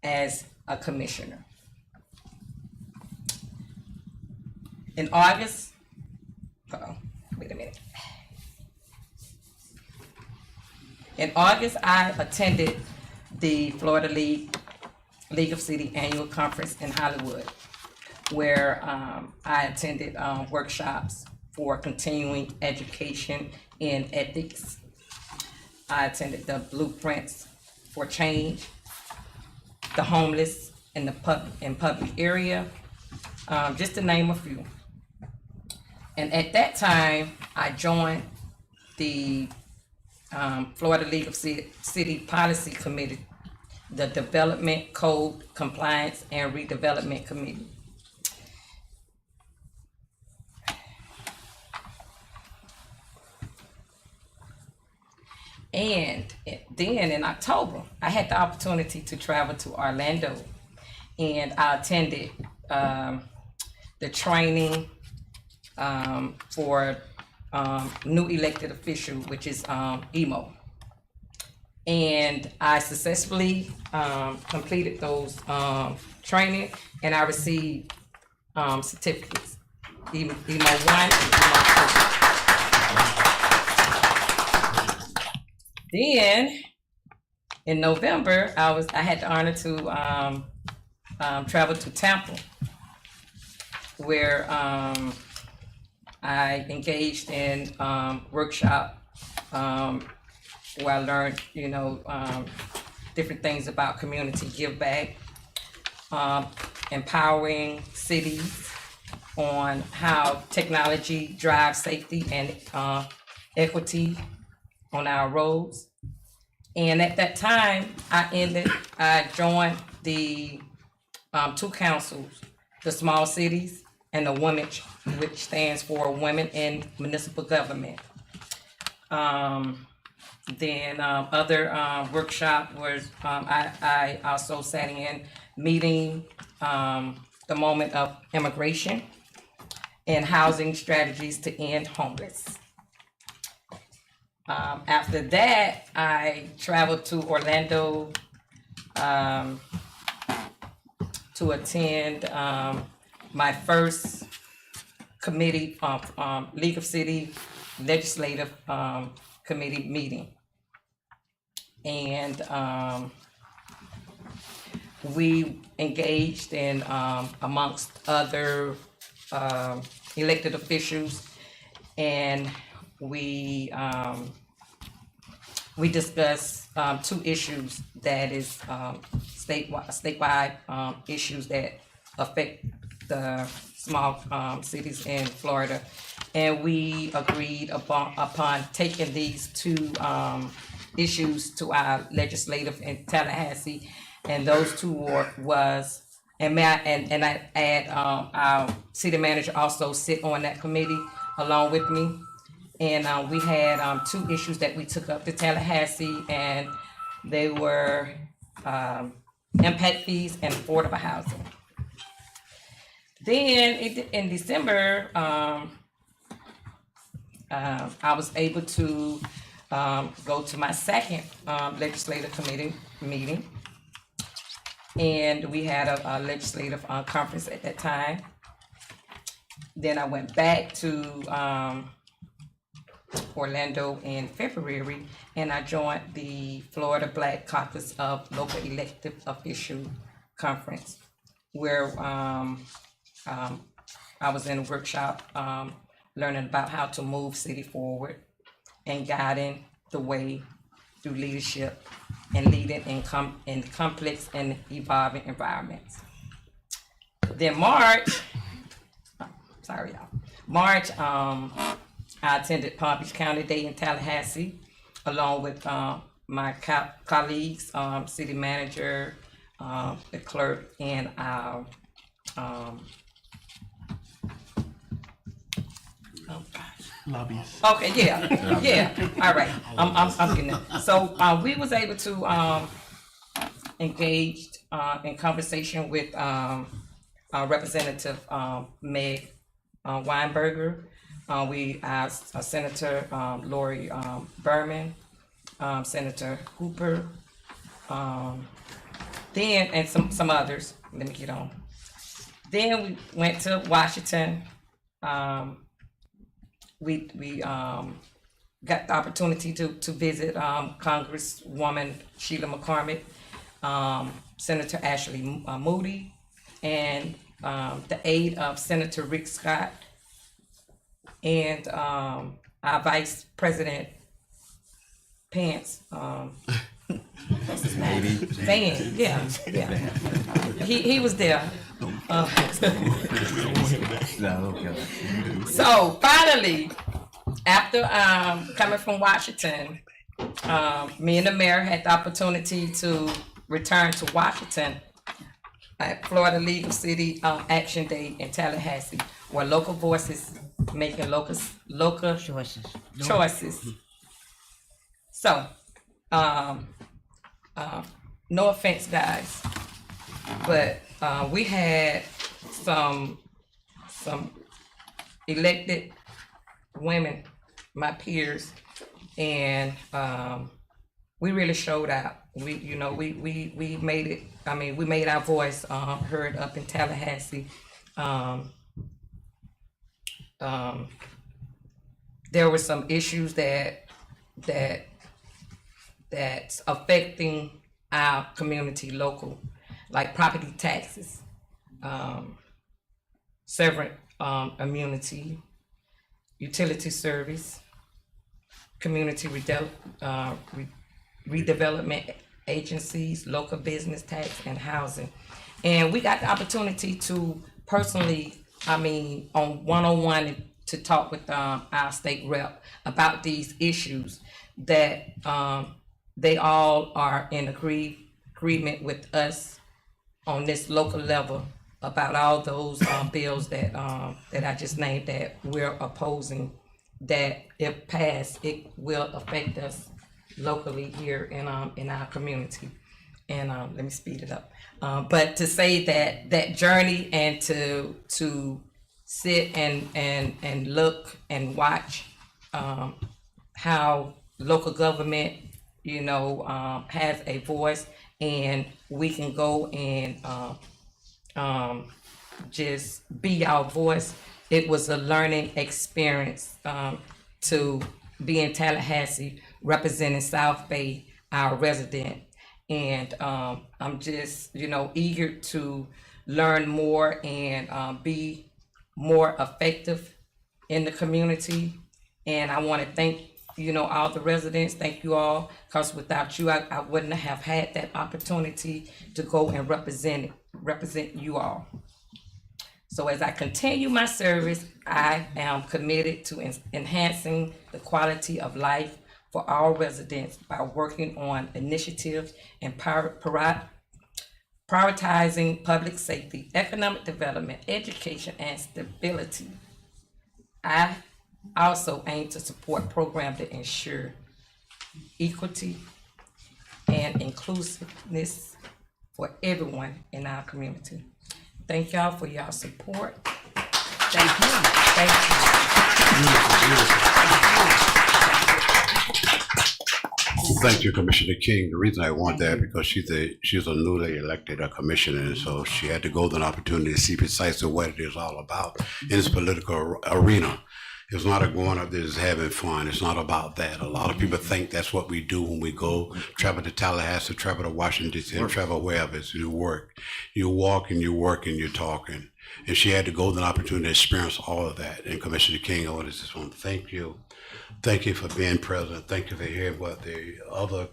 as a commissioner. In August, In August, I attended the Florida League of City Annual Conference in Hollywood, where I attended workshops for continuing education in ethics. I attended the Blueprints for Change, the homeless in the public area, just to name a few. And at that time, I joined the Florida League of City Policy Committee, the Development Code Compliance and Redevelopment Committee. And then in October, I had the opportunity to travel to Orlando, and I attended the training for new elected official, which is EMO. And I successfully completed those training, and I received certificates, EMO 1 and EMO 2. Then in November, I had the honor to travel to Tampa, where I engaged in workshop where I learned, different things about community give back, empowering cities on how technology drives safety and equity on our roads. And at that time, I joined the two councils, the small cities and the WOMIC, which stands for Women in Municipal Government. Then other workshop was I also sat in meeting the moment of immigration and housing strategies to end homeless. After that, I traveled to Orlando to attend my first committee, League of City Legislative Committee meeting. And we engaged in, amongst other elected officials, and we discussed two issues that is statewide issues that affect the small cities in Florida. And we agreed upon taking these two issues to our legislative in Tallahassee, and those two was, and I add our city manager also sit on that committee along with me. And we had two issues that we took up to Tallahassee, and they were impact fees and affordable housing. Then in December, I was able to go to my second legislative committee meeting, and we had a legislative conference at that time. Then I went back to Orlando in February, and I joined the Florida Black Caucus of Local Elected Official Conference, where I was in a workshop learning about how to move city forward and guiding the way through leadership and leading in complex and evolving environments. Then March, I attended Palm Beach County Day in Tallahassee, along with my colleagues, city manager, the clerk, and our lobbyists. Okay, yeah, all right. I'm getting it. So we was able to engage in conversation with Representative Meg Weinberger. We asked Senator Lori Berman, Senator Hooper, then and some others. Let me get on. Then we went to Washington. We got the opportunity to visit Congresswoman Sheila McCormick, Senator Ashley Moody, and the aide of Senator Rick Scott, and our Vice President Pence. What's his name? Van, yeah. He was there. So finally, after coming from Washington, me and the mayor had the opportunity to return to Washington at Florida League of City Action Day in Tallahassee, where local voices making local choices. So, no offense, guys, but we had some elected women, my peers, and we really showed out. We made it. I mean, we made our voice heard up in Tallahassee. There were some issues that's affecting our community local, like property taxes, servant immunity, utility service, community redevelopment agencies, local business tax, and housing. And we got the opportunity to personally, on one-on-one to talk with our state rep about these issues, that they all are in agreement with us on this local level about all those bills that that I just named that we're opposing, that if passed, it will affect us locally here in our community. And let me speed it up. But to say that journey and to sit and look and watch how local government, you know, has a voice, and we can go and just be our voice. It was a learning experience to be in Tallahassee representing South Bay, our resident. And I'm just, you know, eager to learn more and be more effective in the community. And I want to thank, you know, all the residents. Thank you all, because without you, I wouldn't have had that opportunity to go and represent you all. So as I continue my service, I am committed to enhancing the quality of life for all residents by working on initiatives and prioritizing public safety, economic development, education, and stability. I also aim to support programs that ensure equity and inclusiveness for everyone in our community. Thank y'all for y'all support. Thank you. Thank you. Thank you, Commissioner King. The reason I want that, because she's a newly elected commissioner, and so she had to go to an opportunity to see precisely what it is all about in this political arena. It's not a going up there just having fun. It's not about that. A lot of people think that's what we do when we go travel to Tallahassee, travel to Washington, D.C., and travel wherever. It's you work. You walk and you work and you're talking. And she had to go to an opportunity to experience all of that. And Commissioner King, I just want to thank you. Thank you for being present. Thank you for hearing what the other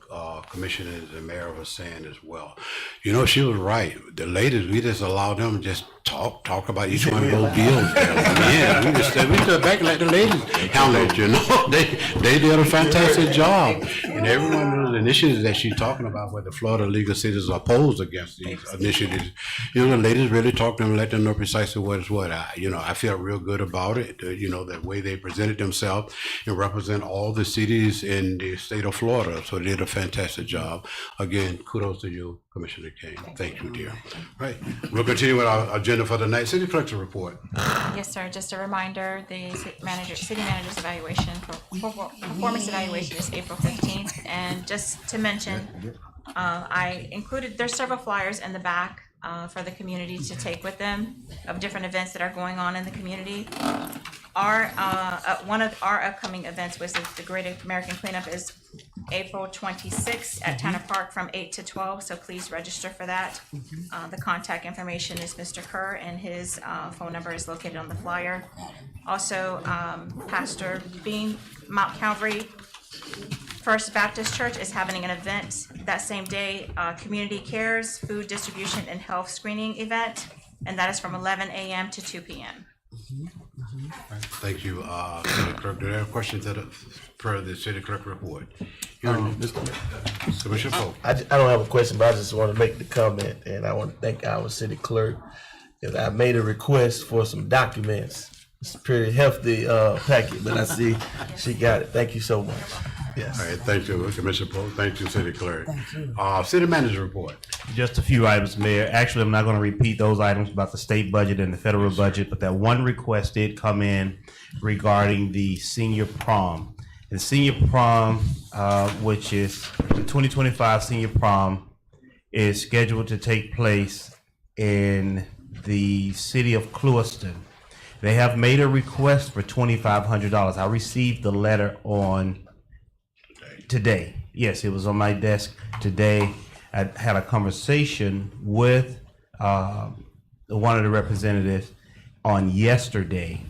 commissioners and mayor was saying as well. You know, she was right. The ladies, we just allowed them to just talk about each one of those deals. Yeah, we just back and let the ladies handle it, you know. They did a fantastic job. And every one of those initiatives that she's talking about where the Florida League of Cities are opposed against these initiatives, you know, the ladies really talked to them and let them know precisely what is what. I feel real good about it, you know, the way they presented themselves and represent all the cities in the state of Florida. So they did a fantastic job. Again, kudos to you, Commissioner King. Thank you, dear. Right. We'll continue with our agenda for tonight. City Clerk's report. Yes, sir. Just a reminder, the city manager's evaluation performance evaluation is April 15th. And just to mention, I included, there's several flyers in the back for the community to take with them of different events that are going on in the community. One of our upcoming events was the Great American Cleanup is April 26th at Tanner Park from 8 to 12, so please register for that. The contact information is Mr. Kerr, and his phone number is located on the flyer. Also, Pastor Bean, Mount Calvary First Baptist Church is having an event that same day, Community Cares, Food Distribution and Health Screening event, and that is from 11 a.m. to 2 p.m. Thank you, City Clerk. Do there are questions for the City Clerk report? Commissioner Polk. I don't have a question, but I just want to make the comment, and I want to thank our City Clerk, because I made a request for some documents. It's a pretty hefty packet, but I see she got it. Thank you so much. Yes. All right, thank you, Commissioner Polk. Thank you, City Clerk. Thank you. City Manager report. Just a few items, Mayor. Actually, I'm not going to repeat those items about the state budget and the federal budget, but that one request did come in regarding the senior prom. The senior prom, which is the 2025 senior prom, is scheduled to take place in the city of Clewiston. They have made a request for $2,500. I received the letter on today. Yes, it was on my desk today. I had a conversation with one of the representatives on yesterday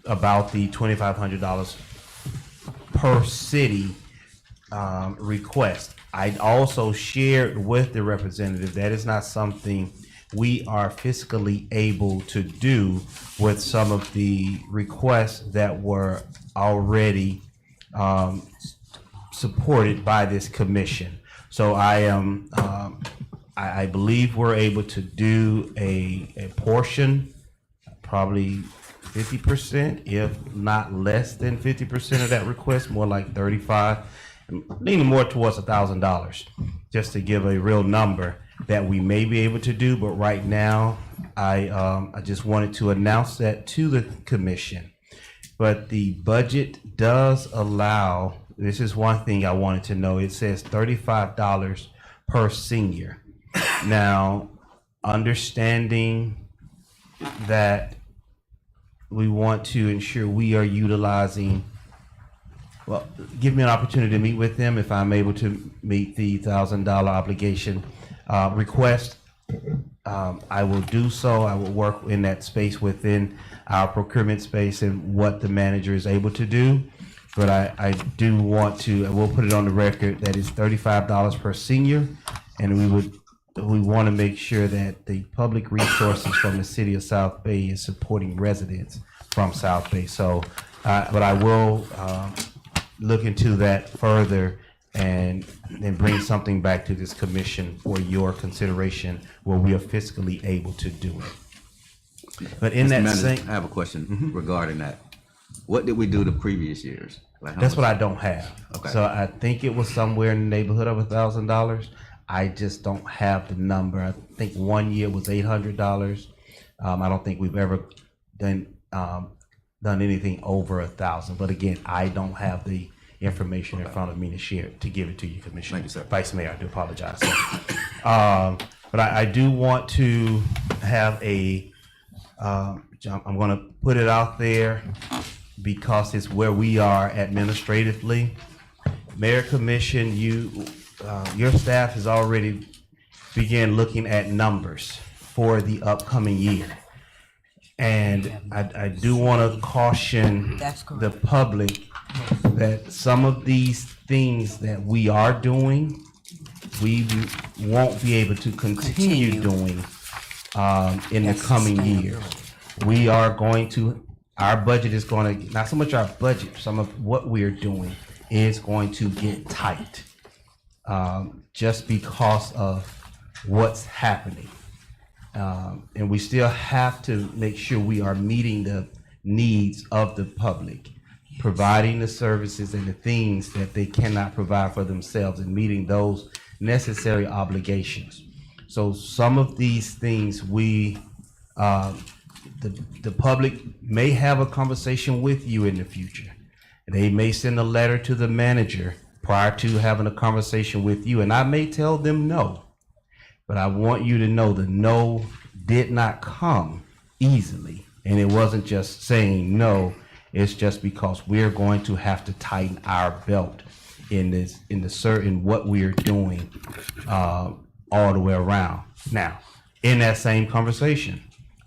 about the $2,500 per city request. I also shared with the representative that is not something we are fiscally able to do with some of the requests that were already supported by this commission. So I believe we're able to do a portion, probably 50%, if not less than 50% of that request, more like 35, leaning more towards $1,000, just to give a real number that we may be able to do. But right now, I just wanted to announce that to the commission. But the budget does allow, this is one thing I wanted to know, it says $35 per senior. Now, understanding that we want to ensure we are utilizing, well, give me an opportunity to meet with them if I'm able to meet the $1,000 obligation request. I will do so. I will work in that space within our procurement space and what the manager is able to do. But I do want to, we'll put it on the record that it's $35 per senior, and we want to make sure that the public resources from the city of South Bay is supporting residents from South Bay. So, but I will look into that further and then bring something back to this commission for your consideration where we are fiscally able to do it. But in Mr. that Manager, same, I have a question regarding that. What did we do the previous years? Like that's what I don't have. Okay. So I think it was somewhere in the neighborhood of $1,000. I just don't have the number. I think one year was $800. I don't think we've ever done anything over 1,000. But again, I don't have the information in front of me to share, to give it to you, Commissioner. Thank you, sir. Vice Mayor, I do apologize. But I do want to have I'm going to put it out there because it's where we are administratively. Mayor Commission, your staff has already began looking at numbers for the upcoming year. And I do want to caution the public that some of these things that we are doing, we won't be able to continue doing in the coming year. We are going to, our budget is going to, not so much our budget, some of what we're doing is going to get tight just because of what's happening. And we still have to make sure we are meeting the needs of the public, providing the services and the things that they cannot provide for themselves, and meeting those necessary obligations. So some of these things the public may have a conversation with you in the future. They may send a letter to the manager prior to having a conversation with you, and I may tell them no. But I want you to know the no did not come easily. And it wasn't just saying no, it's just because we're going to have to tighten our belt in what we're doing all the way around. Now, in that same conversation,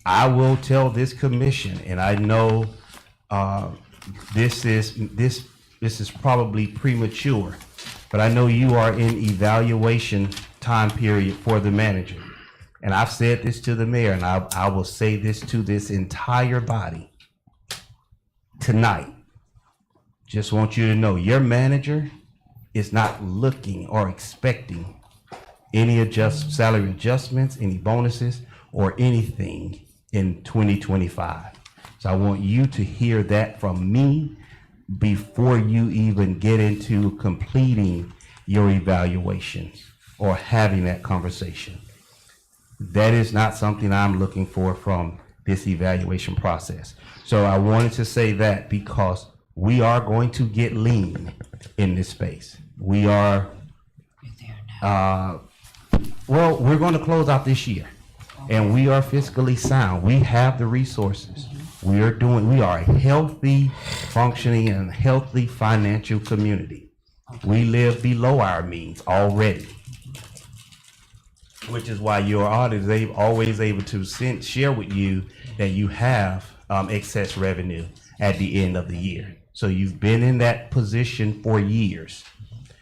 I will tell this commission, and I know this is probably premature, but I know you are in evaluation time period for the manager. And I've said this to the mayor, and I will say this to this entire body tonight. Just want you to know your manager is not looking or expecting any salary adjustments, any bonuses, or anything in 2025. So I want you to hear that from me before you even get into completing your evaluation or having that conversation. That is not something I'm looking for from this evaluation process. So I wanted to say that because we are going to get lean in this space. We are, we're going to close out this year, and we are fiscally sound. We have the resources. We are a healthy, functioning, and healthy financial community. We live below our means already, which is why your audit is always able to share with you that you have excess revenue at the end of the year. So you've been in that position for years.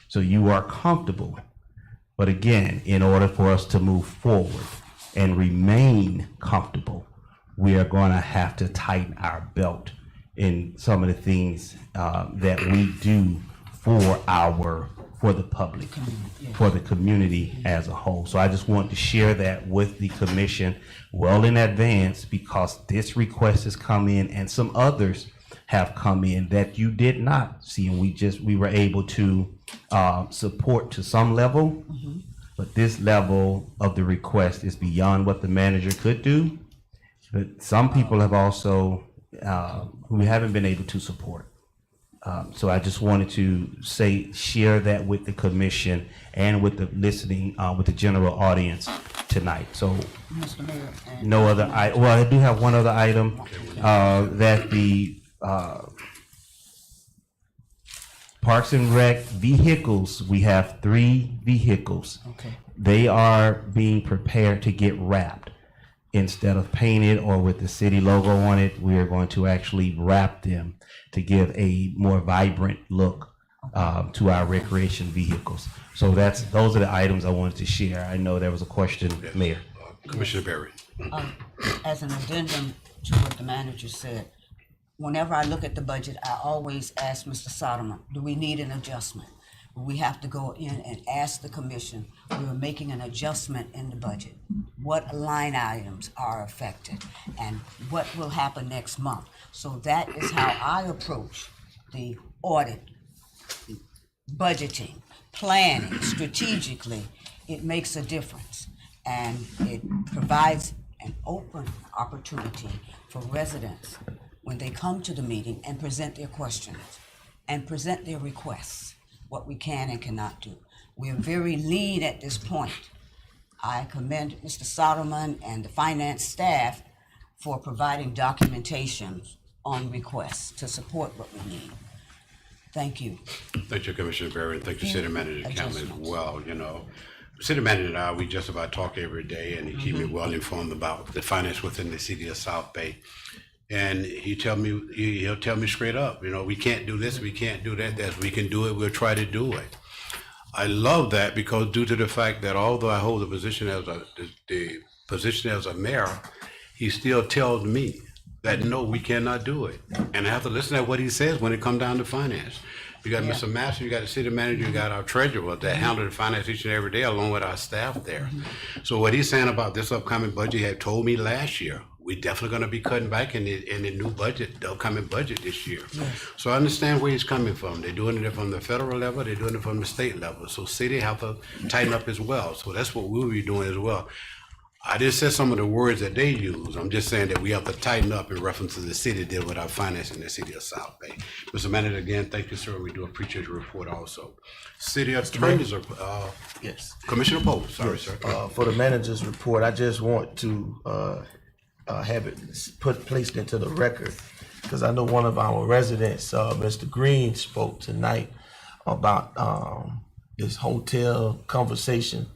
So you are comfortable. But again, in order for us to move forward, and remain comfortable, we are going to have to tighten our belt in some of the things that we do for the public, for the community as a whole. So I just want to share that with the commission well in advance, because this request has come in and some others have come in that you did not see, and we were able to support to some level, but this level of the request is beyond what the manager could do. But some people have also who haven't been able to support. So I just wanted to share that with the commission and with the listening, with the general audience tonight. So Mr. Mayor, and- no other, well, I do have one other item, that the Parks and Rec vehicles, we have 3 vehicles. Okay. They are being prepared to get wrapped. Instead of painted or with the city logo on it, we are going to actually wrap them to give a more vibrant look to our recreation vehicles. So those are the items I wanted to share. I know there was a question, Mayor. Commissioner Berry. As an addendum to what the manager said, whenever I look at the budget, I always ask Mr. Soderman, do we need an adjustment? We have to go in and ask the commission, we are making an adjustment in the budget. What line items are affected and what will happen next month? So that is how I approach the audit, budgeting, planning strategically. It makes a difference, and it provides an open opportunity for residents when they come to the meeting and present their questions and present their requests, what we can and cannot do. We're very lean at this point. I commend Mr. Soderman and the finance staff for providing documentation on requests to support what we need. Thank you. Thank you, Commissioner Berry, and thank you, Few City Manager Campbell as adjustments. well. You know, City Manager and I, we just about talk every day, and he keep me well informed about the finance within the city of South Bay. And he'll tell me straight up, you know, we can't do this, we can't do that. That we can do it, we'll try to do it. I love that, because due to the fact that although I hold the position as a mayor, he still tells me that no, we cannot do it. And I have to listen to what he says when it comes down to finance. You got Mr. Master, you got the city manager, you got our treasurer that handle the finance each and every day along with our staff there. So what he's saying about this upcoming budget, he had told me last year, we're definitely gonna be cutting back in the new budget, the upcoming budget this year. So I understand where he's coming from. They're doing it from the federal level, they're doing it from the state level. So city have to tighten up as well. So that's what we'll be doing as well. I just said some of the words that they use. I'm just saying that we have to tighten up in reference to the city deal with our finance in the city of South Bay. Mr. Manager, again, thank you, sir. We do appreciate your report also. City attorneys are, Yes. Commissioner Pope, sorry, sir. For the manager's report, I just want to have it placed into the record, because I know one of our residents, Mr. Green, spoke tonight about this hotel conversation,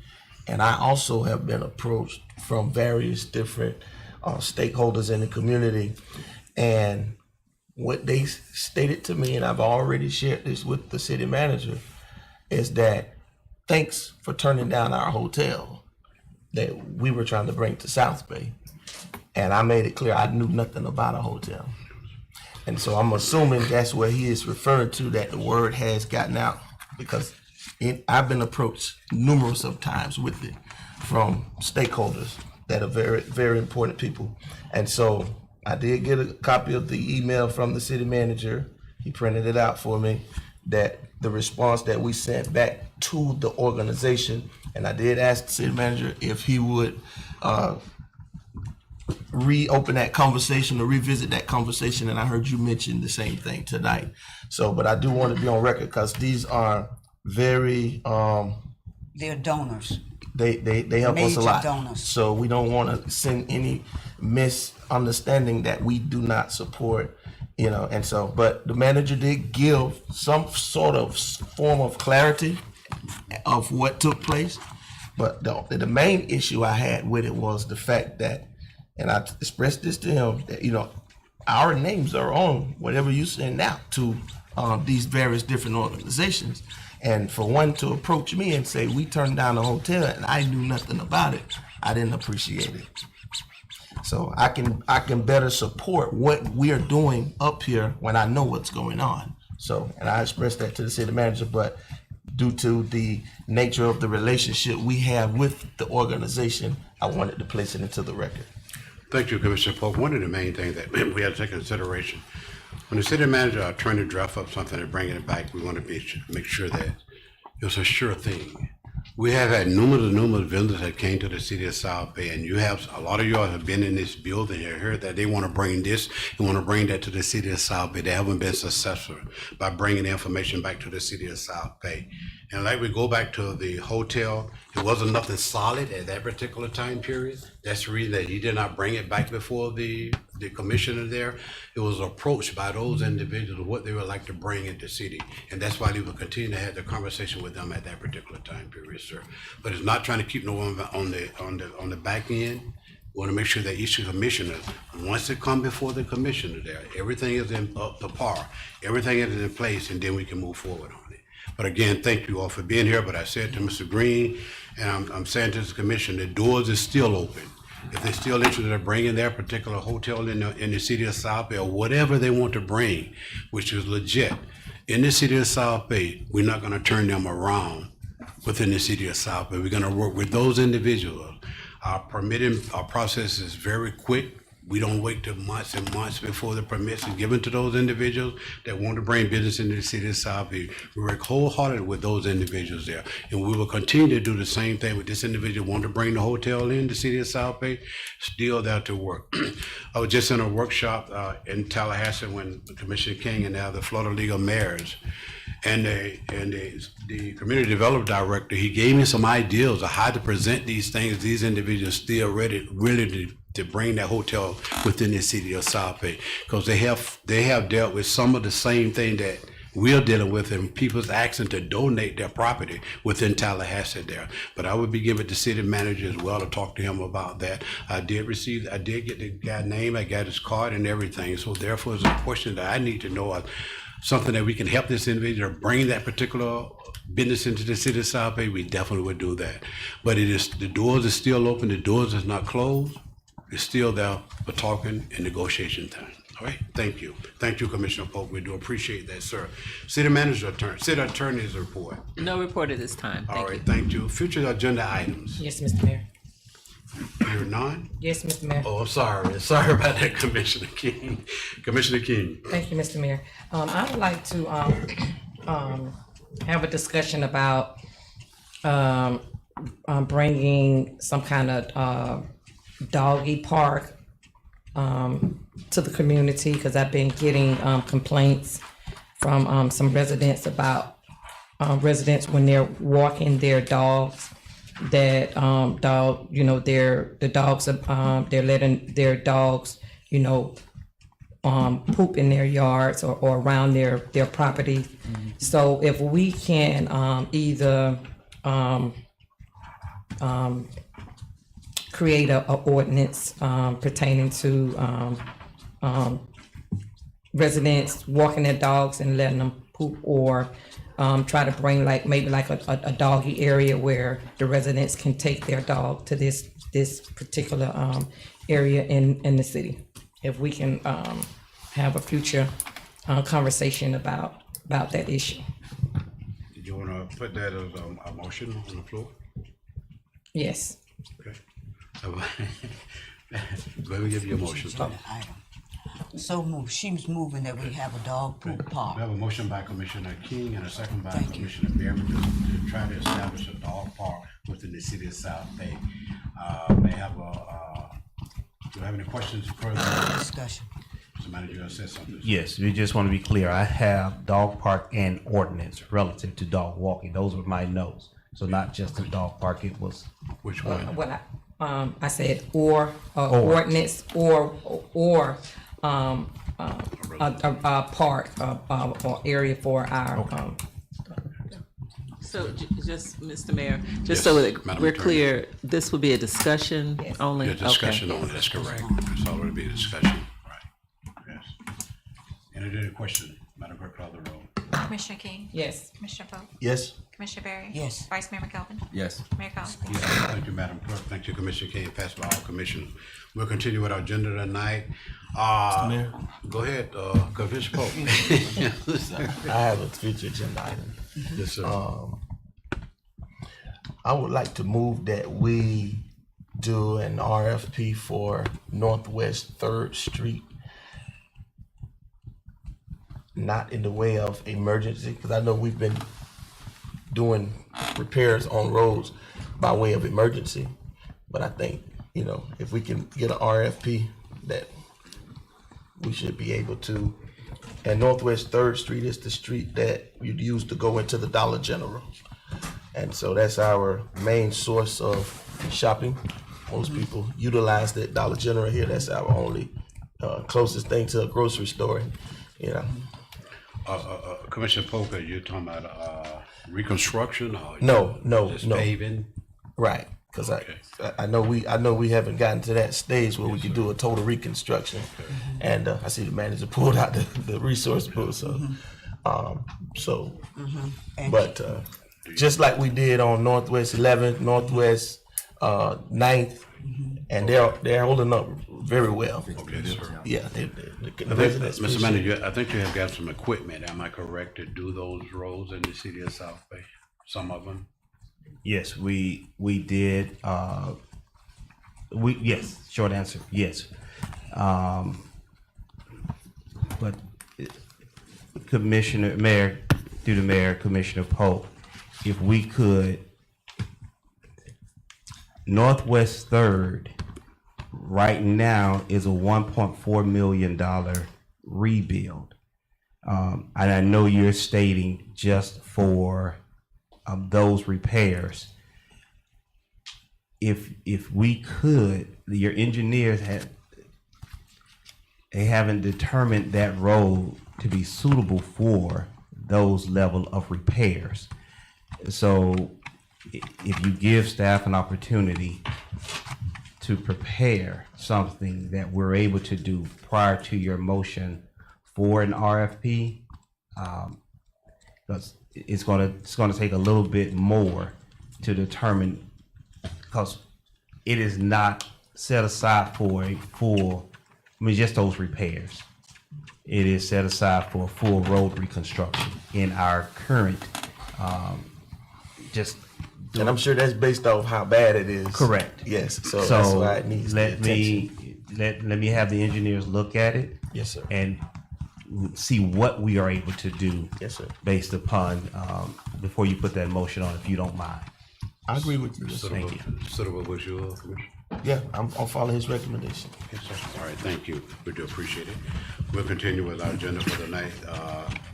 and I also have been approached from various different stakeholders in the community, and what they stated to me, and I've already shared this with the city manager, is that thanks for turning down our hotel that we were trying to bring to South Bay. And I made it clear I knew nothing about a hotel. And so I'm assuming that's where he is referring to, that the word has gotten out, because I've been approached numerous of times with it from stakeholders that are very, very important people. And so I did get a copy of the email from the city manager. He printed it out for me, that the response that we sent back to the organization. And I did ask the city manager if he would reopen that conversation or revisit that conversation, and I heard you mention the same thing tonight. So, but I do want to be on record, because these are very They're donors. they help us a Major lot. donors. So we don't want to send any misunderstanding that we do not support, you know. And so, but the manager did give some sort of form of clarity of what took place. But the main issue I had with it was the fact that, and I expressed this to him, that, you know, our names are on whatever you send out to these various different organizations. And for one to approach me and say, we turned down a hotel and I knew nothing about it, I didn't appreciate it. So I can better support what we're doing up here when I know what's going on. So, and I expressed that to the city manager, but due to the nature of the relationship we have with the organization, I wanted to place it into the record. Thank you, Commissioner Polk. One of the main things that we have to take into consideration, when the city manager are trying to draft up something and bringing it back, we want to make sure that it's a sure thing. We have had numerous vendors that came to the city of South Bay, and you have a lot of y'all have been in this building and heard that they want to bring this and want to bring that to the city of South Bay. They haven't been successful by bringing the information back to the city of South Bay. And like we go back to the hotel, it wasn't nothing solid at that particular time period. That's the reason that he did not bring it back before the commissioner there. It was approached by those individuals what they would like to bring into the city. And that's why they will continue to have the conversation with them at that particular time period, sir. But it's not trying to keep no one on the back end. We want to make sure that each commissioner, once they come before the commissioner there, everything is up to par, everything is in place, and then we can move forward on it. But again, thank you all for being here. But I said to Mr. Green, and I'm saying to the commission, the doors is still open. If they're still interested in bringing their particular hotel in the city of South Bay, or whatever they want to bring, which is legit, in the city of South Bay, we're not going to turn them around within the city of South Bay. We're going to work with those individuals. Our permitting process is very quick. We don't wait till months and months before the permits are given to those individuals that want to bring business into the city of South Bay. We work wholeheartedly with those individuals there. And we will continue to do the same thing with this individual want to bring the hotel in the city of South Bay, still there to work. I was just in a workshop in Tallahassee when Commissioner King and now the Florida League of Mayors and the community development director, he gave me some ideas of how to present these things. These individuals still really to bring that hotel within the city of South Bay, because they have dealt with some of the same thing that we're dealing with, and people's asking to donate their property within Tallahassee there. But I would be giving the city manager as well to talk to him about that. I did get the guy's name, I got his card and everything. So therefore, it's a question that I need to know. Something that we can help this individual bring that particular business into the city of South Bay, we definitely would do that. But the doors are still open, the doors is not closed. It's still there for talking and negotiation time. All right, thank you. Thank you, Commissioner Polk. We do appreciate that, sir. City attorney's report. No report at this time. All right, thank you. Future agenda items. Yes, Mr. Mayor. You're none? Yes, Mr. Mayor. Oh, I'm sorry. Sorry about that, Commissioner King. Commissioner King. Thank you, Mr. Mayor. I would like to have a discussion about bringing some kind of doggy park to the community, because I've been getting complaints from some residents about residents when they're walking their dogs, that the dogs are they're letting their dogs poop in their yards or around their property. So if we can either create a ordinance pertaining to residents walking their dogs and letting them poop, or try to bring maybe a doggy area where the residents can take their dog to this particular area in the city. If we can have a future conversation about that issue. Did you want to put that as a motion on the floor? Yes. Okay. Let me give you a motion. So moved. She was moving that we have a dog poop park. We have a motion by Commissioner King and a second by Commissioner Berry to try to establish a dog park within the city of South Bay. May have do you have any questions further? Discussion. Mr. Manager, you said something. Yes, we just want to be clear. I have dog park and ordinance relative to dog walking. Those were my notes. So not just the dog park, it was. Which one? What I said, ordinance or a park or area for our. So just, Mr. Mayor, just so that we're clear, this would be a discussion only? Yeah, discussion only, that's correct. It's already be a discussion, right, yes. Any other question? Madam Clerk, call the roll. Commissioner King? Yes. Commissioner Poe? Yes. Commissioner Berry? Yes. Vice Mayor McKelvin? Yes. Mayor Collins? Thank you, Madam Clerk. Thank you, Commissioner King. Passed by all commissioners. We'll continue with our agenda tonight. Mayor? Go ahead, Commissioner Pope. I have a future agenda item. Yes, sir. I would like to move that we do an RFP for Northwest 3rd Street. Not in the way of emergency, because I know we've been doing repairs on roads by way of emergency. But I think, you know, if we can get an RFP, that we should be able to. And Northwest 3rd Street is the street that you'd use to go into the Dollar General. And so that's our main source of shopping. Most people utilize the Dollar General here. That's our only closest thing to a grocery store, you know. Commissioner Pope, you're talking about reconstruction or No, just paving? Right, because I know we haven't gotten to that stage where we could do a total reconstruction. And I see the manager pulled out the resource book, so but just like we did on Northwest 11th, Northwest 9th, and they're holding up very well. Okay, sir. Yeah, the residents. Mr. Manager, I think you have got some equipment, am I correct, to do those roads in the city of South Bay? Some of them? Yes, we did. Yes. Short answer, yes. But Mayor, through the Mayor, Commissioner Pope, if we could, Northwest 3rd right now is a $1.4 million rebuild. And I know you're stating just for those repairs. If we could, your engineers haven't determined that road to be suitable for those level of repairs. So if you give staff an opportunity to prepare something that we're able to do prior to your motion for an RFP, because it's gonna take a little bit more to determine, because it is not set aside for a full, just those repairs. It is set aside for a full road reconstruction in our current, and I'm sure that's based off how bad it is. Correct. Yes. So that's why it needs let the me have the engineers look at it. Yes, sir. And see what we are able to do. Yes, sir. Based upon before you put that motion on, if you don't mind. I agree with you. Thank you. Suitable was your Commissioner? Yeah, I'll follow his recommendation. Yes, sir. All right, thank you. We do appreciate it. We'll continue with our agenda for the night.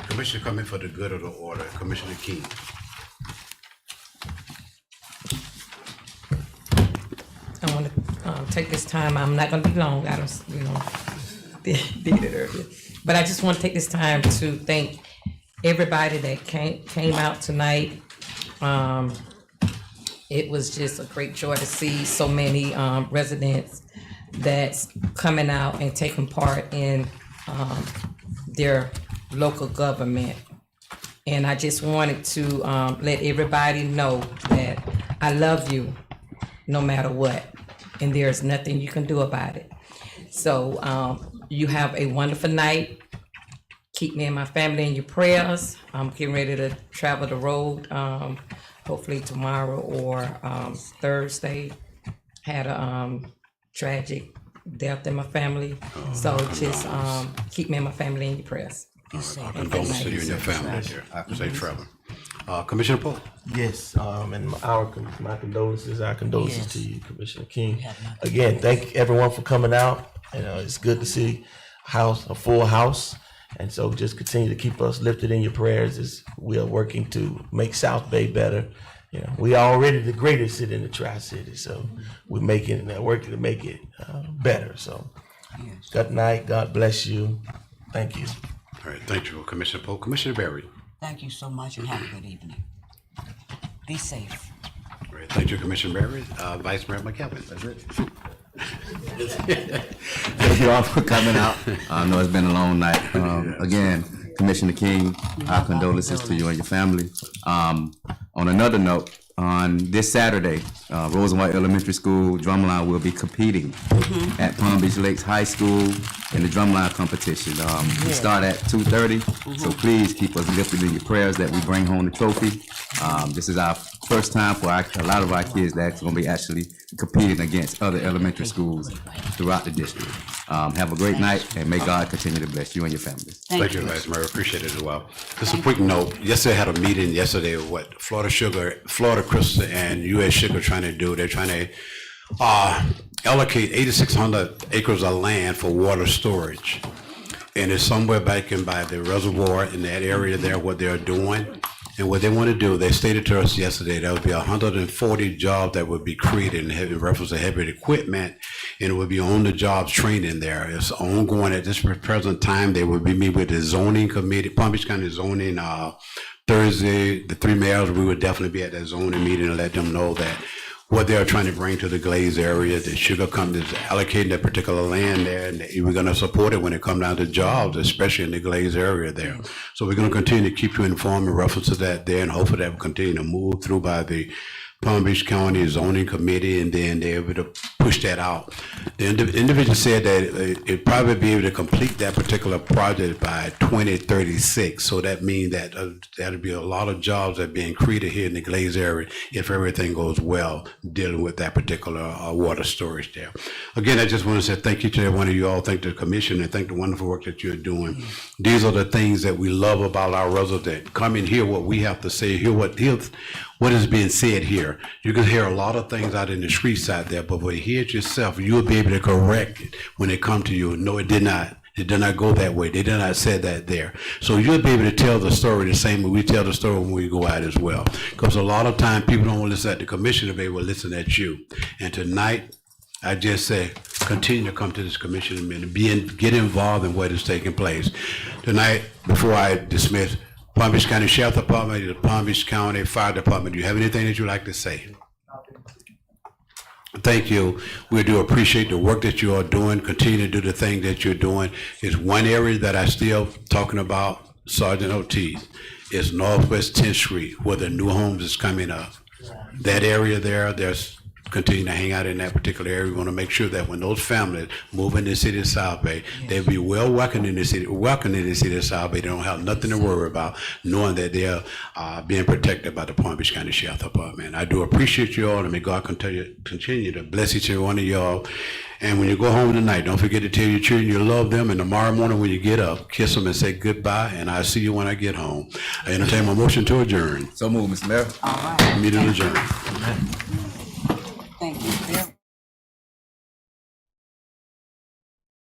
Commissioner coming for the good of the order. Commissioner King. I want to take this time. I'm not going to be long. I don't, did it earlier. But I just want to take this time to thank everybody that came out tonight. It was just a great joy to see so many residents that's coming out and taking part in their local government. And I just wanted to let everybody know that I love you no matter what, and there's nothing you can do about it. So you have a wonderful night. Keep me and my family in your prayers. I'm getting ready to travel the road, hopefully tomorrow or Thursday. Had a tragic death in my family. So just keep me and my family in your prayers. Our condolences to you and your family here. Safe travel. Commissioner Pope. Yes, and my condolences, to you, Commissioner King. Again, thank everyone for coming out. It's good to see a full house. And so just continue to keep us lifted in your prayers as we are working to make South Bay better. We are already the greatest city in the Tri-City, so we're working to make it better. So good night. God bless you. Thank you. All right, thank you, Commissioner Pope. Commissioner Berry. Thank you so much and have a good evening. Be safe. All right, thank you, Commissioner Berry. Vice Mayor McKelvin. That's it. Thank you all for coming out. I know it's been a long night. Again, Commissioner King, our condolences to you and your family. On another note, on this Saturday, Rosenwald Elementary School drumline will be competing at Palm Beach Lakes High School in the drumline competition. We start at 2:30, so please keep us lifted in your prayers that we bring home the trophy. This is our first time for a lot of our kids that's going to be actually competing against other elementary schools throughout the district. Have a great night, and may God continue to bless you and your families. Thank you, Vice Mayor. Appreciate it as well. Just a quick note. Yesterday I had a meeting yesterday with what Florida Crystal and U.S. Sugar trying to do. They're trying to allocate 8,600 acres of land for water storage. And it's somewhere back in by the reservoir in that area there, what they're doing. And what they want to do, they stated to us yesterday, there would be 140 jobs that would be created in reference to heavy equipment, and it would be on the jobs training there. It's ongoing at this present time. They will be meeting with the zoning committee, Palm Beach County zoning, Thursday. The three mayors, we would definitely be at that zoning meeting and let them know that what they're trying to bring to the Glaze area, the sugar companies allocating that particular land there, and we're going to support it when it comes down to jobs, especially in the Glaze area there. So we're going to continue to keep you informed in reference to that there, and hopefully that will continue to move through by the Palm Beach County Zoning Committee, and then they're able to push that out. The individual said that it probably be able to complete that particular project by 2036. So that means that that'll be a lot of jobs that are being created here in the Glaze area if everything goes well dealing with that particular water storage there. Again, I just want to say thank you to every one of you all. Thank the commission and thank the wonderful work that you're doing. These are the things that we love about our residents. Come and hear what we have to say, hear what is being said here. You can hear a lot of things out in the streets out there, but when you hear it yourself, you'll be able to correct it when it come to you. No, it did not. It did not go that way. They did not say that there. So you'll be able to tell the story the same way we tell the story when we go out as well. Because a lot of time people don't want to listen at the commissioner, they will listen at you. And tonight, I just say, continue to come to this commission and get involved in what is taking place. Tonight, before I dismiss, Palm Beach County Sheriff Department, the Palm Beach County Fire Department, do you have anything that you'd like to say? Thank you. We do appreciate the work that you are doing. Continue to do the thing that you're doing. It's one area that I still talking about, Sergeant Ortiz, is Northwest 10th Street, where the new homes is coming up. That area there's continue to hang out in that particular area. We want to make sure that when those families move in the city of South Bay, they'll be well welcomed in the city of South Bay. They don't have nothing to worry about, knowing that they're being protected by the Palm Beach County Sheriff Department. I do appreciate you all, and may God continue to bless each and every one of y'all. And when you go home tonight, don't forget to tell your children you love them. And tomorrow morning when you get up, kiss them and say goodbye. And I'll see you when I get home. I entertain my motion to adjourn. So move, Mr. Mayor. Meeting adjourned.